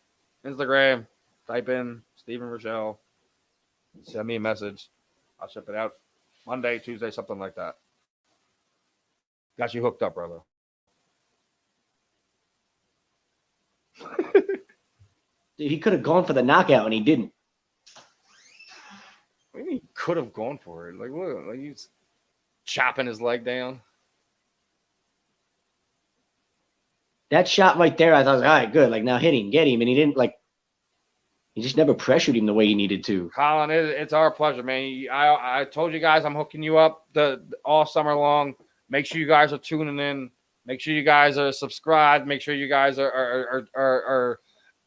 Instagram, type in Stephen Rochelle. Send me a message. I'll ship it out Monday, Tuesday, something like that. Got you hooked up, brother. dude, he could have gone for the knockout and he didn't. What do you mean he could have gone for it? Like what? Like he's chopping his leg down. That shot right there, I thought, all right, good. Like now hit him, get him, and he didn't like. He just never pressured him the way he needed to. Colin, it's our pleasure, man. I told you guys I'm hooking you up all summer long. Make sure you guys are tuning in. Make sure you guys are subscribed. Make sure you guys are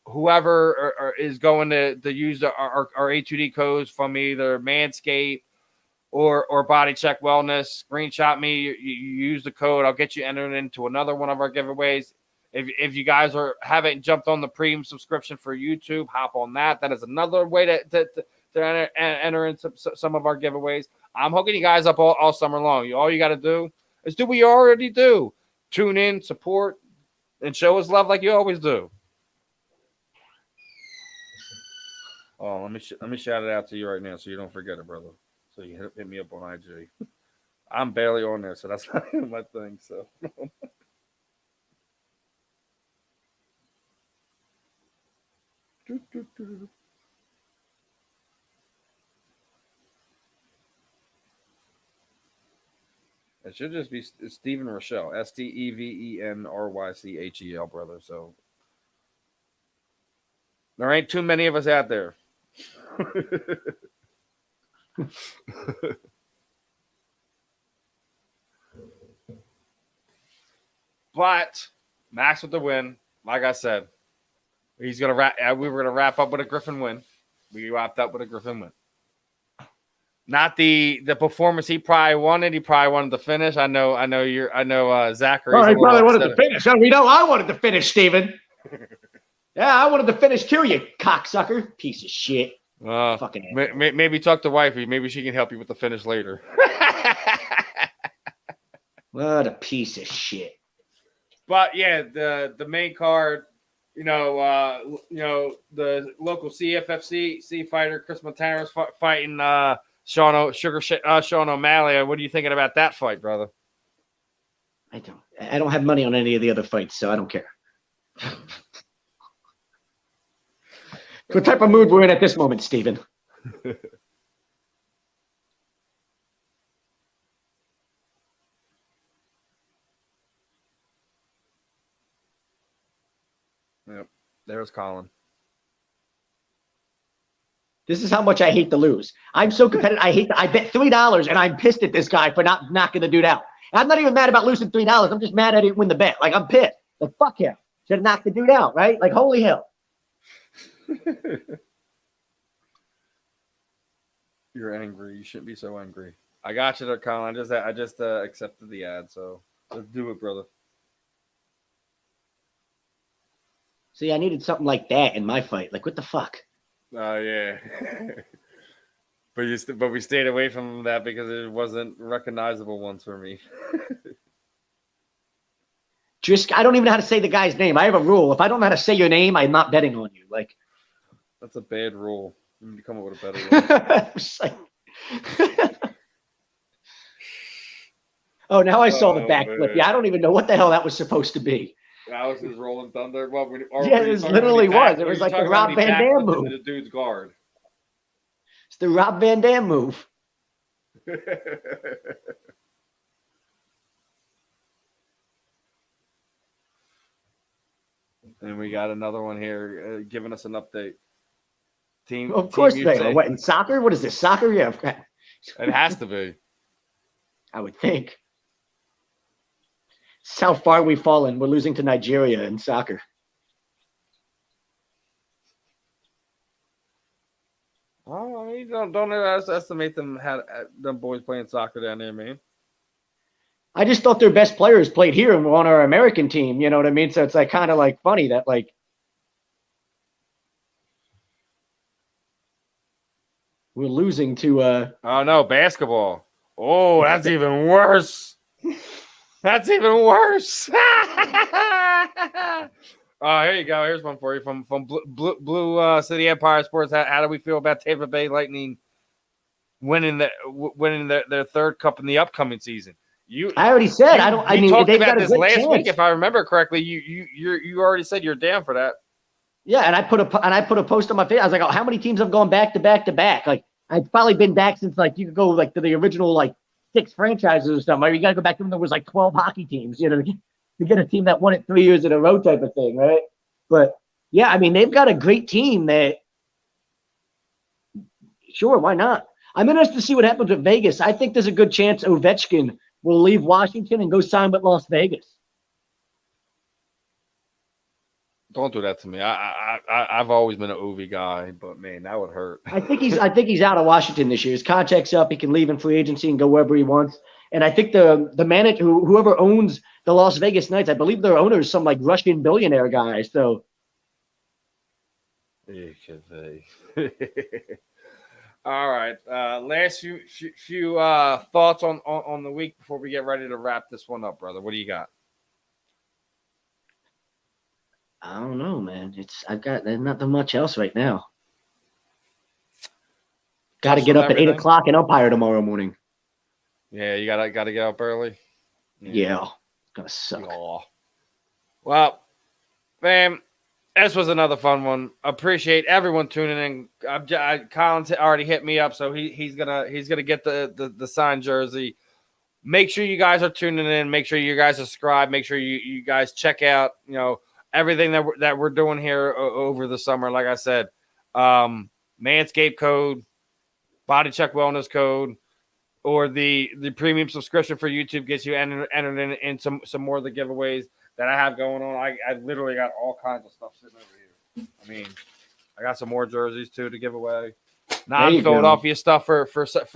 whoever is going to use our A2D codes from either Manscaped or Body Check Wellness. Screenshot me. You use the code. I'll get you entered into another one of our giveaways. If you guys haven't jumped on the premium subscription for YouTube, hop on that. That is another way to enter into some of our giveaways. I'm hooking you guys up all summer long. All you got to do is do what you already do. Tune in, support, and show us love like you always do. Oh, let me shout it out to you right now so you don't forget it, brother. So you hit me up on IG. I'm barely on there, so that's not my thing. So. It should just be Stephen Rochelle, STEVENRYCHEL, brother. So there ain't too many of us out there. But Max with the win. Like I said, he's gonna wrap. We were gonna wrap up with a Griffin win. We wrapped up with a Griffin win. Not the performance he probably wanted. He probably wanted to finish. I know Zachary. Oh, he probably wanted to finish. We know I wanted to finish, Steven. Yeah, I wanted to finish too, you cocksucker. Piece of shit. Fucking maybe talk to wifey. Maybe she can help you with the finish later. What a piece of shit. But yeah, the main card, the local CFFC fighter Chris Montana's fighting Sean O'Malley. What are you thinking about that fight, brother? I don't have money on any of the other fights, so I don't care. What type of mood we're in at this moment, Steven? Yep. There's Colin. This is how much I hate to lose. I'm so competitive. I bet $3 and I'm pissed at this guy for not knocking the dude out. And I'm not even mad about losing $3. I'm just mad I didn't win the bet. Like, I'm pissed. Like, fuck him. Should have knocked the dude out, right? Like, holy hell. You're angry. You shouldn't be so angry. I got you there, Colin. I just accepted the ad, so let's do it, brother. See, I needed something like that in my fight. Like, what the fuck? Oh yeah. But we stayed away from that because it wasn't recognizable ones for me. Just, I don't even know how to say the guy's name. I have a rule. If I don't know how to say your name, I'm not betting on you. Like, that's a bad rule. You need to come up with a better one. Oh, now I saw the backflip. Yeah, I don't even know what the hell that was supposed to be. That was his rolling thunder. Yeah, it literally was. It was like the Rob Van Dam move. The dude's guard. It's the Rob Van Dam move. And we got another one here giving us an update. Team. Well, of course Team they USA. are. What, in soccer? What is this, soccer? Yeah. It has to be. I would think. It's how far we've fallen. We're losing to Nigeria in soccer. Oh, I mean, don't estimate them boys playing soccer down there, man. I just thought their best players played here and were on our American team. You know what I mean? So it's like kind of like funny that like we're losing to. Oh no, basketball. Oh, that's even worse. That's even worse. Oh, here you go. Here's one for you from Blue City Empire Sports. How do we feel about Tampa Bay Lightning winning their third cup in the upcoming season? I already said I don't. I mean, talked they've about got a this good last chance. week, if I remember correctly. You already said you're down for that. Yeah, and I put a post on my face. I was like, oh, how many teams have gone back to back to back? Like I've probably been back since like you could go like to the original like 6 franchises or something. Right? You got to go back to when there was like 12 hockey teams. You know, to get a team that won it 3 years in a row type of thing, right? But yeah, I mean, they've got a great team that. Sure, why not? I'm interested to see what happens with Vegas. I think there's a good chance Ovechkin will leave Washington and go sign with Las Vegas. Don't do that to me. I've always been an Ovi guy, but man, that would hurt. I think he's out of Washington this year. His contract's up. He can leave in free agency and go wherever he wants. And I think the manager, whoever owns the Las Vegas Knights, I believe their owner is some like Russian billionaire guy. So it could be. All right. Last few thoughts on the week before we get ready to wrap this one up, brother. What do you got? I don't know, man. There's not much else right now. Got to get up at 8 o'clock and umpire tomorrow morning. Yeah, you gotta get up early. Yeah. Gonna suck. Oh. Well, fam, this was another fun one. Appreciate everyone tuning in. Colin's already hit me up, so he's gonna get the signed jersey. Make sure you guys are tuning in. Make sure you guys subscribe. Make sure you guys check out everything that we're doing here over the summer. Like I said, Manscaped code, Body Check Wellness code, or the premium subscription for YouTube gets you entered in some more of the giveaways that I have going on. I literally got all kinds of stuff sitting over here. I mean, I got some more jerseys too to give away. Non-Philadelphia stuff for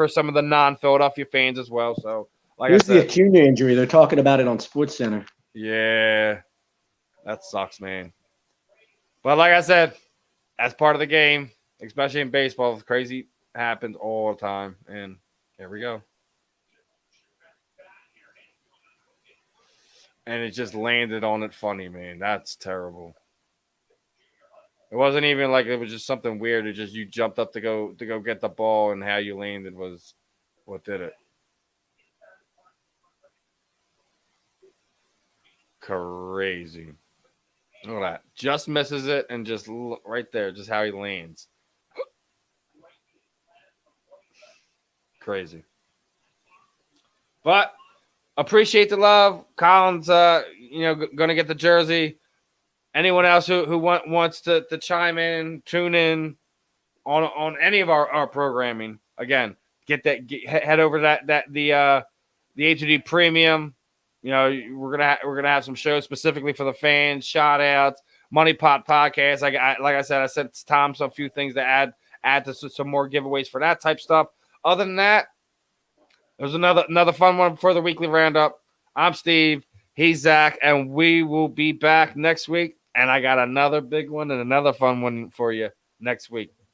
some of the non-Philadelphia fans as well. So, like Here's I said, the Acuna injury. They're talking about it on SportsCenter. Yeah, that sucks, man. But like I said, that's part of the game, especially in baseball. Crazy happens all the time, and here we go. And it just landed on it funny, man. That's terrible. It wasn't even like it was just something weird. It just you jumped up to go get the ball, and how you landed was what did it. Crazy. Look at that. Just misses it, and just right there, just how he lands. Crazy. But appreciate the love. Colin's, going to get the jersey. anyone else who wants to chime in, tune in on any of our programming, again, head over to the H2D Premium. You know, we're gonna have some shows specifically for the fans, shout outs, Money Pot Podcast. Like I said, I sent Tom a few things to add to some more giveaways for that type stuff. Other than that, there's another fun one for the weekly roundup. I'm Steve. He's Zach, and we will be back next week. And I got another big one and another fun one for you next week.